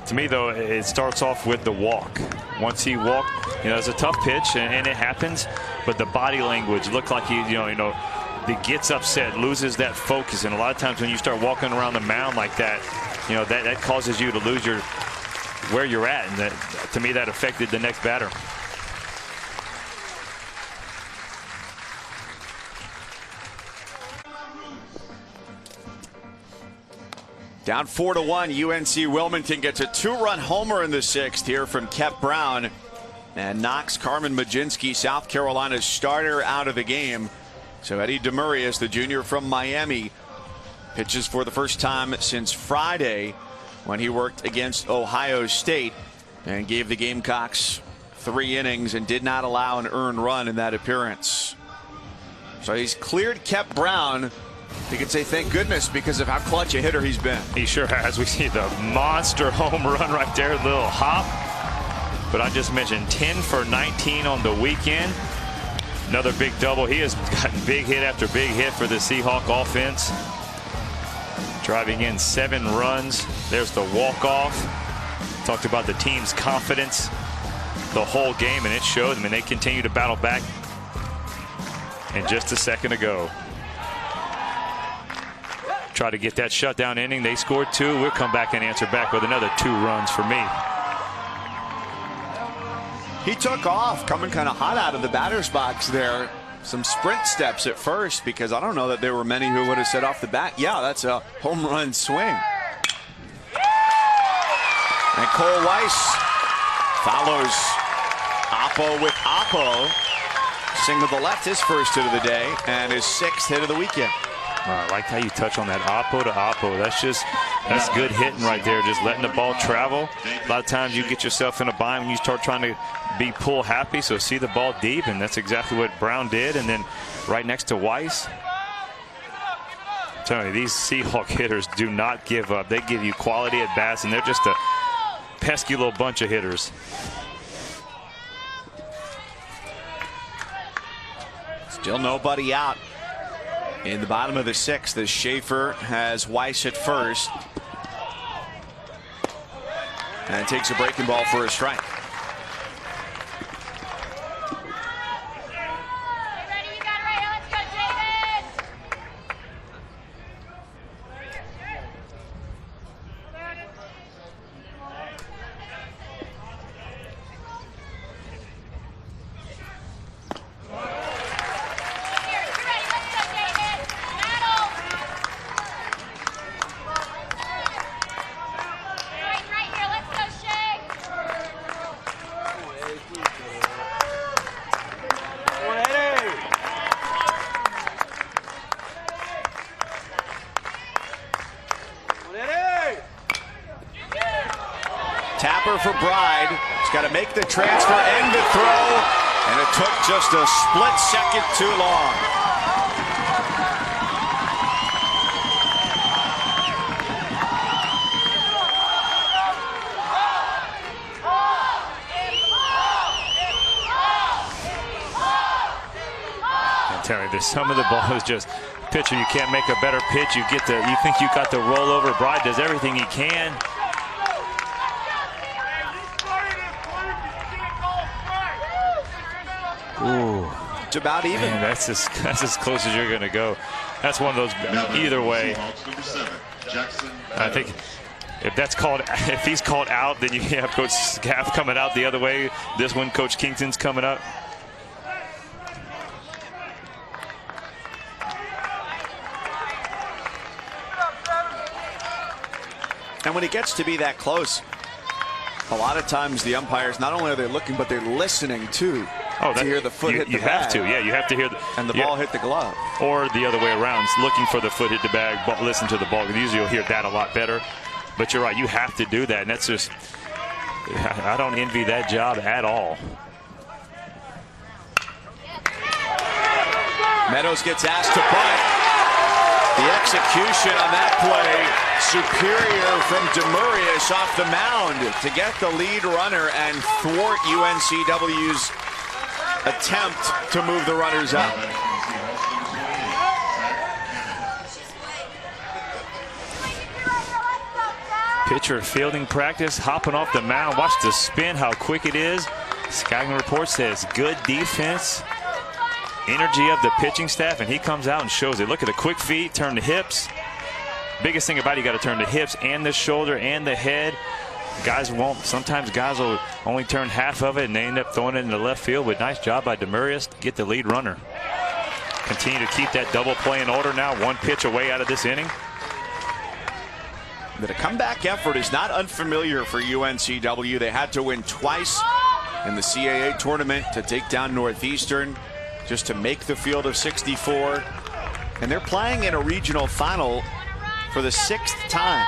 To me, though, it starts off with the walk. Once he walked, it's a tough pitch, and it happens. But the body language looked like he gets upset, loses that focus. And a lot of times when you start walking around the mound like that, that causes you to lose where you're at. And that, to me, that affected the next batter. Down 4-1, UNC Wilmington gets a 2-run homer in the 6th here from Kep Brown and knocks Carmen Majinski, South Carolina's starter, out of the game. So Eddie Demurius, the junior from Miami, pitches for the first time since Friday when he worked against Ohio State and gave the Gamecocks 3 innings and did not allow an earned run in that appearance. So he's cleared Kep Brown. You can say thank goodness because of how clutch a hitter he's been. He sure has. We see the monster home run right there, little hop. But I just mentioned 10 for 19 on the weekend. Another big double. He has gotten big hit after big hit for the Seahawk offense. Driving in 7 runs. There's the walk-off. Talked about the team's confidence the whole game, and it showed them, and they continue to battle back. And just a second ago, try to get that shutdown inning. They scored 2. We'll come back and answer back with another 2 runs for me. He took off, coming kind of hot out of the batter's box there. Some sprint steps at first, because I don't know that there were many who would have said off the bat, yeah, that's a home run swing. And Cole Weiss follows Oppo with Oppo. Single to left, his first hit of the day, and his 6th hit of the weekend. I like how you touch on that oppo to oppo. That's good hitting right there, just letting the ball travel. A lot of times you get yourself in a bind when you start trying to be pull happy, so see the ball deep, and that's exactly what Brown did. And then right next to Weiss, I'm telling you, these Seahawk hitters do not give up. They give you quality at bats, and they're just a pesky little bunch of hitters. Still nobody out. In the bottom of the 6th, as Schaefer has Weiss at first and takes a breaking ball for a strike. Tapper for Bride. He's got to make the transfer and the throw, and it took just a split second too long. I'm telling you, some of the ball is just pitcher. You can't make a better pitch. You think you got the rollover. Bride does everything he can. Ooh, it's about even. Man, that's as close as you're going to go. That's one of those. Either way, I think if he's called out, then you have Coach Scaff coming out the other way. This one, Coach Kingston's coming up. And when it gets to be that close, a lot of times the umpires, not only are they looking, but they're listening too. To hear the foot hit the bag. You have to, yeah. You have to hear and the ball hit the glove. Or the other way around, looking for the foot hit the bag, but listen to the ball. Usually you'll hear that a lot better. But you're right, you have to do that. And that's just, I don't envy that job at all. Meadows gets asked to bunt. The execution on that play, superior from Demurius off the mound to get the lead runner and thwart UNCW's attempt to move the runners out. Pitcher fielding practice, hopping off the mound. Watch the spin, how quick it is. Scouting report says good defense, energy of the pitching staff, and he comes out and shows it. Look at the quick feet, turn the hips. Biggest thing about it, you got to turn the hips and the shoulder and the head. Guys won't. Sometimes guys will only turn half of it, and they end up throwing it in the left field. But nice job by Demarius to get the lead runner. Continue to keep that double play in order now. One pitch away out of this inning. But a comeback effort is not unfamiliar for UNCW. They had to win twice in the CAA tournament to take down Northeastern just to make the field of 64. And they're playing in a regional final for the 6th time.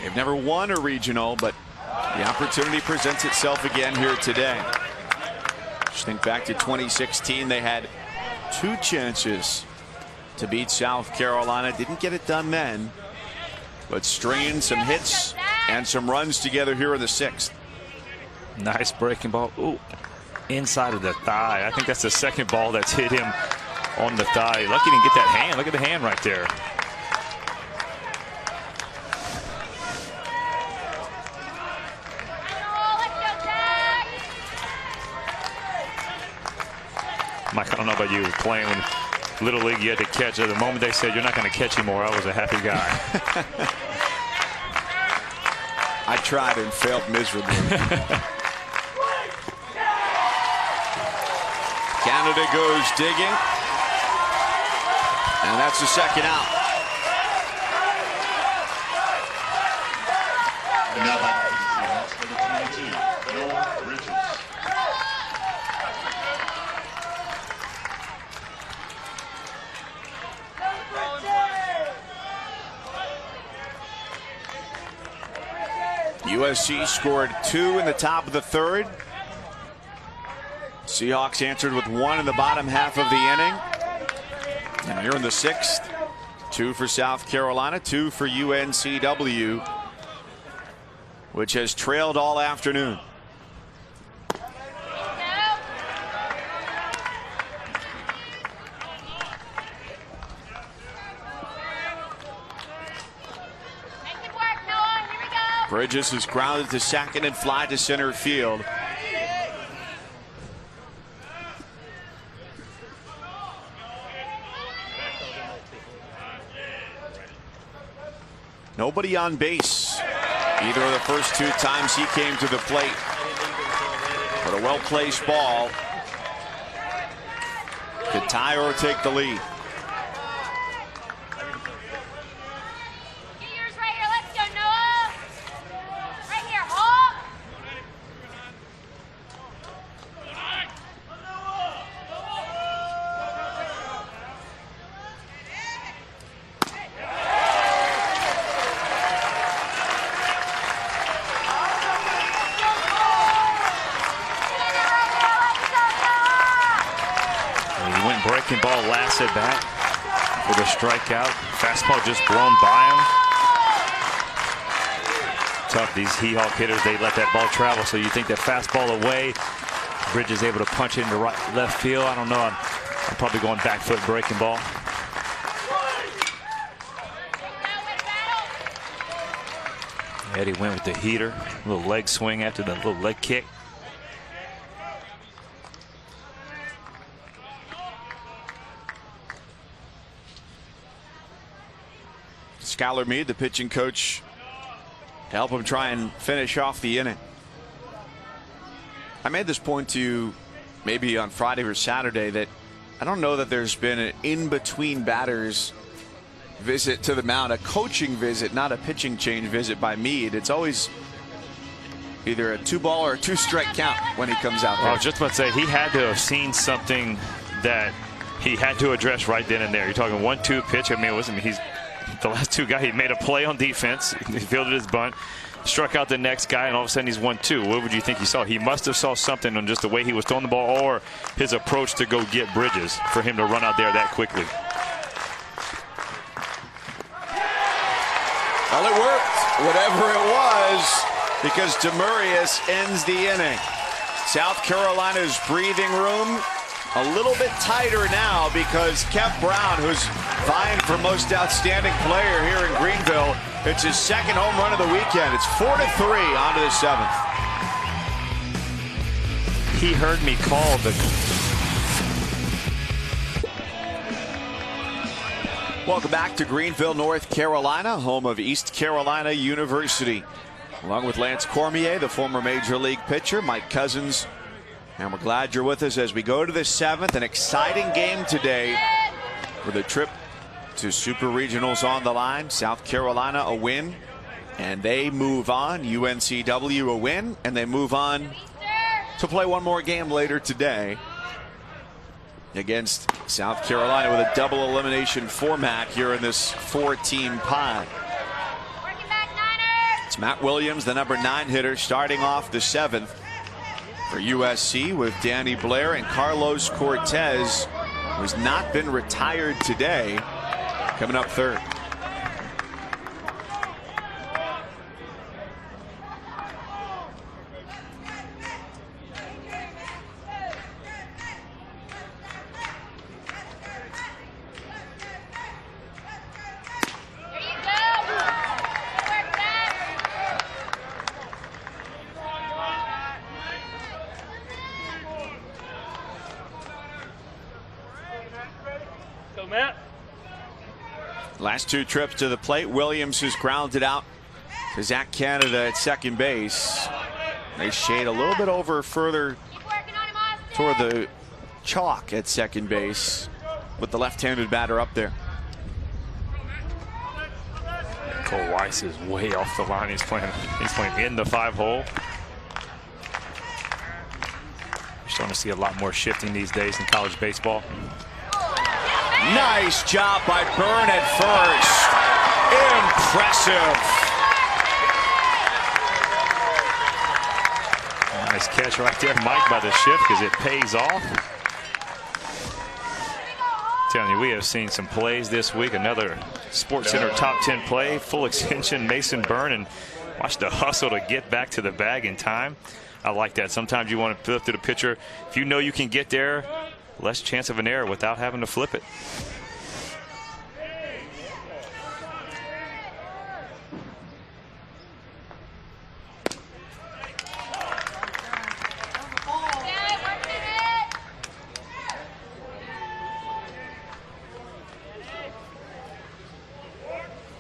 They've never won a regional, but the opportunity presents itself again here today. Just think back to 2016. They had 2 chances to beat South Carolina. Didn't get it done then, but stringing some hits and some runs together here in the 6th. Nice breaking ball. Ooh, inside of the thigh. I think that's the second ball that's hit him on the thigh. Lucky he didn't get that hand. Look at the hand right there. Mike, I don't know about you, playing when Little League, you had to catch. At the moment they said you're not going to catch anymore, I was a happy guy. I tried and failed miserably. Canada goes digging, and that's the second out. And now back to the Seahawks for the 22, Noah Bridges. USC scored 2 in the top of the 3rd. Seahawks answered with 1 in the bottom half of the inning. And here in the 6th, 2 for South Carolina, 2 for UNCW, which has trailed all afternoon. Bridges is grounded to second and fly to center field. Nobody on base either of the first 2 times he came to the plate. But a well-placed ball could tie or take the lead. Breaking ball last at bat with a strikeout. Fastball just blown by him. Tough, these He-Hawk hitters, they let that ball travel, so you think that fastball away. Bridges able to punch it into left field. I don't know. I'm probably going back foot breaking ball. Eddie went with the heater. A little leg swing after the little leg kick. Skylar Meade, the pitching coach, to help him try and finish off the inning. I made this point to you maybe on Friday or Saturday that I don't know that there's been an in-between batters visit to the mound, a coaching visit, not a pitching change visit by Meade. It's always either a 2-ball or a 2-strike count when he comes out there. I was just about to say, he had to have seen something that he had to address right then and there. You're talking 1-2 pitch. I mean, it wasn't, he's the last 2 guys. He made a play on defense. He fielded his bunt, struck out the next guy, and all of a sudden he's 1-2. What would you think he saw? He must have saw something on just the way he was throwing the ball or his approach to go get Bridges for him to run out there that quickly. Well, it worked, whatever it was, because Demarius ends the inning. South Carolina's breathing room a little bit tighter now because Kev Brown, who's vying for most outstanding player here in Greenville, it's his second home run of the weekend. It's 4-3 on to the 7th. He heard me call the... Welcome back to Greenville, North Carolina, home of East Carolina University. Along with Lance Cormier, the former Major League pitcher, Mike Cousins. And we're glad you're with us as we go to the 7th. An exciting game today with a trip to Super Regionals on the line. South Carolina a win, and they move on. UNCW a win, and they move on to play one more game later today against South Carolina with a double elimination format here in this 4-team pod. It's Matt Williams, the number 9 hitter, starting off the 7th for USC with Danny Blair and Carlos Cortez, who's not been retired today, coming up 3rd. Last 2 trips to the plate, Williams has grounded out to Zach Canada at second base. They shade a little bit over further toward the chalk at second base with the left-handed batter up there. Cole Weiss is way off the line. He's playing in the 5-hole. You're starting to see a lot more shifting these days in college baseball. Nice job by Byrne at first. Impressive. Nice catch right there, Mike, by the shift, because it pays off. Telling you, we have seen some plays this week. Another SportsCenter top 10 play, full extension, Mason Byrne, and watch the hustle to get back to the bag in time. I like that. Sometimes you want to flip to the pitcher. If you know you can get there, less chance of an error without having to flip it.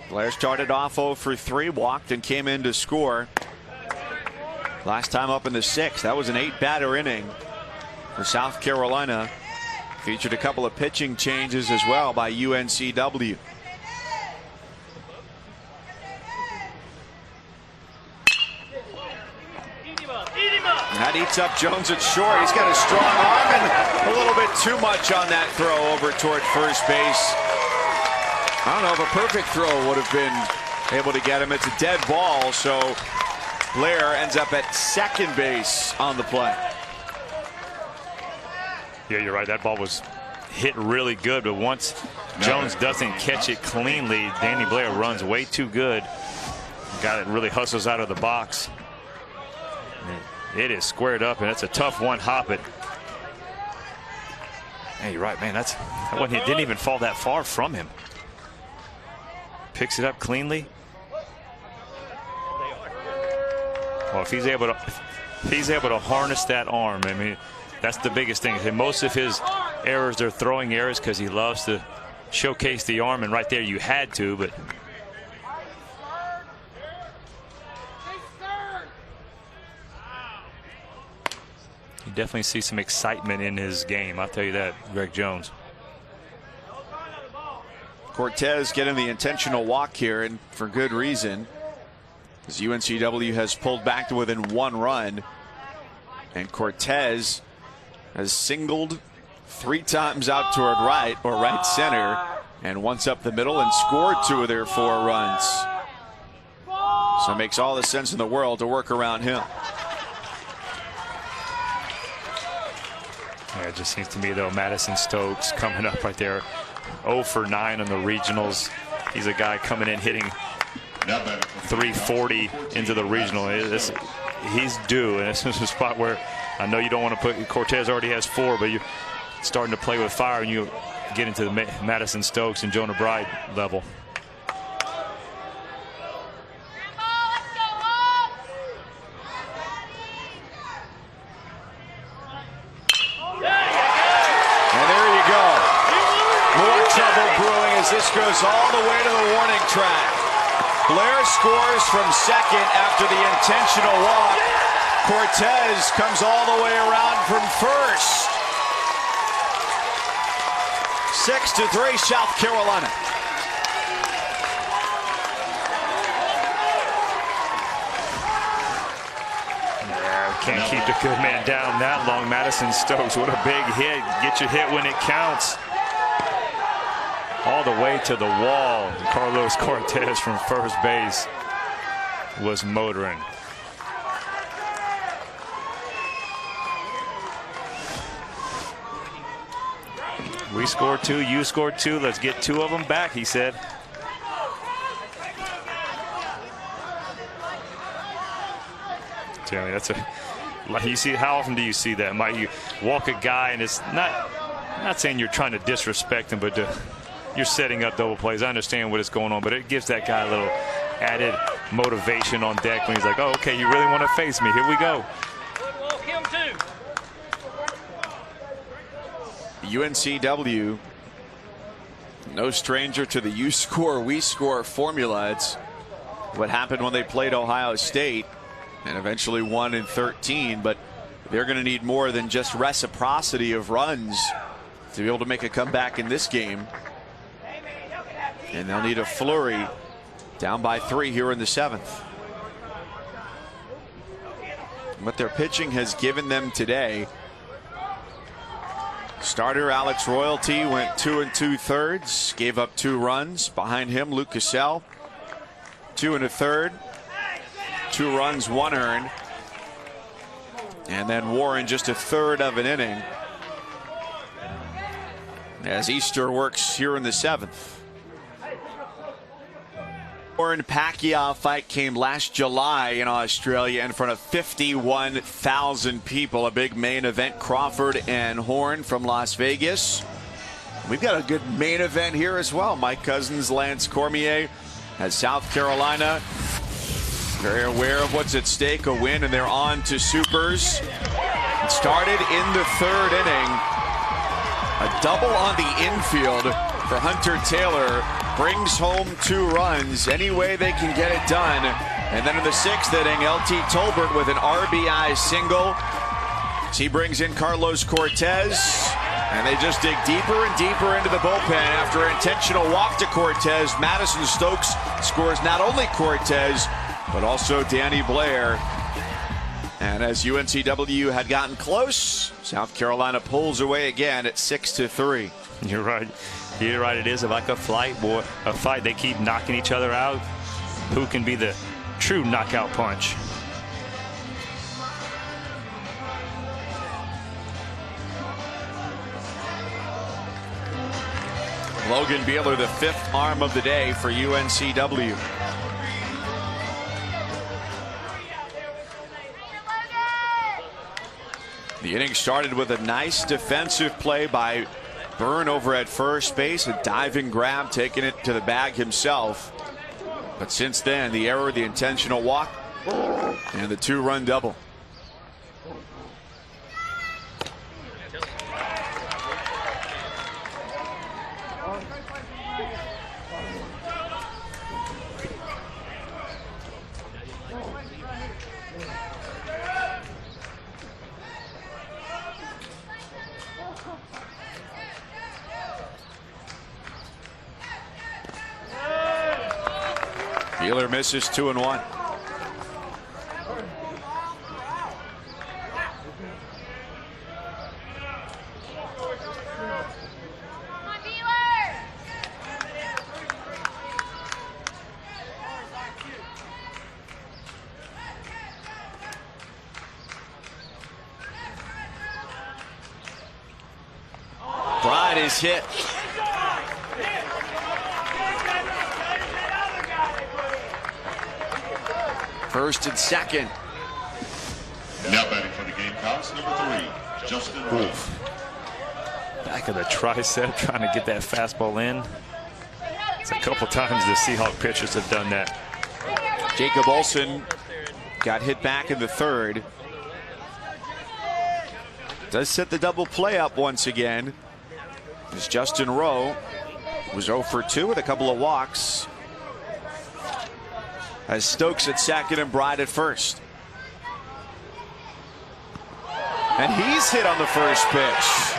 Blair started off 0 for 3, walked and came in to score. Last time up in the 6th. That was an 8-batter inning for South Carolina. Featured a couple of pitching changes as well by UNCW. That eats up Jones at short. He's got a strong arm and a little bit too much on that throw over toward first base. I don't know if a perfect throw would have been able to get him. It's a dead ball, so Blair ends up at second base on the play. Yeah, you're right. That ball was hit really good, but once Jones doesn't catch it cleanly, Danny Blair runs way too good. Guy that really hustles out of the box. It is squared up, and it's a tough one. Hop it. Hey, you're right, man. That one, he didn't even fall that far from him. Picks it up cleanly. Well, if he's able to harness that arm, I mean, that's the biggest thing. And most of his errors are throwing errors because he loves to showcase the arm, and right there you had to, but you definitely see some excitement in his game. I'll tell you that, Greg Jones. Cortez getting the intentional walk here, and for good reason, as UNCW has pulled back to within 1 run, and Cortez has singled 3 times out toward right or right center, and once up the middle, and scored 2 of their 4 runs. So it makes all the sense in the world to work around him. Yeah, it just seems to me, though, Madison Stokes coming up right there. 0 for 9 on the regionals. He's a guy coming in hitting 340 into the regional. He's due, and this is a spot where I know you don't want to put. Cortez already has 4, but starting to play with fire and you get into the Madison Stokes and Jonah Bride level. This goes all the way to the warning track. Blair scores from second after the intentional walk. Cortez comes all the way around from first. 6-3 South Carolina. Yeah, can't keep the good man down that long. Madison Stokes, what a big hit. Get your hit when it counts. All the way to the wall. Carlos Cortez from first base was motoring. We scored 2, you scored 2. Let's get 2 of them back, he said. Tell me, that's a. You see, how often do you see that? Might you walk a guy and it's not saying you're trying to disrespect him, but you're setting up double plays. I understand what is going on, but it gives that guy a little added motivation on deck when he's like, oh, okay, you really want to face me. Here we go. UNCW, no stranger to the you score, we score formula. It's what happened when they played Ohio State and eventually won in 13, but they're going to need more than just reciprocity of runs to be able to make a comeback in this game. And they'll need a flurry, down by 3 here in the 7th. What their pitching has given them today. Starter Alex Royalty went 2 2/3, gave up 2 runs. Behind him, Luke Cassell, 2 1/3, 2 runs, 1 earned. And then Warren just 1/3 of an inning as Easter works here in the 7th. Warren Pacquiao fight came last July in Australia in front of 51,000 people. A big main event, Crawford and Horn from Las Vegas. We've got a good main event here as well. Mike Cousins, Lance Cormier, as South Carolina very aware of what's at stake, a win, and they're on to supers. It started in the 3rd inning. A double on the infield for Hunter Taylor brings home 2 runs any way they can get it done. And then in the 6th inning, LT Tolbert with an RBI single. He brings in Carlos Cortez, and they just dig deeper and deeper into the bullpen. After an intentional walk to Cortez, Madison Stokes scores not only Cortez but also Danny Blair. And as UNCW had gotten close, South Carolina pulls away again at 6-3. You're right. You're right. It is like a fight. They keep knocking each other out. Who can be the true knockout punch? Logan Beeler, the 5th arm of the day for UNCW. The inning started with a nice defensive play by Byrne over at first base, a diving grab, taking it to the bag himself. But since then, the error, the intentional walk, and the 2-run double. Beeler misses 2-1. Bride is hit. First and second. Now batting for the Gamecocks, number 3, Justin Wolf. back of the tricep trying to get that fastball in. It's a couple times the Seahawk pitchers have done that. Jacob Olsen got hit back in the third. Does set the double play up once again. As Justin Rowe was 0 for 2 with a couple of walks. As Stokes at second and Bride at first. And he's hit on the first pitch.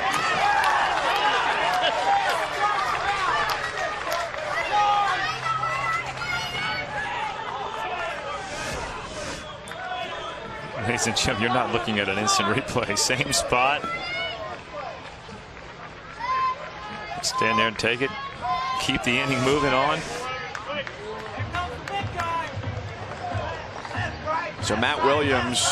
Ladies and gentlemen, you're not looking at an instant replay. Same spot. Stand there and take it. Keep the inning moving on. So Matt Williams,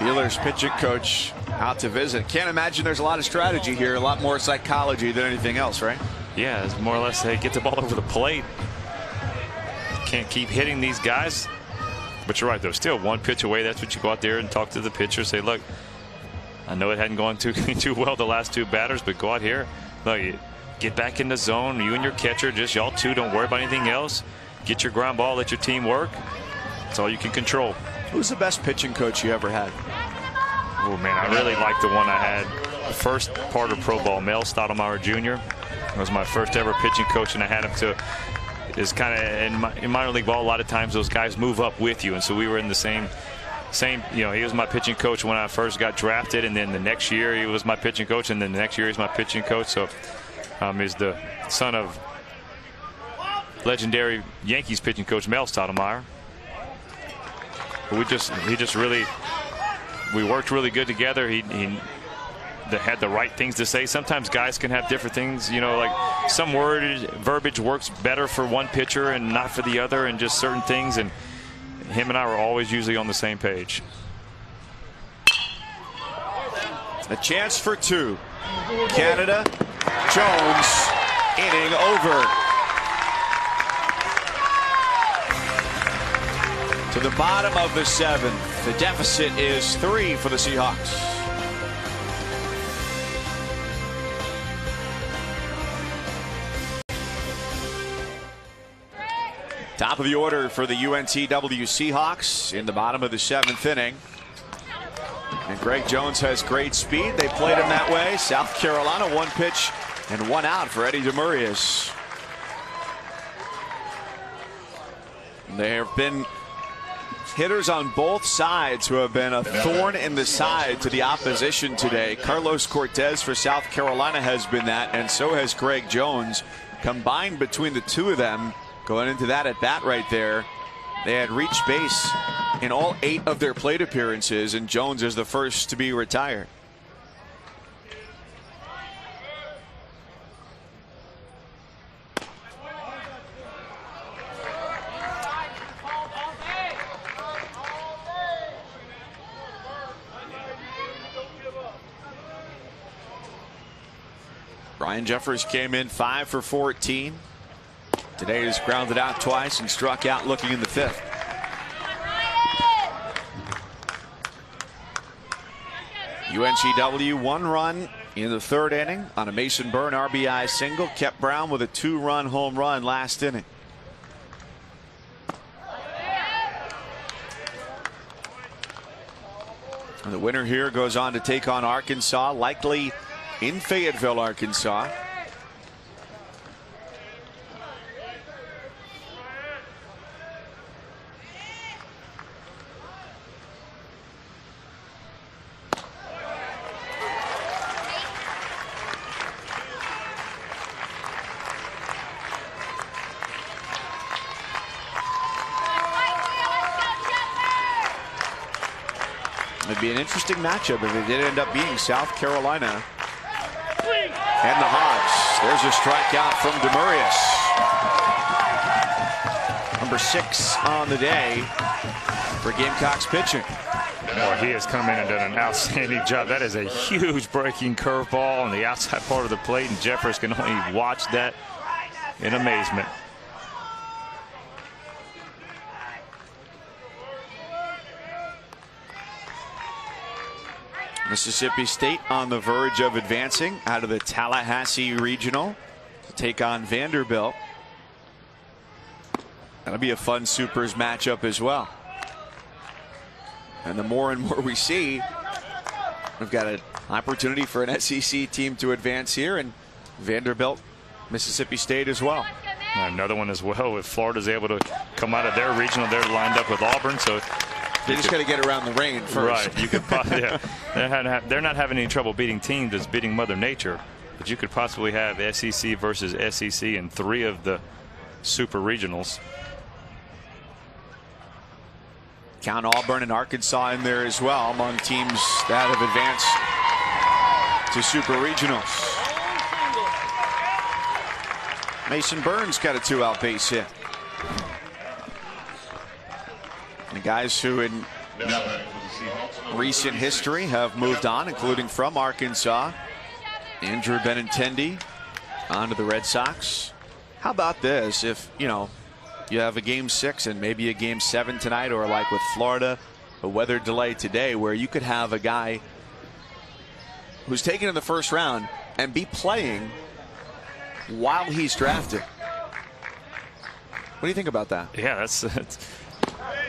Wheeler's pitching coach, out to visit. Can't imagine there's a lot of strategy here, a lot more psychology than anything else, right? Yeah, it's more or less, hey, get the ball over the plate. Can't keep hitting these guys. But you're right, though. Still one pitch away. That's what you go out there and talk to the pitcher. Say, look, I know it hadn't gone too well the last two batters, but go out here. Look, get back in the zone. You and your catcher, just y'all two. Don't worry about anything else. Get your ground ball. Let your team work. That's all you can control. Who's the best pitching coach you ever had? Oh, man, I really liked the one I had. The first part of pro ball, Mel Stottlemyre Jr. was my first ever pitching coach, and I had him to. Is kind of in minor league ball, a lot of times those guys move up with you, and so we were in the same. You know, he was my pitching coach when I first got drafted, and then the next year he was my pitching coach, and then the next year he's my pitching coach. So he's the son of legendary Yankees pitching coach Mel Stottlemyre. But we worked really good together. He had the right things to say. Sometimes guys can have different things, you know, like some verbiage works better for one pitcher and not for the other, and just certain things, and him and I were always usually on the same page. A chance for two. Canada, Jones, inning over. To the bottom of the seventh. The deficit is 3 for the Seahawks. Top of the order for the UNCW Seahawks in the bottom of the 7th inning. And Greg Jones has great speed. They played him that way. South Carolina, 1 pitch and 1 out for Eddie Demurias. There have been hitters on both sides who have been a thorn in the side to the opposition today. Carlos Cortez for South Carolina has been that, and so has Greg Jones. Combined between the two of them, going into that at bat right there, they had reached base in all 8 of their plate appearances, and Jones is the first to be retired. Ryan Jeffers came in 5 for 14. Today he's grounded out twice and struck out looking in the 5th. UNCW 1 run in the 3rd inning on a Mason Byrne RBI single. Kept Brown with a 2-run home run last inning. And the winner here goes on to take on Arkansas, likely in Fayetteville, Arkansas. It'd be an interesting matchup if it did end up being South Carolina and the Hogs. There's a strikeout from Demurias. Number 6 on the day for Gamecocks pitching. Boy, he has come in and done an outstanding job. That is a huge breaking curveball on the outside part of the plate, and Jeffers can only watch that in amazement. Mississippi State on the verge of advancing out of the Tallahassee Regional to take on Vanderbilt. That'll be a fun Supers matchup as well. And the more and more we see, we've got an opportunity for an SEC team to advance here, and Vanderbilt, Mississippi State as well. Another one as well. If Florida's able to come out of their regional, they're lined up with Auburn, so they just got to get around the rain first. Right. You could probably, they're not having any trouble beating teams that's beating Mother Nature, but you could possibly have SEC versus SEC in 3 of the super regionals. Count Auburn and Arkansas in there as well among teams that have advanced to super regionals. Mason Burns got a 2-out base hit. The guys who in recent history have moved on, including from Arkansas, Andrew Benintendi onto the Red Sox. How about this? If, you know, you have a game 6 and maybe a game 7 tonight, or like with Florida, a weather delay today, where you could have a guy who's taken in the first round and be playing while he's drafted. What do you think about that? Yeah, that's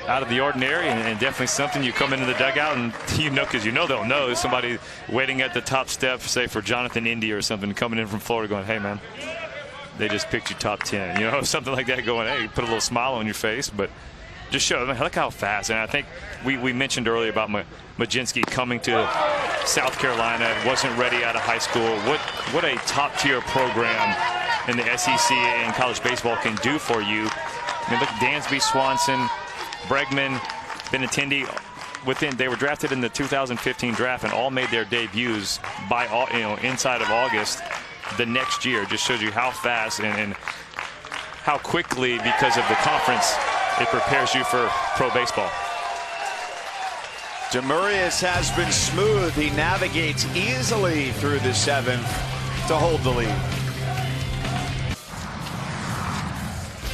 out of the ordinary, and definitely something. You come into the dugout and you know, because you know they'll know somebody waiting at the top step, say for Jonathan Indy or something, coming in from Florida going, hey man, they just picked you top 10, you know, something like that, going, hey, put a little smile on your face. But just show, I mean, look how fast. And I think we mentioned earlier about Majinski coming to South Carolina, wasn't ready out of high school. What a top tier program in the SEC and college baseball can do for you. I mean, look, Dansby, Swanson, Bregman, Benintendi, they were drafted in the 2015 draft and all made their debuts by, you know, inside of August the next year. Just shows you how fast and how quickly, because of the conference, it prepares you for pro baseball. Demurius has been smooth. He navigates easily through the 7th to hold the lead.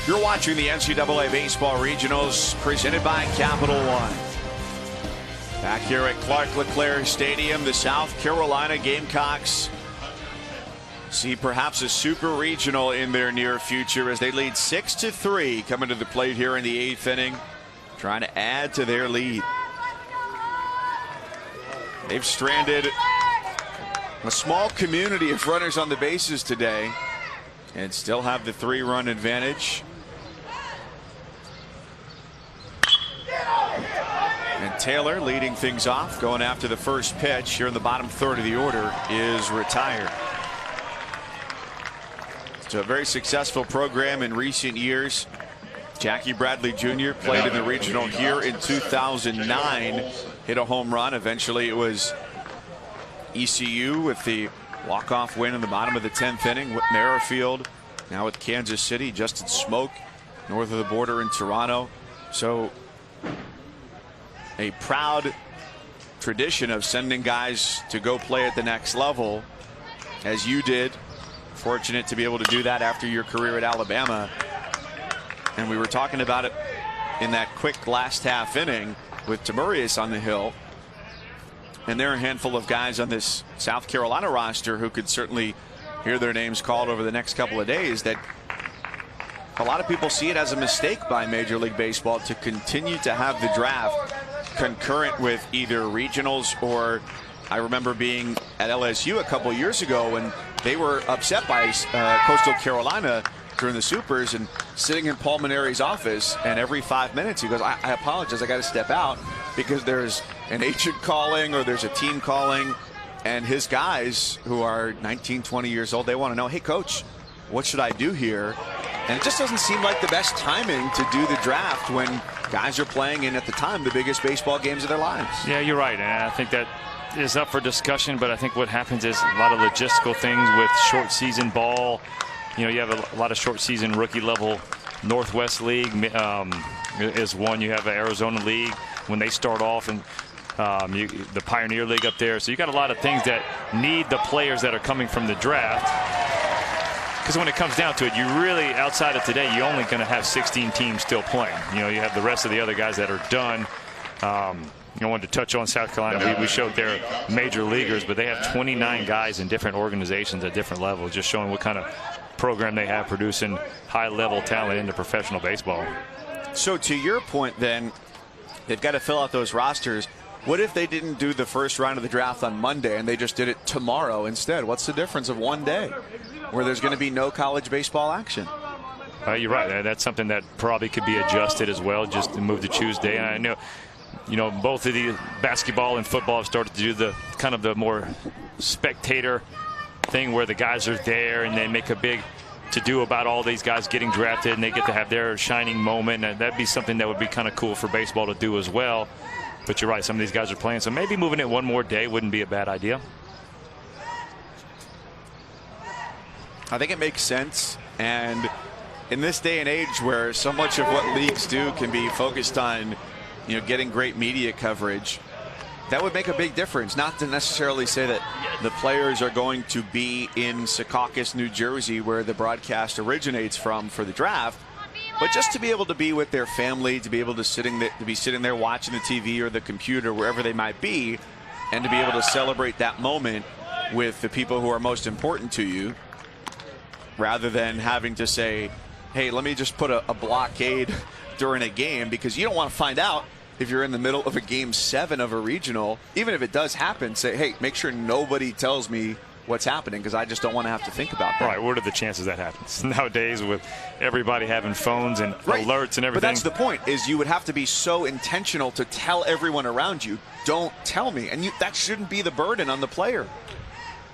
You're watching the NCAA Baseball Regionals presented by Capital One. Back here at Clark LeClaire Stadium, the South Carolina Gamecocks see perhaps a super regional in their near future as they lead 6-3 coming to the plate here in the 8th inning, trying to add to their lead. They've stranded a small community of runners on the bases today and still have the 3-run advantage. And Taylor leading things off, going after the first pitch here in the bottom 3rd of the order, is retired. It's a very successful program in recent years. Jackie Bradley Jr. played in the regional here in 2009, hit a home run. Eventually it was ECU with the walk-off win in the bottom of the 10th inning with Merrifield. Now with Kansas City, Justin Smoke north of the border in Toronto. So a proud tradition of sending guys to go play at the next level, as you did. Fortunate to be able to do that after your career at Alabama. And we were talking about it in that quick last half inning with Demurius on the hill. And there are a handful of guys on this South Carolina roster who could certainly hear their names called over the next couple of days, that a lot of people see it as a mistake by Major League Baseball to continue to have the draft concurrent with either regionals, or I remember being at LSU a couple years ago when they were upset by Coastal Carolina during the Supers, and sitting in Paul Maneri's office, and every 5 minutes he goes, I apologize, I got to step out because there's an agent calling or there's a team calling, and his guys who are 19, 20 years old, they want to know, hey coach, what should I do here? And it just doesn't seem like the best timing to do the draft when guys are playing in, at the time, the biggest baseball games of their lives. Yeah, you're right, and I think that is up for discussion, but I think what happens is a lot of logistical things with short season ball. You know, you have a lot of short season rookie level. Northwest League is one. You have an Arizona League when they start off, and the Pioneer League up there. So you got a lot of things that need the players that are coming from the draft. Because when it comes down to it, you really, outside of today, you're only going to have 16 teams still playing. You know, you have the rest of the other guys that are done. I wanted to touch on South Carolina. We showed their major leaguers, but they have 29 guys in different organizations at different levels, just showing what kind of program they have producing high-level talent into professional baseball. So to your point then, they've got to fill out those rosters. What if they didn't do the first round of the draft on Monday and they just did it tomorrow instead? What's the difference of one day where there's going to be no college baseball action? You're right. That's something that probably could be adjusted as well, just to move to Tuesday. And I know, you know, both of the basketball and football have started to do the kind of the more spectator thing where the guys are there and they make a big to-do about all these guys getting drafted and they get to have their shining moment. And that'd be something that would be kind of cool for baseball to do as well. But you're right, some of these guys are playing, so maybe moving it one more day wouldn't be a bad idea. I think it makes sense. And in this day and age where so much of what leagues do can be focused on, you know, getting great media coverage, that would make a big difference. Not to necessarily say that the players are going to be in Secaucus, New Jersey, where the broadcast originates from for the draft, but just to be able to be with their family, to be able to be sitting there watching the TV or the computer, wherever they might be, and to be able to celebrate that moment with the people who are most important to you, rather than having to say, hey, let me just put a blockade during a game, because you don't want to find out if you're in the middle of a game 7 of a regional. Even if it does happen, say, hey, make sure nobody tells me what's happening, because I just don't want to have to think about that. Right. What are the chances that happens nowadays with everybody having phones and alerts and everything? But that's the point, is you would have to be so intentional to tell everyone around you, don't tell me. And that shouldn't be the burden on the player.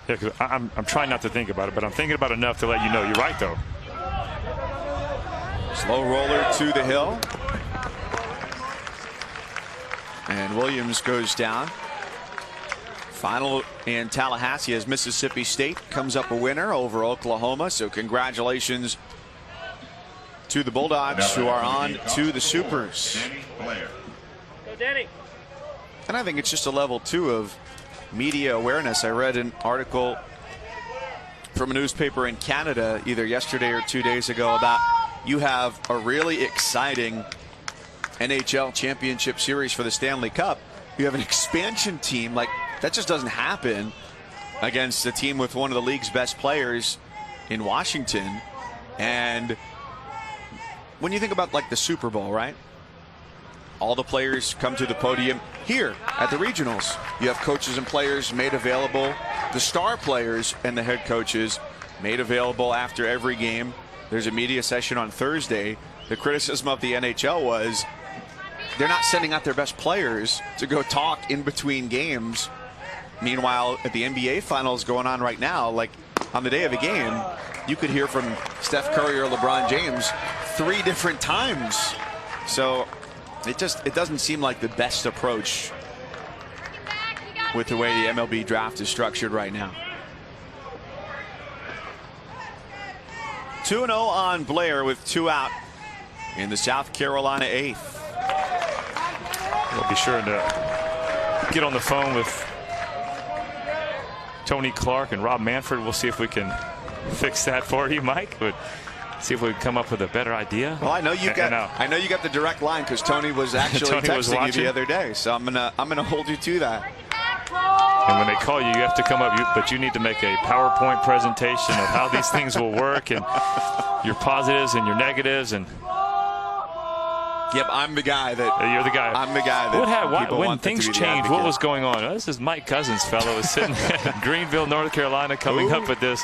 Yeah, 'cause I'm trying not to think about it, but I'm thinking about enough to let you know. You're right, though. Slow roller to the hill. And Williams goes down. Final in Tallahassee as Mississippi State comes up a winner over Oklahoma. So congratulations to the Bulldogs, who are on to the Supers. Go, Danny. And I think it's just a level 2 of media awareness. I read an article from a newspaper in Canada either yesterday or 2 days ago about you have a really exciting NHL championship series for the Stanley Cup. You have an expansion team. Like, that just doesn't happen against a team with one of the league's best players in Washington. And when you think about like the Super Bowl, right? All the players come to the podium here at the regionals. You have coaches and players made available. The star players and the head coaches made available after every game. There's a media session on Thursday. The criticism of the NHL was they're not sending out their best players to go talk in between games. Meanwhile, at the NBA Finals going on right now, like on the day of a game, you could hear from Steph Curry or LeBron James 3 different times. So it doesn't seem like the best approach with the way the MLB draft is structured right now. 2-0 on Blair with 2 out in the South Carolina 8th. We'll be sure to get on the phone with Tony Clark and Rob Manfred. We'll see if we can fix that for you, Mike. But see if we can come up with a better idea. Well, I know you got the direct line, because Tony was actually texting you the other day. So I'm gonna hold you to that. And when they call you, you have to come up, but you need to make a PowerPoint presentation of how these things will work and your positives and your negatives. And yep, I'm the guy that. You're the guy. I'm the guy that. When things changed, what was going on? This is Mike Cousins, fellow, is sitting in Greenville, North Carolina, coming up with this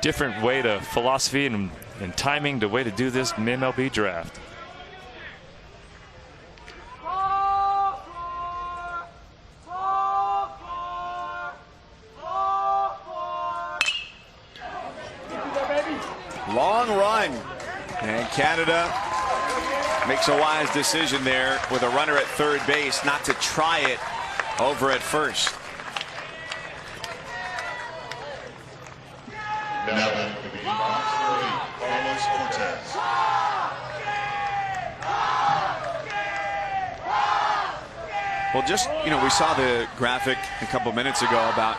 different way to philosophy and timing, the way to do this MLB draft. Long run, and Canada makes a wise decision there with a runner at third base not to try it over at first. Now then, for the Eagles, Carlos Cortez. Well, just, we saw the graphic a couple minutes ago about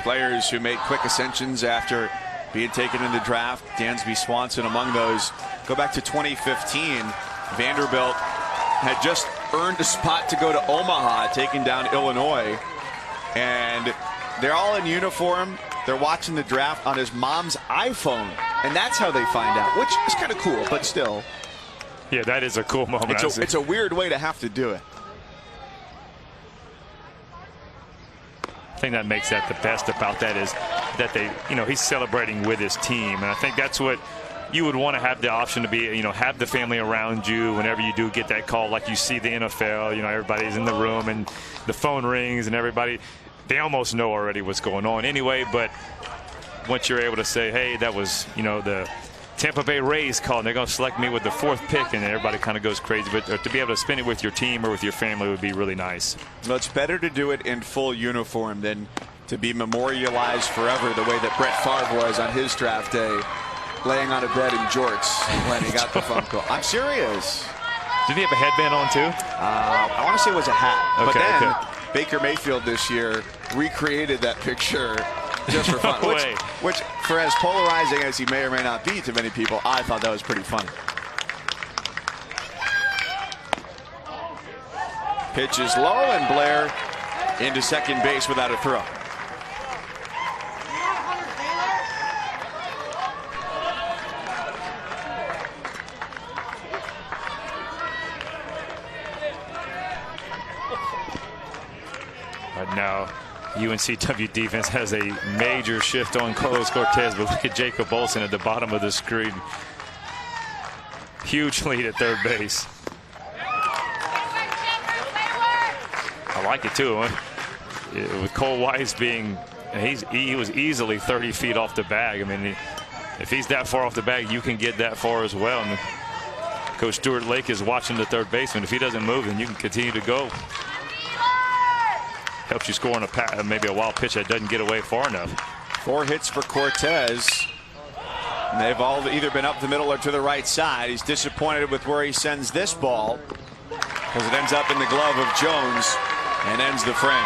players who made quick ascensions after being taken in the draft. Dansby Swanson among those. Go back to 2015. Vanderbilt had just earned a spot to go to Omaha, taking down Illinois. And they're all in uniform. They're watching the draft on his mom's iPhone. And that's how they find out, which is kind of cool, but still. Yeah, that is a cool moment. It's a weird way to have to do it. I think that makes that the best about that is that they, he's celebrating with his team. And I think that's what you would want to have the option to be, have the family around you whenever you do get that call, like you see the NFL, everybody's in the room and the phone rings and everybody, they almost know already what's going on anyway. But once you're able to say, hey, that was, the Tampa Bay Rays call, and they're going to select me with the 4th pick, and everybody kind of goes crazy. But to be able to spend it with your team or with your family would be really nice. Well, it's better to do it in full uniform than to be memorialized forever the way that Brett Favre was on his draft day, laying on a bed in jorts when he got the phone call. I'm serious. Did he have a headband on too? I want to say it was a hat. Okay, but then Baker Mayfield this year recreated that picture just for fun. Which, for as polarizing as he may or may not be to many people, I thought that was pretty funny. Pitch is low, and Blair into second base without a throw. But now UNCW defense has a major shift on Carlos Cortez, but look at Jacob Olsen at the bottom of the screen. Huge lead at third base. I like it too. With Cole Weiss being, he was easily 30 feet off the bag. I mean, if he's that far off the bag, you can get that far as well. And Coach Stuart Lake is watching the third baseman. If he doesn't move, then you can continue to go. Helps you score on maybe a wild pitch that doesn't get away far enough. 4 hits for Cortez. And they've all either been up the middle or to the right side. He's disappointed with where he sends this ball because it ends up in the glove of Jones and ends the frame.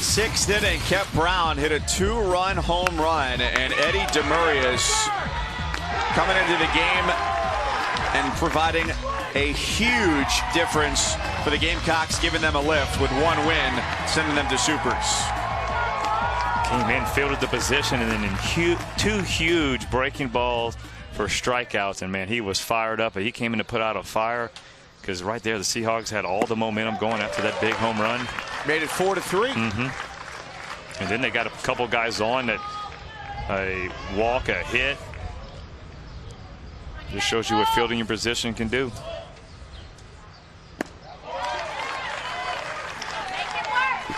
Sixth inning, Kep Brown hit a 2-run home run, and Eddie Demurius coming into the game and providing a huge difference for the Gamecocks, giving them a lift with 1 win, sending them to supers. Came in, fielded the position, and then in 2 huge breaking balls for strikeouts. And man, he was fired up. He came in to put out a fire because right there the Seahawks had all the momentum going after that big home run. Made it 4-3. And then they got a couple guys on that a walk, a hit. Just shows you what fielding your position can do.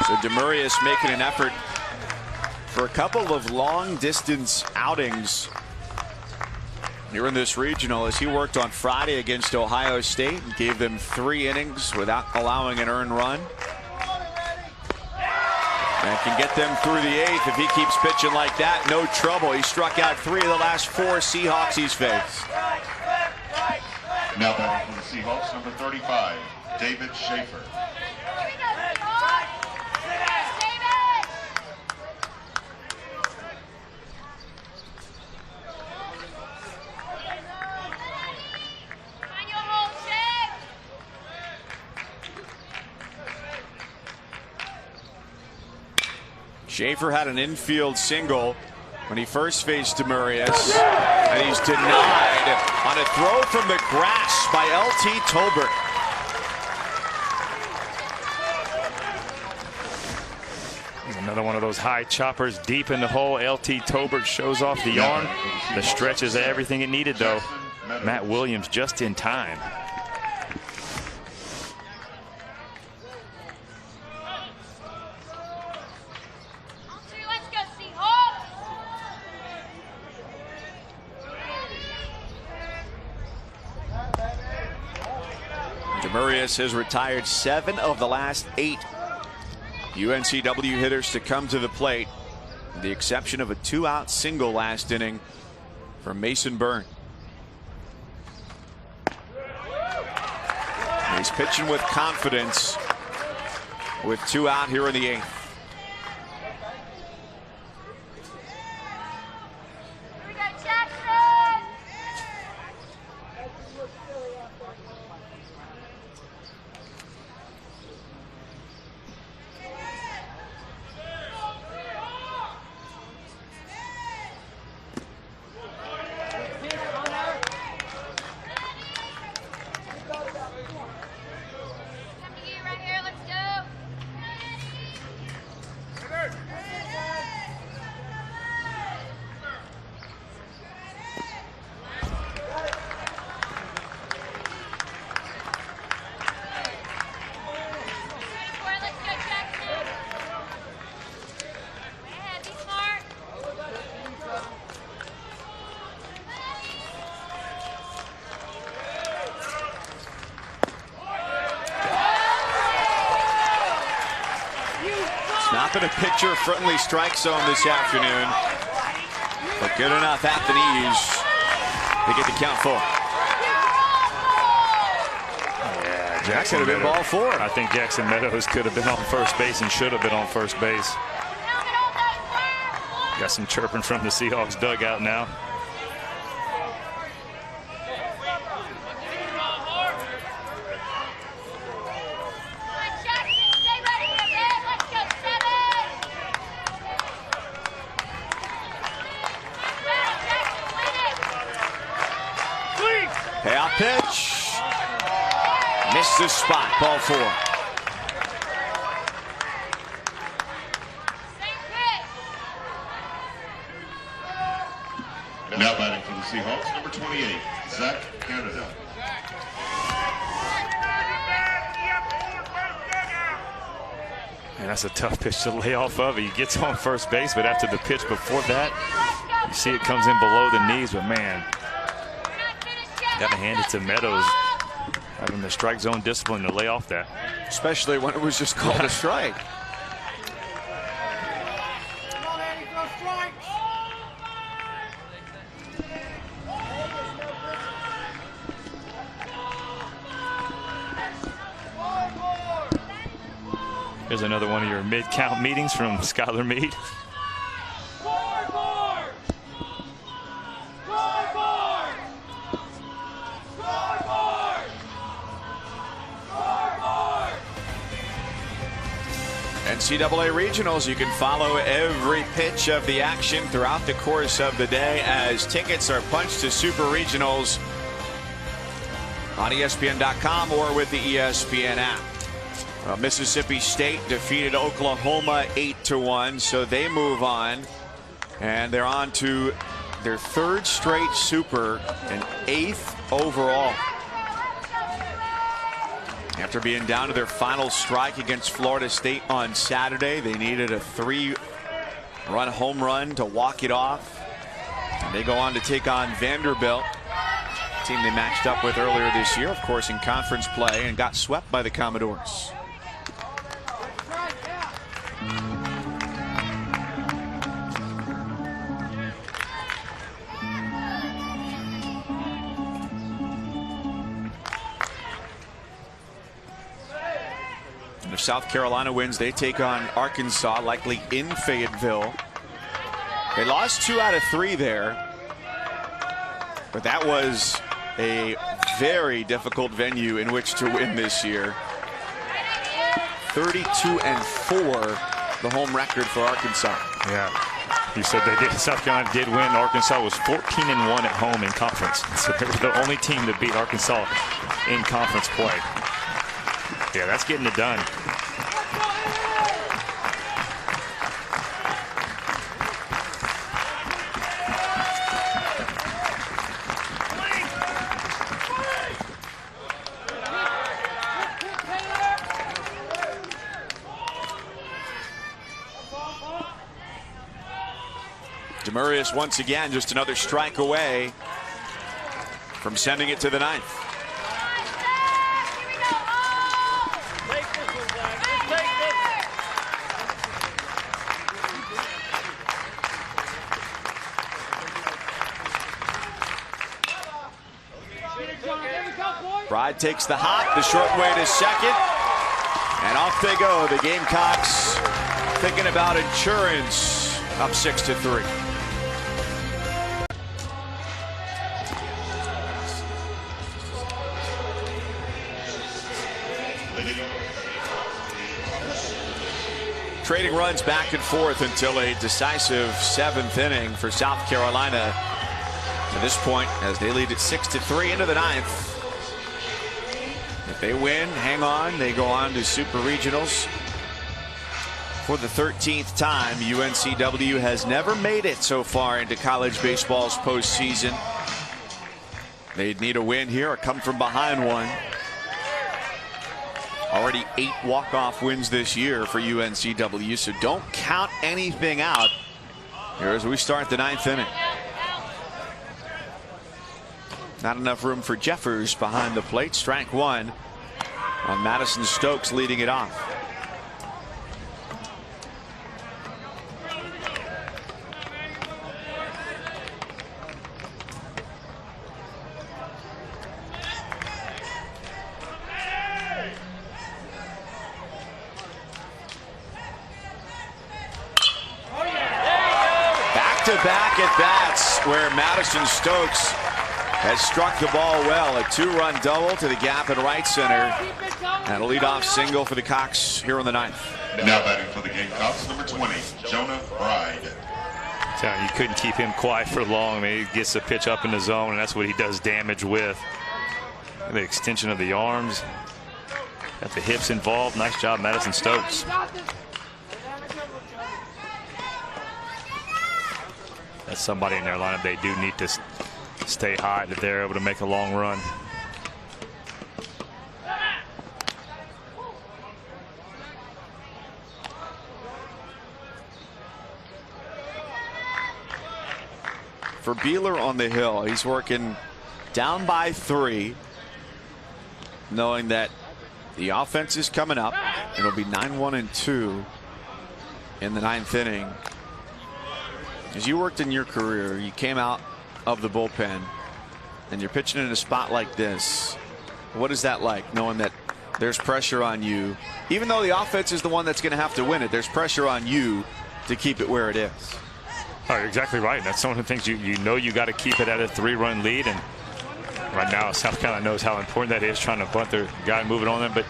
So Demurius making an effort for a couple of long distance outings here in this regional, as he worked on Friday against Ohio State and gave them 3 innings without allowing an earned run. And can get them through the 8th if he keeps pitching like that. No trouble. He struck out 3 of the last 4 Seahawks he's faced. Now batting for the Seahawks, number 35, David Schaefer. Schaefer had an infield single when he first faced Demurius, and he's denied on a throw from the grass by L.T. Tolbert. Another one of those high choppers deep in the hole. L.T. Tolbert shows off the arm. The stretch is everything it needed, though. Matt Williams just in time. Demurius has retired 7 of the last 8 UNCW hitters to come to the plate, with the exception of a 2-out single last inning from Mason Byrne. And he's pitching with confidence with 2 out here in the 8th. Not been a pitcher-friendly strike zone this afternoon, but good enough at the knees to get the count full. Yeah, Jackson could have been ball 4. I think Jackson Meadows could have been on first base and should have been on first base. Got some chirping from the Seahawks dugout now. Payoff pitch. Missed the spot. Ball 4. And now batting for the Seahawks, number 28, Zach Canada. And that's a tough pitch to lay off of. He gets on first base, but after the pitch before that, you see it comes in below the knees. But man, got to hand it to Meadows, having the strike zone discipline to lay off that. Especially when it was just called a strike. Here's another one of your mid-count meetings from Skylar Meade. NCAA regionals, you can follow every pitch of the action throughout the course of the day as tickets are punched to Super Regionals on ESPN.com or with the ESPN app. Mississippi State defeated Oklahoma 8-1, so they move on, and they're on to their 3rd straight Super and 8th overall. After being down to their final strike against Florida State on Saturday, they needed a 3-run home run to walk it off. And they go on to take on Vanderbilt, a team they matched up with earlier this year, of course, in conference play, and got swept by the Commodores. If South Carolina wins, they take on Arkansas, likely in Fayetteville. They lost 2 out of 3 there, but that was a very difficult venue in which to win this year. 32-4, the home record for Arkansas. Yeah, you said they did. South Carolina did win. Arkansas was 14-1 at home in conference, so they were the only team to beat Arkansas in conference play. Yeah, that's getting it done. Demurius once again just another strike away from sending it to the 9th. Bride takes the hop, the short way to second, and off they go. The Gamecocks thinking about insurance, up 6-3. Trading runs back and forth until a decisive 7th inning for South Carolina. To this point, as they lead at 6-3 into the 9th. If they win, hang on, they go on to Super Regionals. For the 13th time, UNCW has never made it so far into college baseball's postseason. They'd need a win here or come from behind one. Already 8 walk-off wins this year for UNCW, so don't count anything out here as we start the 9th inning. Not enough room for Jeffers behind the plate. Strike 1 on Madison Stokes leading it off. back-to-back at-bats where Madison Stokes has struck the ball well. A 2-run double to the gap in right center. And a leadoff single for the Cox here in the ninth. Now batting for the Gamecocks, number 20, Jonah Bride. You couldn't keep him quiet for long. I mean, he gets the pitch up in the zone, and that's what he does damage with. The extension of the arms. Got the hips involved. Nice job, Madison Stokes. That's somebody in their lineup they do need to stay hot if they're able to make a long run. For Beeler on the hill, he's working down by 3, knowing that the offense is coming up. It'll be 9-1-2 in the 9th inning. As you worked in your career, you came out of the bullpen and you're pitching in a spot like this. What is that like, knowing that there's pressure on you? Even though the offense is the one that's going to have to win it, there's pressure on you to keep it where it is. Oh, you're exactly right. That's one of the things you know you got to keep it at a 3-run lead. And right now, South Carolina knows how important that is, trying to bunt their guy and move it on them. But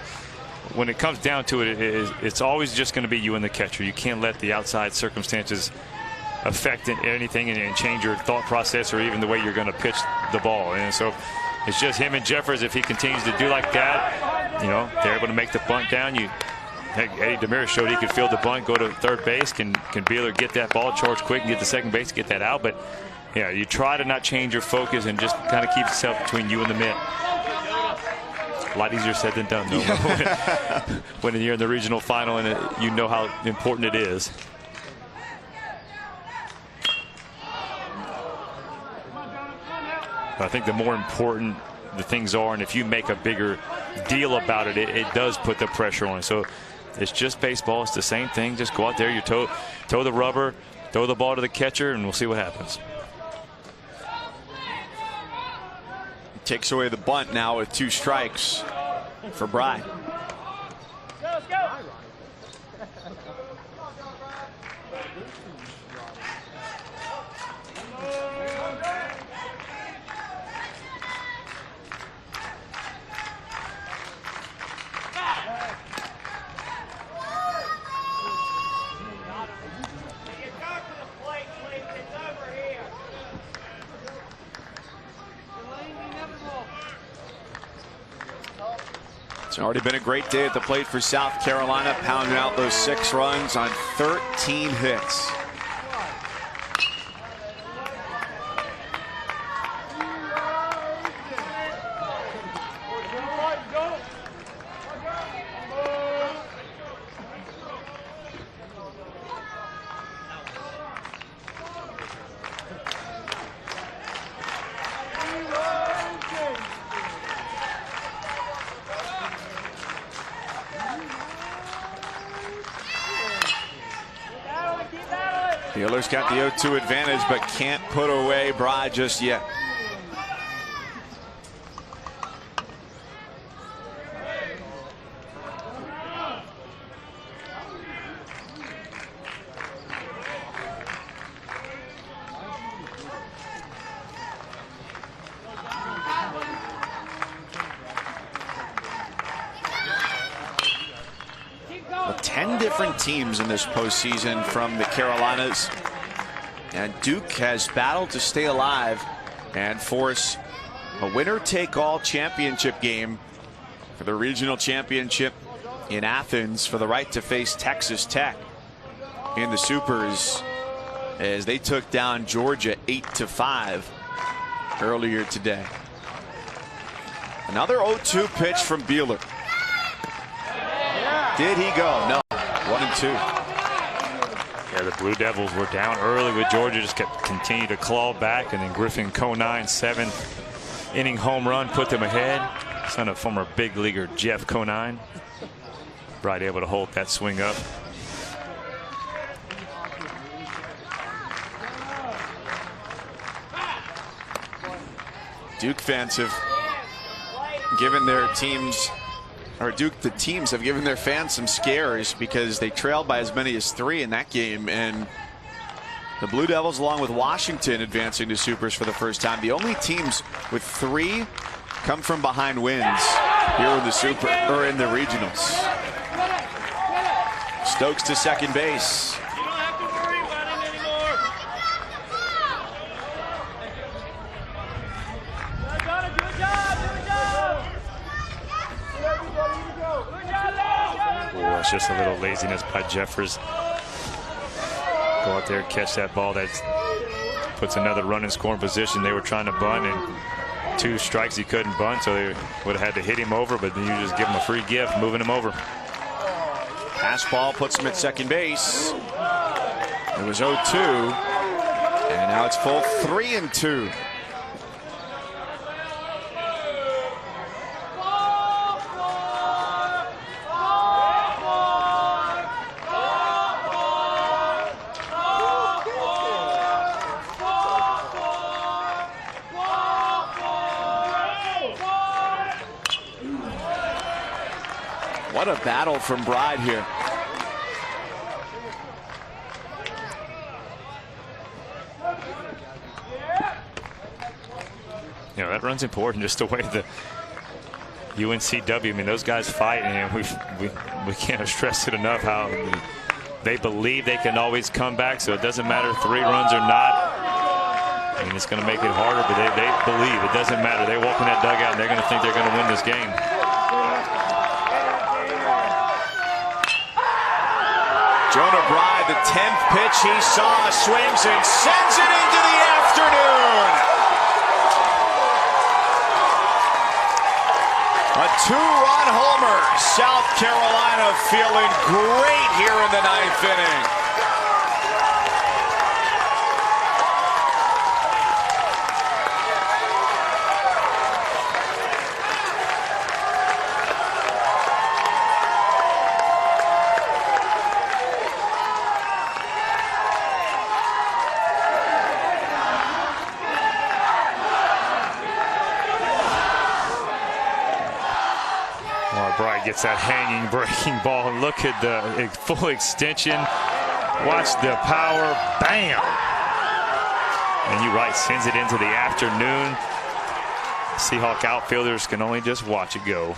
when it comes down to it, it's always just going to be you and the catcher. You can't let the outside circumstances affect anything and change your thought process or even the way you're going to pitch the ball. And so it's just him and Jeffers. If he continues to do like that, you know, they're able to make the bunt down. Eddie Demiris showed he could field the bunt, go to third base. Can Beeler get that ball, charge quick, and get to second base, get that out? But yeah, you try to not change your focus and just kind of keep yourself between you and the mitt. A lot easier said than done, though. When you're in the regional final and you know how important it is. I think the more important the things are, and if you make a bigger deal about it, it does put the pressure on. So it's just baseball. It's the same thing. Just go out there, you toe the rubber, throw the ball to the catcher, and we'll see what happens. Takes away the bunt now with 2 strikes for Bride. Let's go. It's already been a great day at the plate for South Carolina, pounding out those 6 runs on 13 hits. Beeler's got the 0-2 advantage, but can't put away Bride just yet. Well, 10 different teams in this postseason from the Carolinas, and Duke has battled to stay alive and force a winner-take-all championship game for the regional championship in Athens for the right to face Texas Tech in the Supers as they took down Georgia 8-5 earlier today. Another 0-2 pitch from Beeler. Did he go? No. 1-2. Yeah, the Blue Devils were down early with Georgia, just kept continuing to claw back, and then Griffin Conine, 7th inning home run, put them ahead. Son of former big leaguer Jeff Conine. Bride able to hold that swing up. Duke fans have given their teams, or the teams have given their fans some scares because they trailed by as many as 3 in that game, and The Blue Devils, along with Washington, advancing to Supers for the first time. The only teams with 3 come from behind wins here in the Super or in the regionals. Stokes to second base. You don't have to worry about it anymore. Got it. Good job. Good job. Ooh, it's just a little laziness by Jeffers. Go out there, catch that ball. That puts another run in scoring position. They were trying to bunt, and 2 strikes he couldn't bunt, so they would have had to hit him over, but then you just give him a free gift, moving him over. Pass ball puts him at second base. It was 0-2, and now it's full 3-2. What a battle from Bride here. You know, that run's important, just the way the UNCW, I mean, those guys fight, and we can't stress it enough how they believe they can always come back, so it doesn't matter 3 runs or not. I mean, it's going to make it harder, but they believe it doesn't matter. They walk in that dugout and they're going to think they're going to win this game. Jonah Bride, the 10th pitch he saw, swings and sends it into the afternoon. A 2-run homer. South Carolina feeling great here in the 9th inning. Bride gets that hanging breaking ball. Look at the full extension. Watch the power. Bam! And you're right, sends it into the afternoon. Seahawk outfielders can only just watch it go.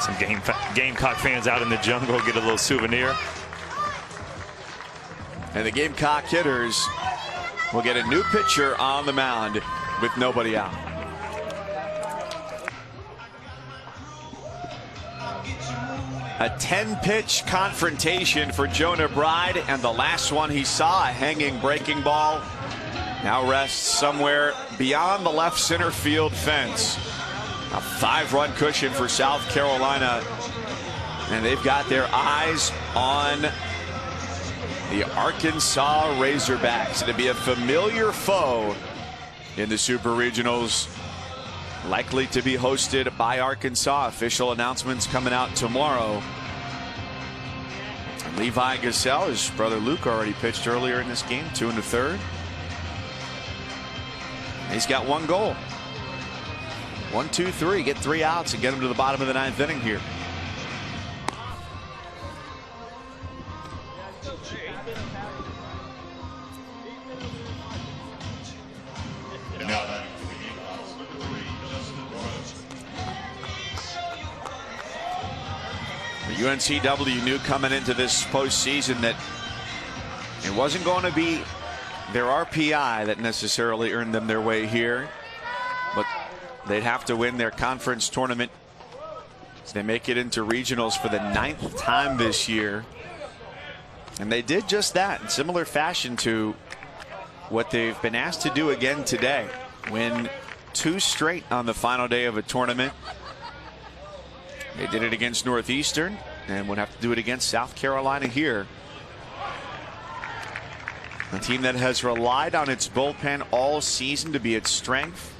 Some Gamecock fans out in the jungle get a little souvenir. And the Gamecock hitters will get a new pitcher on the mound with nobody out. A 10-pitch confrontation for Jonah Bride, and the last one he saw, a hanging breaking ball, now rests somewhere beyond the left center field fence. A 5-run cushion for South Carolina, and they've got their eyes on the Arkansas Razorbacks. It'll be a familiar foe in the Super Regionals, likely to be hosted by Arkansas. Official announcements coming out tomorrow. Levi Gasell, his brother Luke, already pitched earlier in this game, 2 1/3. He's got 1 goal. 1, 2, 3. Get 3 outs and get him to the bottom of the 9th inning here. UNCW knew coming into this postseason that it wasn't going to be their RPI that necessarily earned them their way here, but they'd have to win their conference tournament so they make it into regionals for the 9th time this year. And they did just that in similar fashion to what they've been asked to do again today. Win 2 straight on the final day of a tournament. They did it against Northeastern and would have to do it against South Carolina here. A team that has relied on its bullpen all season to be its strength.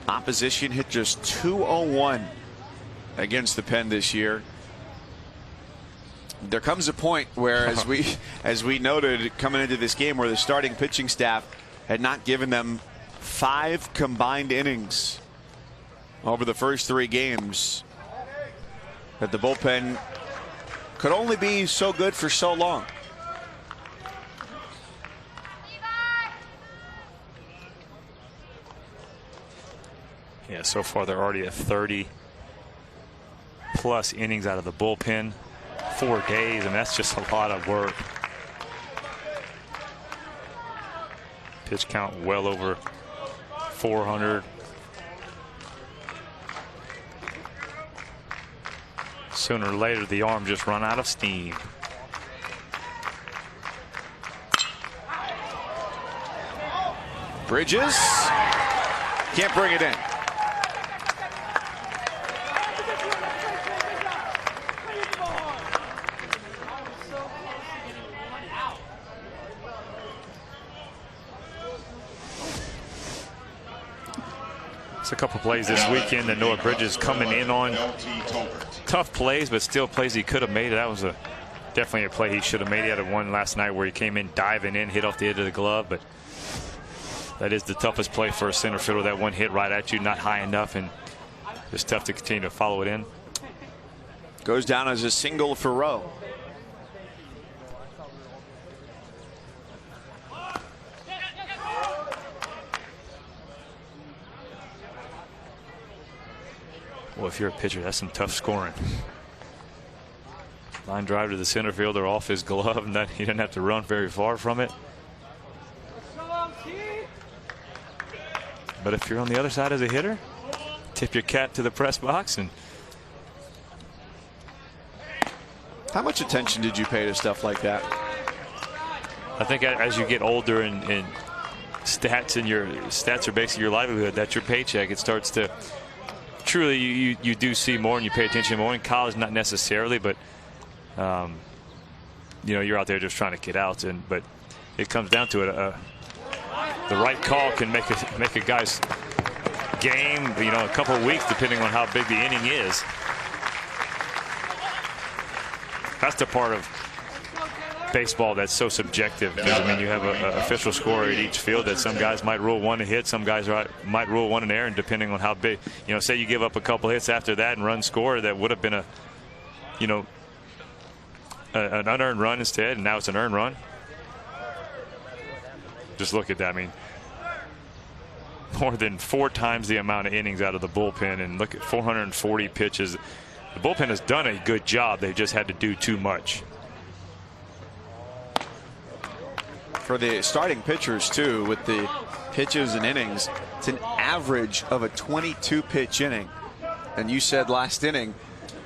Opposition hit just .201 against the pen this year. There comes a point where, as we noted coming into this game, where the starting pitching staff had not given them 5 combined innings over the first 3 games, that the bullpen could only be so good for so long. Yeah, so far they're already at 30+ innings out of the bullpen. 4 days, and that's just a lot of work. Pitch count well over 400. Sooner or later, the arm just run out of steam. Bridges can't bring it in. A couple plays this weekend that Noah Bridges coming in on. Tough plays, but still plays he could have made. That was definitely a play he should have made. He had one last night where he came in diving in, hit off the edge of the glove, but that is the toughest play for a center fielder. That one hit right at you, not high enough, and it's tough to continue to follow it in. Goes down as a single for Rowe. Well, if you're a pitcher, that's some tough scoring. Line drive to the center fielder off his glove, and he didn't have to run very far from it. But if you're on the other side as a hitter, tip your cap to the press box. And how much attention did you pay to stuff like that? I think as you get older and stats are basically your livelihood, that's your paycheck. It starts to truly you do see more and you pay attention more. In college, not necessarily, but you know, you're out there just trying to get out. But it comes down to it. The right call can make a guy's game, you know, a couple of weeks depending on how big the inning is. That's the part of baseball that's so subjective, because I mean, you have an official score at each field that some guys might rule one a hit, some guys might rule one an error, and depending on how big, you know, say you give up a couple hits after that and run score, that would have been an unearned run instead, and now it's an earned run. Just look at that. I mean, more than 4 times the amount of innings out of the bullpen, and look at 440 pitches. The bullpen has done a good job. They've just had to do too much. For the starting pitchers, too, with the pitches and innings, it's an average of a 22-pitch inning. And you said last inning,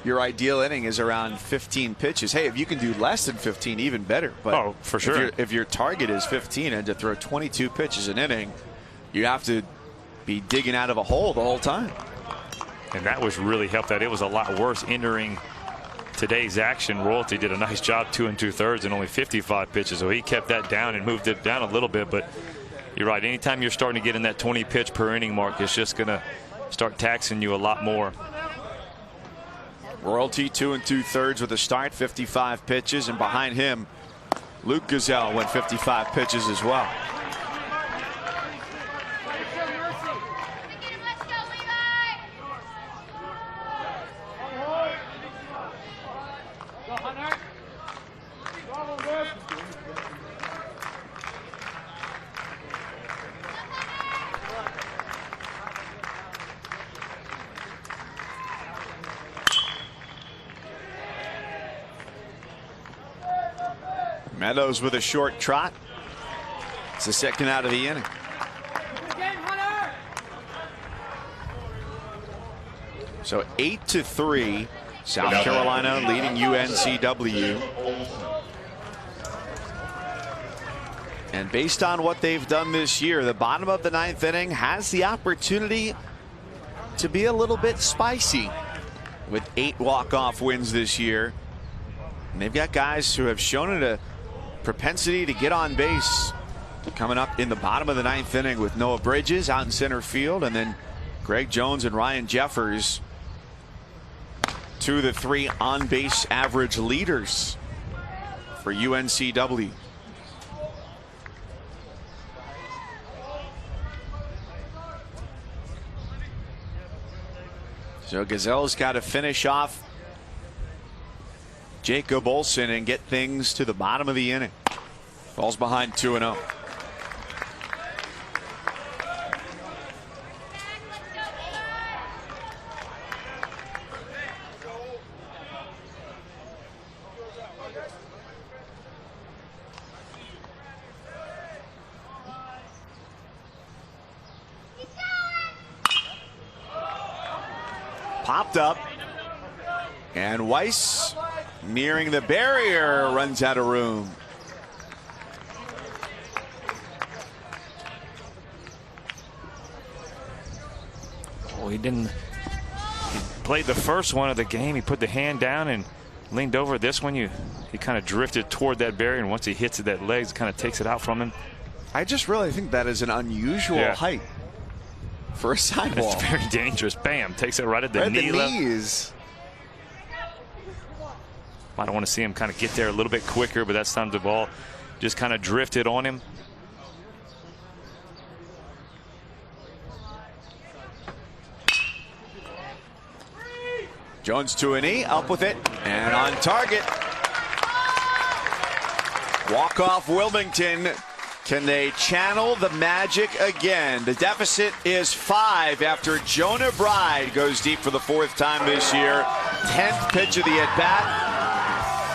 your ideal inning is around 15 pitches. Hey, if you can do less than 15, even better. But oh, for sure. If your target is 15 and to throw 22 pitches an inning, you have to be digging out of a hole the whole time. And that was really helped. That it was a lot worse entering today's action. Royalty did a nice job, 2 2/3 and only 55 pitches. So he kept that down and moved it down a little bit. But you're right. Anytime you're starting to get in that 20 pitch per inning mark, it's just going to start taxing you a lot more. Royalty 2 2/3 with a start, 55 pitches, and behind him, Luke Gazelle went 55 pitches as well. Meadows with a short trot. It's the second out of the inning. So 8-3, South Carolina leading UNCW. And based on what they've done this year, the bottom of the 9th inning has the opportunity to be a little bit spicy with 8 walk-off wins this year. And they've got guys who have shown it a propensity to get on base. Coming up in the bottom of the 9th inning with Noah Bridges out in center field, and then Greg Jones and Ryan Jeffers, 2 of the 3 on base average leaders for UNCW. So Gazelle's got to finish off Jacob Olsen and get things to the bottom of the inning. Falls behind 2-0. . popped up. And Weiss, nearing the barrier, runs out of room. Oh, he played the first one of the game. He put the hand down and leaned over. This one, he kind of drifted toward that barrier, and once he hits it, that leg kind of takes it out from him. I just really think that is an unusual height for a sidewall. It's very dangerous. Bam, takes it right at the knee. Knees. I don't want to see him kind of get there a little bit quicker, but that's time the ball just kind of drifted on him. Jones to a knee, up with it, and on target. Walk-off Wilmington. Can they channel the magic again? The deficit is 5 after Jonah Bride goes deep for the 4th time this year. 10th pitch of the at-bat.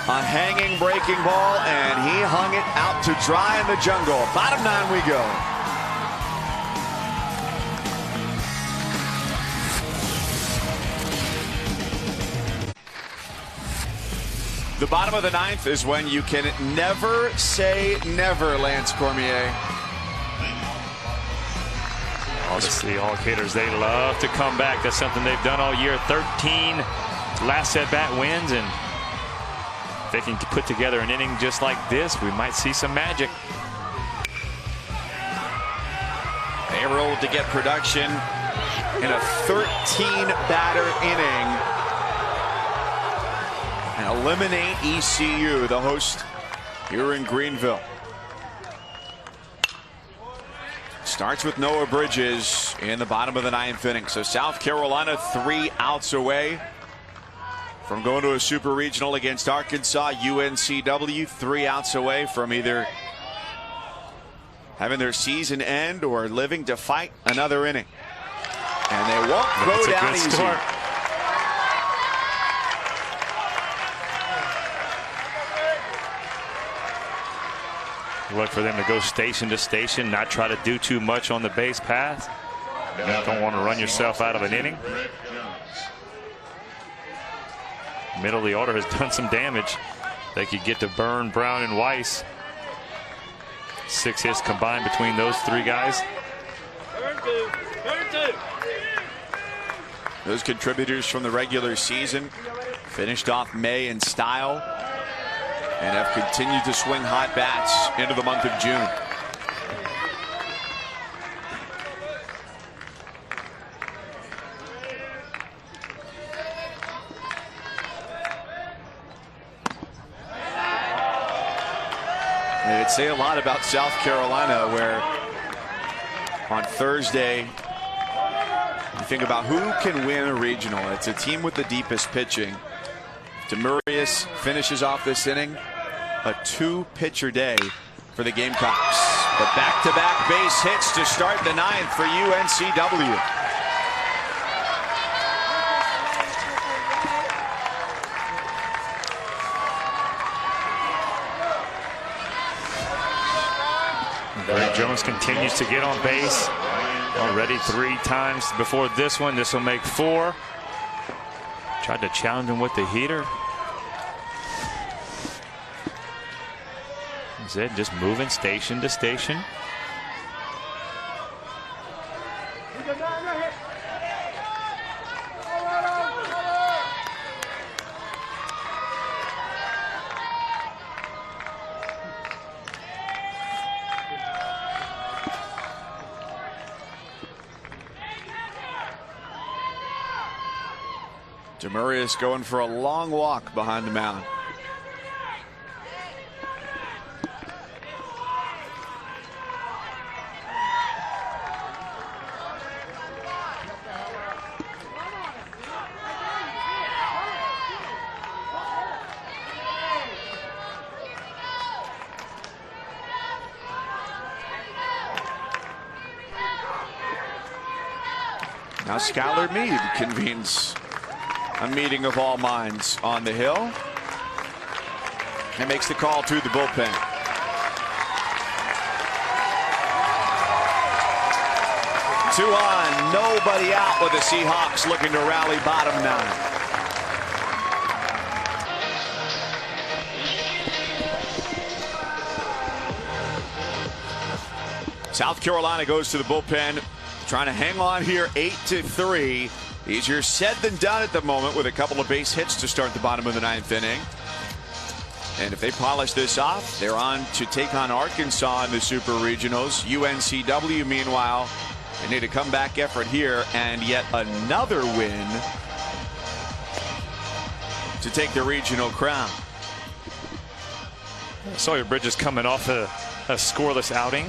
A hanging breaking ball, and he hung it out to dry in the jungle. Bottom 9 we go. The bottom of the 9th is when you can never say never, Lance Cormier. All the Seahawk hitters, they love to come back. That's something they've done all year. 13 last at-bat wins, and if they can put together an inning just like this, we might see some magic. They were able to get production in a 13-batter inning and eliminate ECU, the host here in Greenville. Starts with Noah Bridges in the bottom of the 9th inning. So South Carolina 3 outs away from going to a super regional against Arkansas. UNCW 3 outs away from either having their season end or living to fight another inning. And they won't go down easy. Start. Look for them to go station to station, not try to do too much on the base path. Don't want to run yourself out of an inning. Middle of the order has done some damage. They could get to Byrne, Brown, and Weiss. 6 hits combined between those 3 guys. Those contributors from the regular season finished off May in style and have continued to swing hot bats into the month of June. It'd say a lot about South Carolina, where on Thursday you think about who can win a regional. It's a team with the deepest pitching. Demurius finishes off this inning, a 2-pitcher day for the Gamecocks. But back-to-back base hits to start the 9th for UNCW. Barry Jones continues to get on base. Already 3 times before this one. This will make 4. Tried to challenge him with the heater. Instead, just moving station to station. Demurius going for a long walk behind the mound. Now Skylar Meade convenes a meeting of all minds on the hill and makes the call to the bullpen. 2 on, nobody out with the Seahawks looking to rally bottom 9. South Carolina goes to the bullpen, trying to hang on here 8-3. Easier said than done at the moment with a couple of base hits to start the bottom of the 9th inning. And if they polish this off, they're on to take on Arkansas in the Super Regionals. UNCW, meanwhile, they need a comeback effort here and yet another win to take the regional crown. Sawyer Bridges coming off a scoreless outing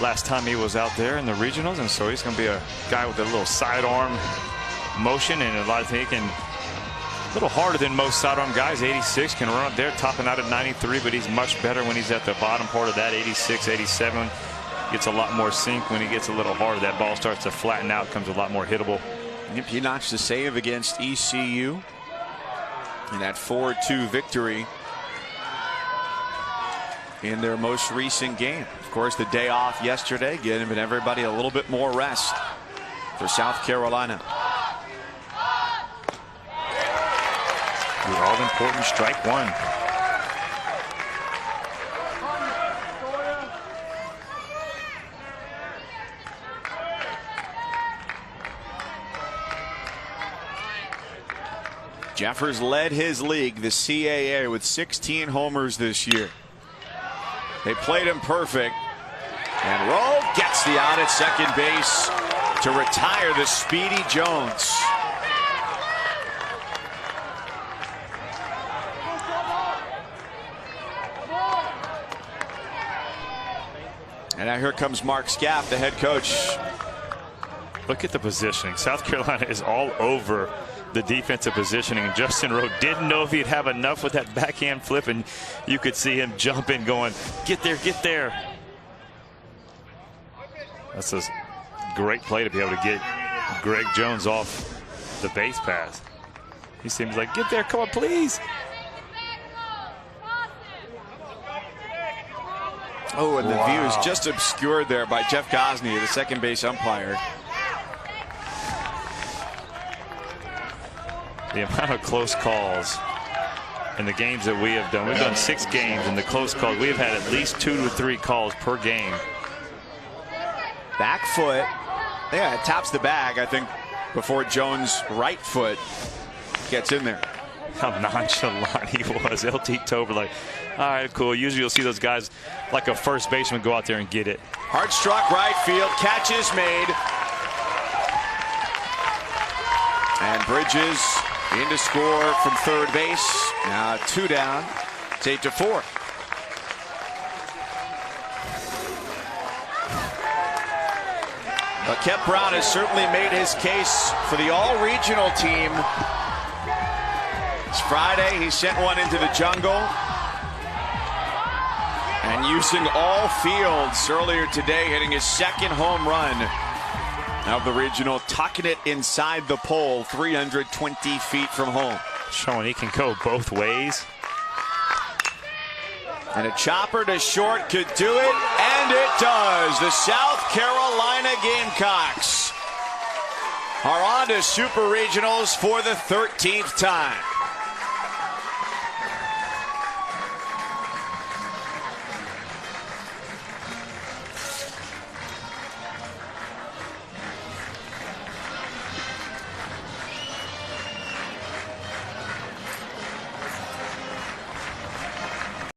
last time he was out there in the regionals, and so he's going to be a guy with a little sidearm motion and a lot of thinking. A little harder than most sidearm guys. 86 can run up there, topping out at 93, but he's much better when he's at the bottom part of that. 86, 87 gets a lot more sink when he gets a little harder. That ball starts to flatten out, comes a lot more hittable. Yep, he notched the save against ECU in that 4-2 victory in their most recent game. Of course, the day off yesterday, giving everybody a little bit more rest for South Carolina. The all-important strike one. Jeffers led his league, the CAA, with 16 homers this year. They played him perfect. And Rowe gets the out at second base to retire the speedy Jones. And now here comes Mark Scaff, the head coach. Look at the positioning. South Carolina is all over the defensive positioning. And Justin Rowe didn't know if he'd have enough with that backhand flip, and you could see him jumping, going, get there, get there. That's a great play to be able to get Greg Jones off the base pass. He seems like, get there, come on, please. Oh, and the view is just obscured there by Jeff Gosney, the second base umpire. The amount of close calls in the games that we have done. We've done 6 games, and the close calls, we've had at least 2 to 3 calls per game. Back foot. Yeah, it taps the bag, I think, before Jones' right foot gets in there. How nonchalant he was. LT Tober, like, all right, cool. Usually you'll see those guys like a first baseman go out there and get it. Hard struck right field. Catch is made. And Bridges in to score from third base. Now 2 down. It's 8-4. But Kep Brown has certainly made his case for the all-regional team. It's Friday. He sent one into the jungle. And using all fields earlier today, hitting his second home run of the regional, tucking it inside the pole 320 feet from home. Showing he can go both ways. And a chopper to short could do it, and it does. The South Carolina Gamecocks are on to Super Regionals for the 13th time.